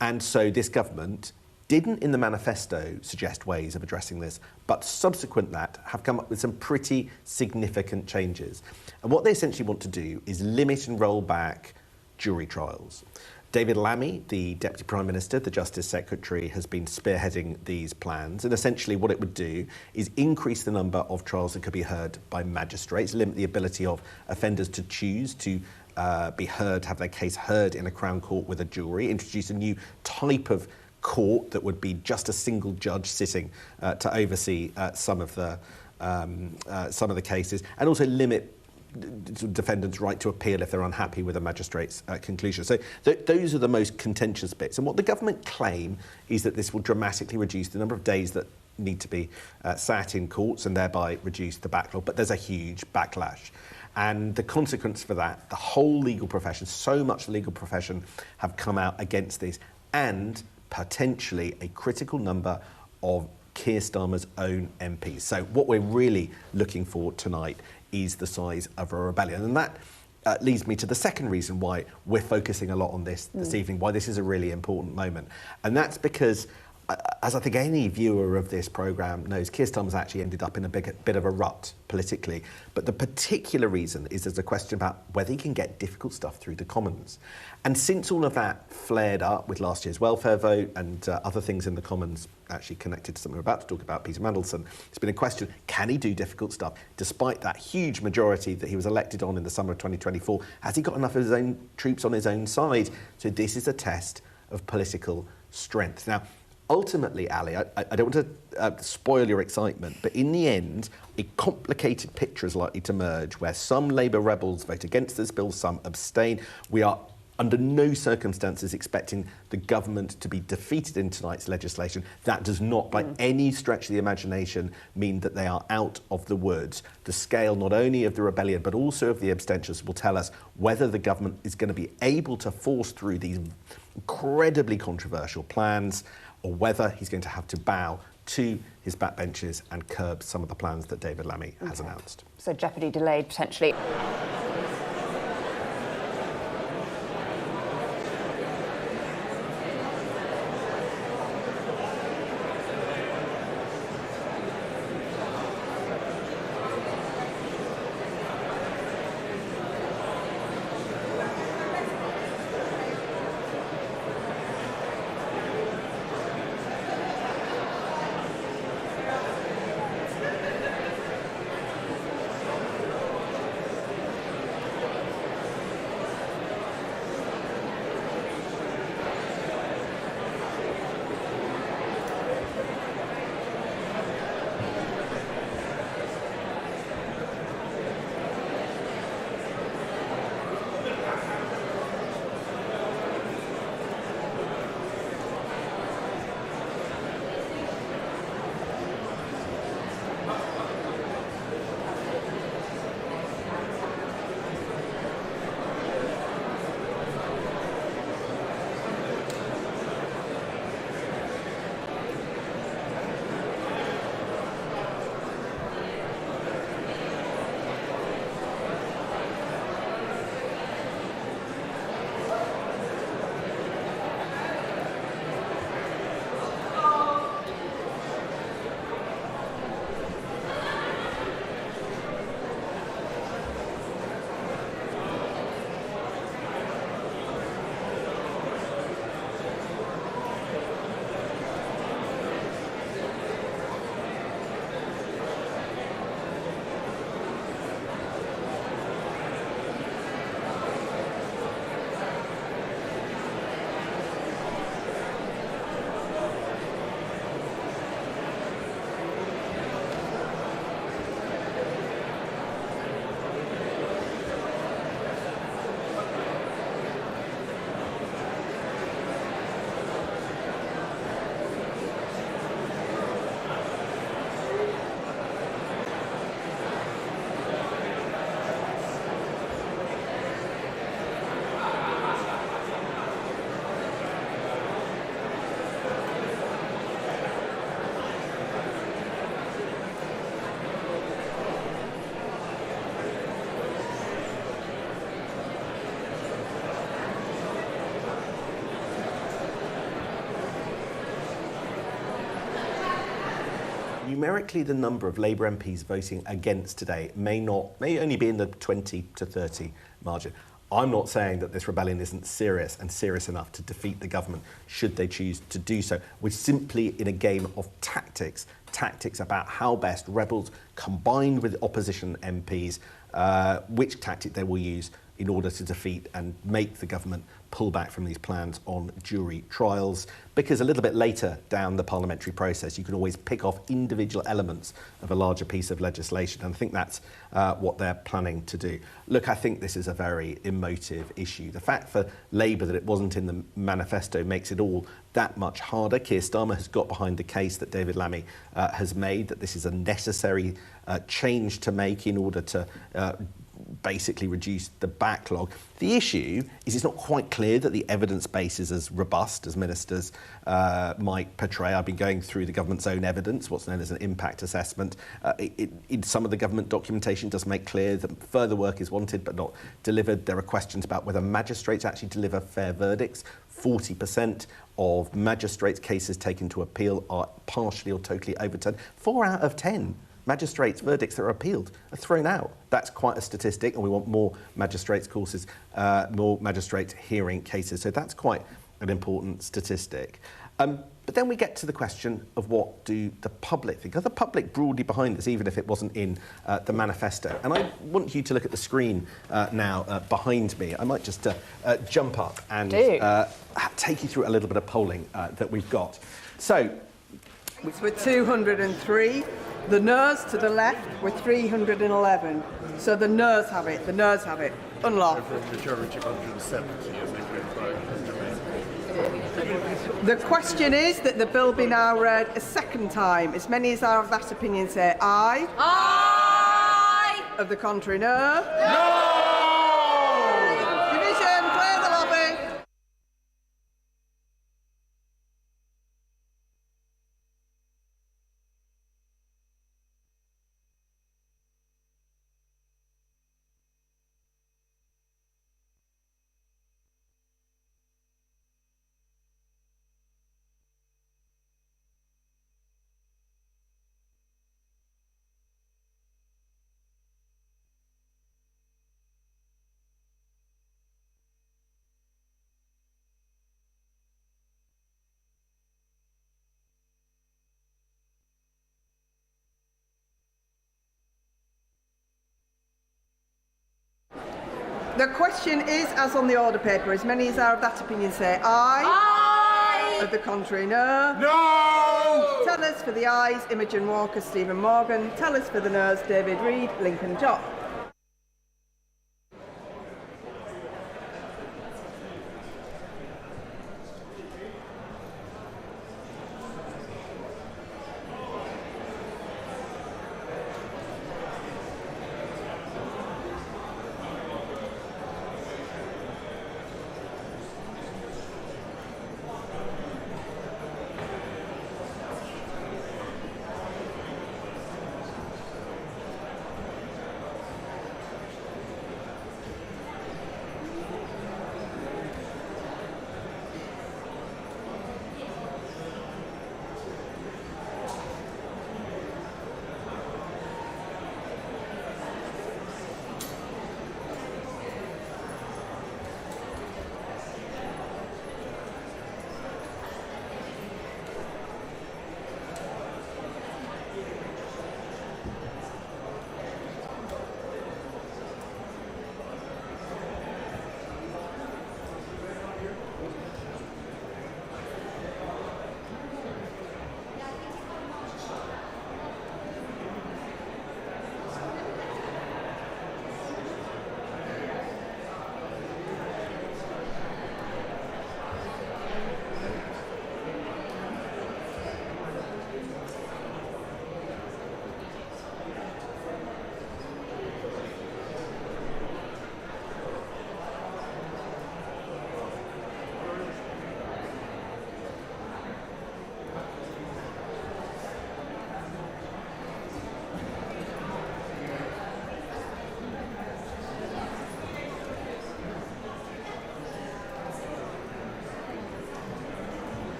And so this government didn't in the manifesto suggest ways of addressing this, but subsequent that have come up with some pretty significant changes. And what they essentially want to do is limit and roll back jury trials. David Lammy, the Deputy Prime Minister, the Justice Secretary, has been spearheading these plans, and essentially what it would do is increase the number of trials that could be heard by magistrates, limit the ability of offenders to choose to be heard, have their case heard in a Crown Court with a jury, introduce a new type of court that would be just a single judge sitting to oversee some of the cases, and also limit defendants' right to appeal if they're unhappy with a magistrate's conclusion. So those are the most contentious bits. And what the government claim is that this will dramatically reduce the number of days that need to be sat in courts and thereby reduce the backlog. But there's a huge backlash. And the consequence for that, the whole legal profession, so much the legal profession have come out against this, and potentially a critical number of Keir Starmer's own MPs. So what we're really looking for tonight is the size of a rebellion. And that leads me to the second reason why we're focusing a lot on this evening, why this is a really important moment. And that's because, as I think any viewer of this programme knows, Keir Starmer's actually ended up in a bit of a rut politically. But the particular reason is there's a question about whether he can get difficult stuff through the Commons. And since all of that flared up with last year's welfare vote and other things in the Commons actually connected to something we're about to talk about, Peter Mandelson, it's been a question, can he do difficult stuff? Despite that huge majority that he was elected on in the summer of 2024, has he got enough of his own troops on his own side? So this is a test of political strength. Now, ultimately, Ali, I don't want to spoil your excitement, but in the end, a complicated picture is likely to emerge where some Labour rebels vote against this bill, some abstain. We are under no circumstances expecting the government to be defeated in tonight's legislation. That does not, by any stretch of the imagination, mean that they are out of the woods. The scale not only of the rebellion, but also of the abstentions will tell us whether the government is going to be able to force through these incredibly controversial plans, or whether he's going to have to bow to his backbenchers and curb some of the plans that David Lammy has announced. So jeopardy delayed, potentially. numerically the number of Labour MPs voting against today may only be in the 20 to 30 margin. I'm not saying that this rebellion isn't serious and serious enough to defeat the government should they choose to do so. We're simply in a game of tactics about how best rebels combined with opposition MPs, which tactic they will use in order to defeat and make the government pull back from these plans on jury trials. Because a little bit later down the parliamentary process, you can always pick off individual elements of a larger piece of legislation. And I think that's what they're planning to do. Look, I think this is a very emotive issue. The fact for Labour that it wasn't in the manifesto makes it all that much harder. Keir Starmer has got behind the case that David Lammy has made, that this is a necessary change to make in order to basically reduce the backlog. The issue is it's not quite clear that the evidence base is as robust as ministers might portray. I've been going through the government's own evidence, what's known as an impact assessment. In some of the government documentation does make clear that further work is wanted but not delivered. There are questions about whether magistrates actually deliver fair verdicts. 40% of magistrates' cases taken to appeal are partially or totally overturned. 4 out of 10 magistrates' verdicts that are appealed are thrown out. That's quite a statistic, and we want more magistrates' courses, more magistrates hearing cases. So that's quite an important statistic. But then we get to the question of what do the public think? Are the public broadly behind this, even if it wasn't in the manifesto? And I want you to look at the screen now behind me. I might just jump up and take you through a little bit of polling that we've got. So, with 203. The noes to the left were 311. So the noes have it. The noes have it. Unlocked. Over a majority of 170, I think. The question is that the bill be now read a second time. As many as are of that opinion say aye. Aye. Of the contrary, no. No. Division, clear the lobby. The question is, as on the order paper, as many as are of that opinion say aye. Aye. Of the contrary, no. No. Tellers for the ayes, Imogen Walker, Stephen Morgan. Tellers for the noes, David Reid, Lincoln Jock.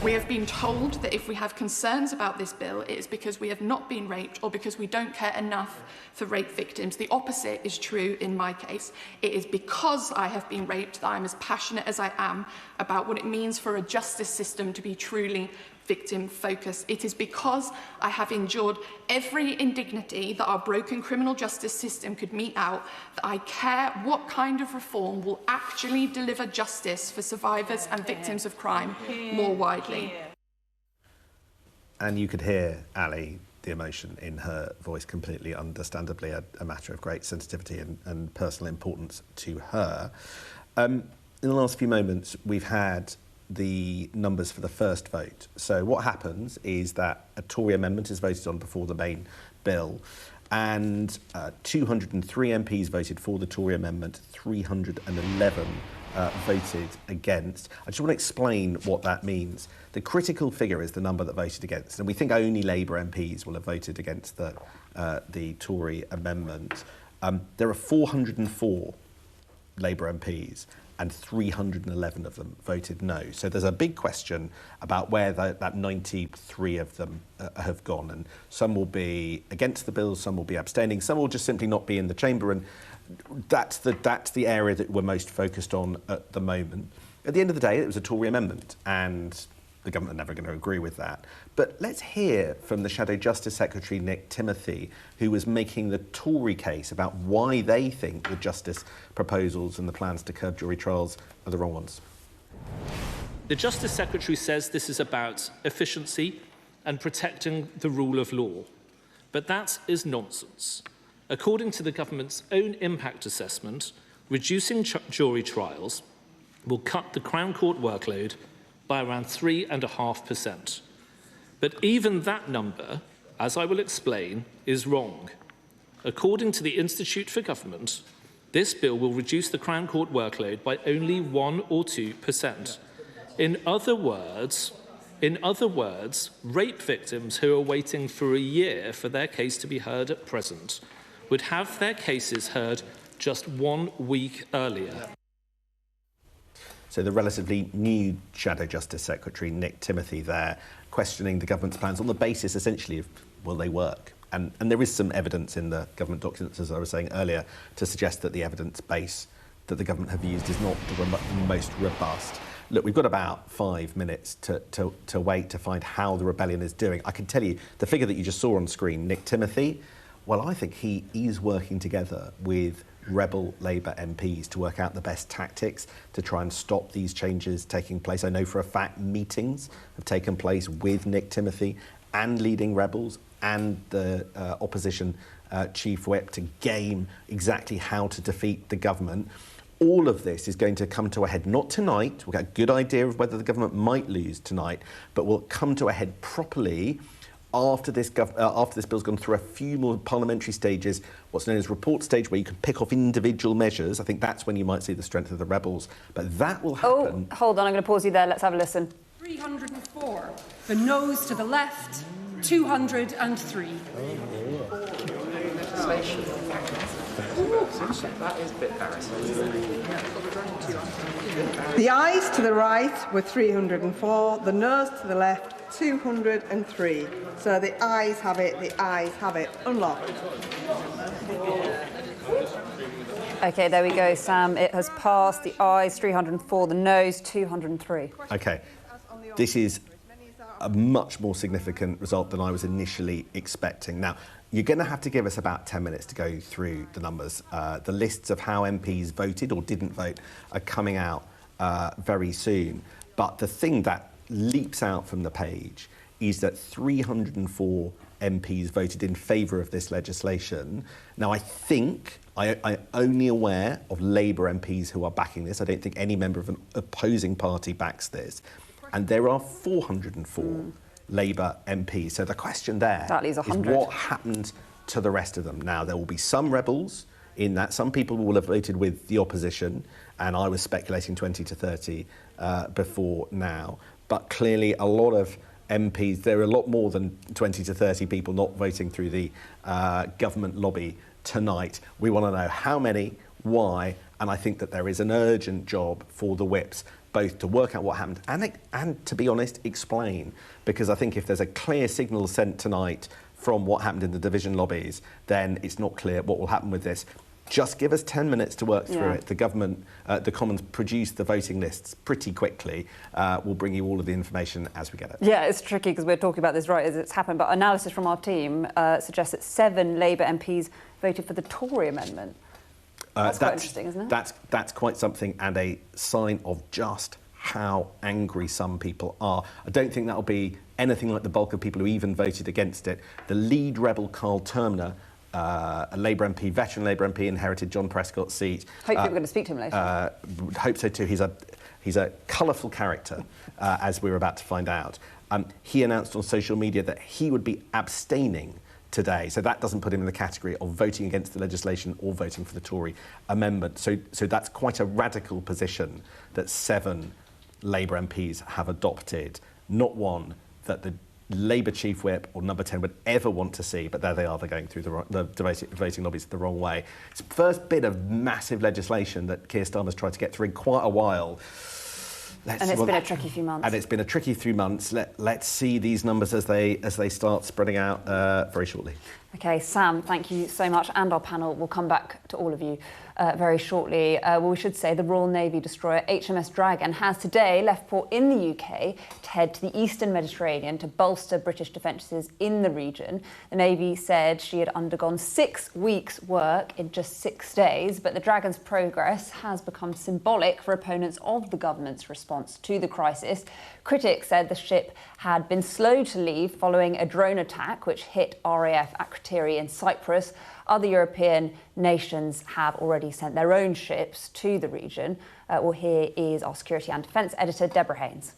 We have been told that if we have concerns about this bill, it is because we have not been raped or because we don't care enough for rape victims. The opposite is true in my case. It is because I have been raped that I'm as passionate as I am about what it means for a justice system to be truly victim-focused. It is because I have endured every indignity that our broken criminal justice system could mete out that I care what kind of reform will actually deliver justice for survivors and victims of crime more widely. And you could hear Ali, the emotion in her voice, completely understandably a matter of great sensitivity and personal importance to her. In the last few moments, we've had the numbers for the first vote. So what happens is that a Tory amendment is voted on before the main bill, and 203 MPs voted for the Tory amendment, 311 voted against. I just want to explain what that means. The critical figure is the number that voted against, and we think only Labour MPs will have voted against the Tory amendment. There are 404 Labour MPs, and 311 of them voted no. So there's a big question about where that 93 of them have gone, and some will be against the bill, some will be abstaining, some will just simply not be in the chamber, and that's the area that we're most focused on at the moment. At the end of the day, it was a Tory amendment, and the government are never going to agree with that. But let's hear from the Shadow Justice Secretary, Nick Timothy, who was making the Tory case about why they think the justice proposals and the plans to curb jury trials are the wrong ones. The Justice Secretary says this is about efficiency and protecting the rule of law. But that is nonsense. According to the government's own impact assessment, reducing jury trials will cut the Crown Court workload by around 3.5%. But even that number, as I will explain, is wrong. According to the Institute for Government, this bill will reduce the Crown Court workload by only 1 or 2%. In other words, rape victims who are waiting for a year for their case to be heard at present would have their cases heard just 1 week earlier. So the relatively new Shadow Justice Secretary, Nick Timothy, there, questioning the government's plans on the basis, essentially, of will they work? And there is some evidence in the government documents, as I was saying earlier, to suggest that the evidence base that the government have used is not the most robust. Look, we've got about 5 minutes to wait to find how the rebellion is doing. I can tell you, the figure that you just saw on screen, Nick Timothy, well, I think he is working together with rebel Labour MPs to work out the best tactics to try and stop these changes taking place. I know for a fact meetings have taken place with Nick Timothy and leading rebels and the opposition chief whip to game exactly how to defeat the government. All of this is going to come to a head, not tonight. We'll get a good idea of whether the government might lose tonight, but will come to a head properly after this bill's gone through a few more parliamentary stages, what's known as report stage, where you can pick off individual measures. I think that's when you might see the strength of the rebels. But that will happen. Oh, hold on, I'm going to pause you there. Let's have a listen. 304. The noes to the left, 203. That is a bit embarrassing. The ayes to the right were 304, the noes to the left 203. So the ayes have it, the ayes have it. Unlocked. OK, there we go, Sam. It has passed. The ayes 304, the noes 203. OK, this is a much more significant result than I was initially expecting. Now, you're going to have to give us about 10 minutes to go through the numbers. The lists of how MPs voted or didn't vote are coming out very soon. But the thing that leaps out from the page is that 304 MPs voted in favour of this legislation. Now, I think I'm only aware of Labour MPs who are backing this. I don't think any member of an opposing party backs this. And there are 404 Labour MPs. So the question there is what happened to the rest of them. Now, there will be some rebels in that. Some people will have voted with the opposition, and I was speculating 20 to 30 before now. But clearly a lot of MPs, there are a lot more than 20 to 30 people not voting through the government lobby tonight. We want to know how many, why, And I think that there is an urgent job for the whips, both to work out what happened and to be honest, explain. Because I think if there's a clear signal sent tonight from what happened in the division lobbies, then it's not clear what will happen with this. Just give us 10 minutes to work through it. The government, the Commons produced the voting lists pretty quickly. We'll bring you all of the information as we get it. Yeah, it's tricky because we're talking about this right as it's happened, but analysis from our team suggests that 7 Labour MPs voted for the Tory amendment. That's quite interesting, isn't it? That's quite something, and a sign of just how angry some people are. I don't think that'll be anything like the bulk of people who even voted against it. The lead rebel, Carl Termner, a Labour MP, veteran Labour MP, inherited John Prescott's seat. Hopefully we're going to speak to him later. Hope so too. He's a colourful character, as we're about to find out. He announced on social media that he would be abstaining today, so that doesn't put him in the category of voting against the legislation or voting for the Tory amendment. So that's quite a radical position that 7 Labour MPs have adopted, not one that the Labour Chief Whip or Number 10 would ever want to see, but there they are, they're going through the voting lobbies the wrong way. It's the first bit of massive legislation that Keir Starmer's tried to get through in quite a while. And it's been a tricky few months. And it's been a tricky few months. Let's see these numbers as they start spreading out very shortly. OK, Sam, thank you so much. And our panel will come back to all of you very shortly. Well, we should say the Royal Navy destroyer HMS Dragon has today left port in the UK to head to the Eastern Mediterranean to bolster British defences in the region. The Navy said she had undergone 6 weeks' work in just 6 days, but the Dragon's progress has become symbolic for opponents of the government's response to the crisis. Critics said the ship had been slow to leave following a drone attack which hit RAF Akrotiri in Cyprus. Other European nations have already sent their own ships to the region. Well, here is our security and defence editor, Deborah Haynes.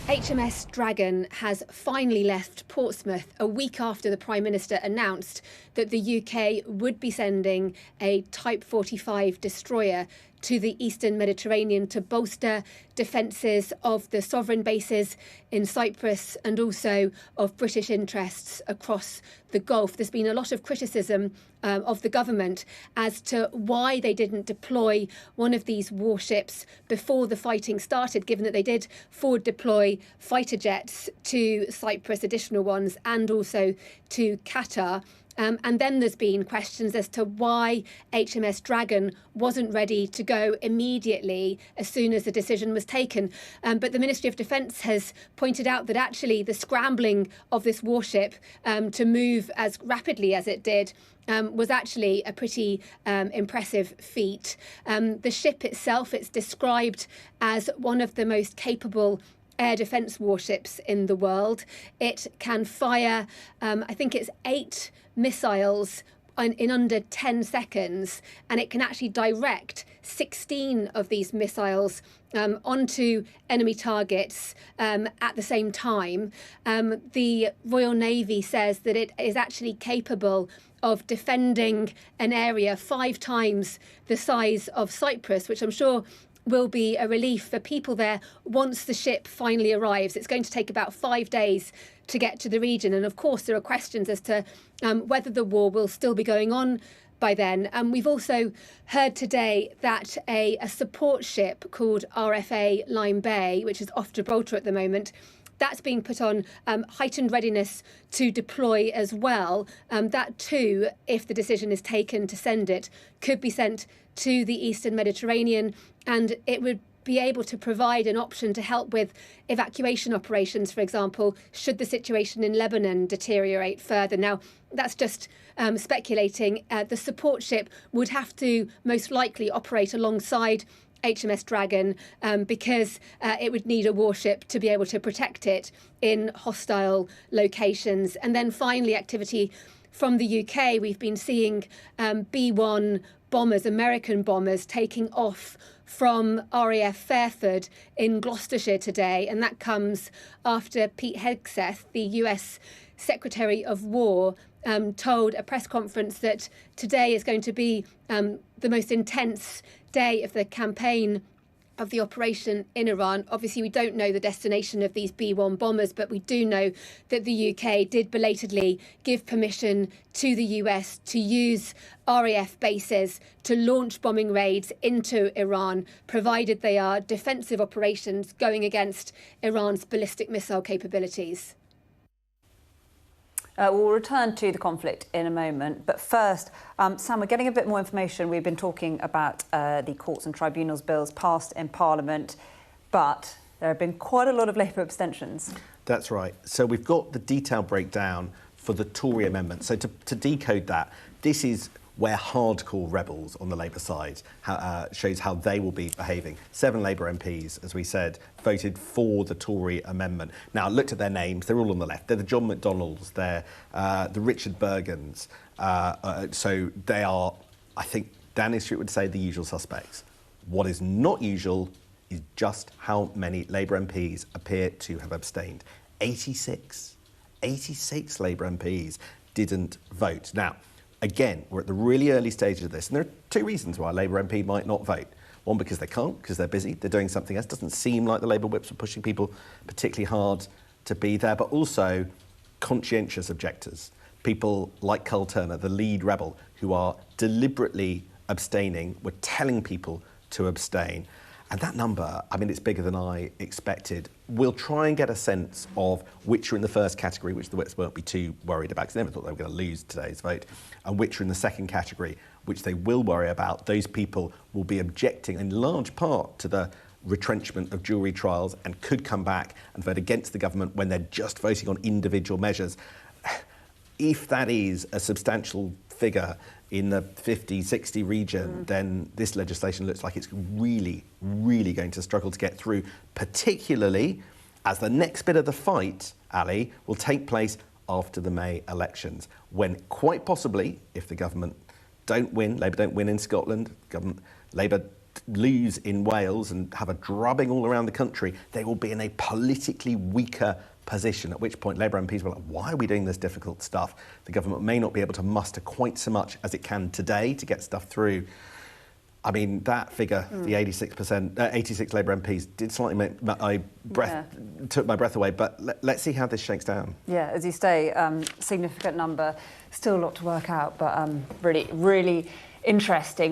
HMS Dragon has finally left Portsmouth a week after the Prime Minister announced that the UK would be sending a Type 45 destroyer to the Eastern Mediterranean to bolster defences of the sovereign bases in Cyprus and also of British interests across the Gulf. There's been a lot of criticism of the government as to why they didn't deploy one of these warships before the fighting started, given that they did forward deploy fighter jets to Cyprus, additional ones, and also to Qatar. And then there's been questions as to why HMS Dragon wasn't ready to go immediately as soon as the decision was taken. But the Ministry of Defence has pointed out that actually the scrambling of this warship to move as rapidly as it did was actually a pretty impressive feat. The ship itself, it's described as one of the most capable air defence warships in the world. It can fire, I think it's 8 missiles in under 10 seconds, and it can actually direct 16 of these missiles onto enemy targets at the same time. The Royal Navy says that it is actually capable of defending an area 5 times the size of Cyprus, which I'm sure will be a relief for people there once the ship finally arrives. It's going to take about 5 days to get to the region. And of course, there are questions as to whether the war will still be going on by then. We've also heard today that a support ship called RFA Lyme Bay, which is off Gibraltar at the moment, that's being put on heightened readiness to deploy as well. That too, if the decision is taken to send it, could be sent to the Eastern Mediterranean, and it would be able to provide an option to help with evacuation operations, for example, should the situation in Lebanon deteriorate further. Now, that's just speculating. The support ship would have to most likely operate alongside HMS Dragon because it would need a warship to be able to protect it in hostile locations. And then finally, activity from the UK. We've been seeing B-1 bombers, American bombers, taking off from RAF Fairford in Gloucestershire today, and that comes after Pete Hegseth, the US Secretary of War, told a press conference that today is going to be the most intense day of the campaign of the operation in Iran. Obviously, we don't know the destination of these B-1 bombers, but we do know that the UK did belatedly give permission to the US to use RAF bases to launch bombing raids into Iran, provided they are defensive operations going against Iran's ballistic missile capabilities. We'll return to the conflict in a moment, but first, Sam, we're getting a bit more information. We've been talking about the Courts and Tribunals bills passed in Parliament, but there have been quite a lot of Labour abstentions. That's right. So we've got the detailed breakdown for the Tory amendment. So to decode that, this is where hardcore rebels on the Labour side shows how they will be behaving. 7 Labour MPs, as we said, voted for the Tory amendment. Now, I looked at their names. They're all on the left. They're the John McDonnells. They're the Richard Bergens. So they are, I think, Danny Street would say, the usual suspects. What is not usual is just how many Labour MPs appear to have abstained. 86 Labour MPs didn't vote. Now, again, we're at the really early stages of this, and there are 2 reasons why a Labour MP might not vote. One, because they can't, because they're busy, they're doing something else. It doesn't seem like the Labour whips are pushing people particularly hard to be there, but also conscientious objectors. People like Carl Turner, the lead rebel, who are deliberately abstaining, were telling people to abstain. And that number, I mean, it's bigger than I expected. We'll try and get a sense of which are in the first category, which the Whips won't be too worried about, because they never thought they were going to lose today's vote, and which are in the second category, which they will worry about. Those people will be objecting in large part to the retrenchment of jury trials and could come back and vote against the government when they're just voting on individual measures. If that is a substantial figure in the 50-60 region, then this legislation looks like it's really, really going to struggle to get through, particularly as the next bit of the fight, Ali, will take place after the May elections, when quite possibly, if the government don't win, Labour don't win in Scotland, Labour lose in Wales and have a drubbing all around the country, they will be in a politically weaker position, at which point Labour MPs were like, why are we doing this difficult stuff? The government may not be able to muster quite so much as it can today to get stuff through. I mean, that figure, the 86 Labour MPs, did slightly make took my breath away, but let's see how this shakes down. Yeah, as you say, significant number, still a lot to work out, but really, really interesting.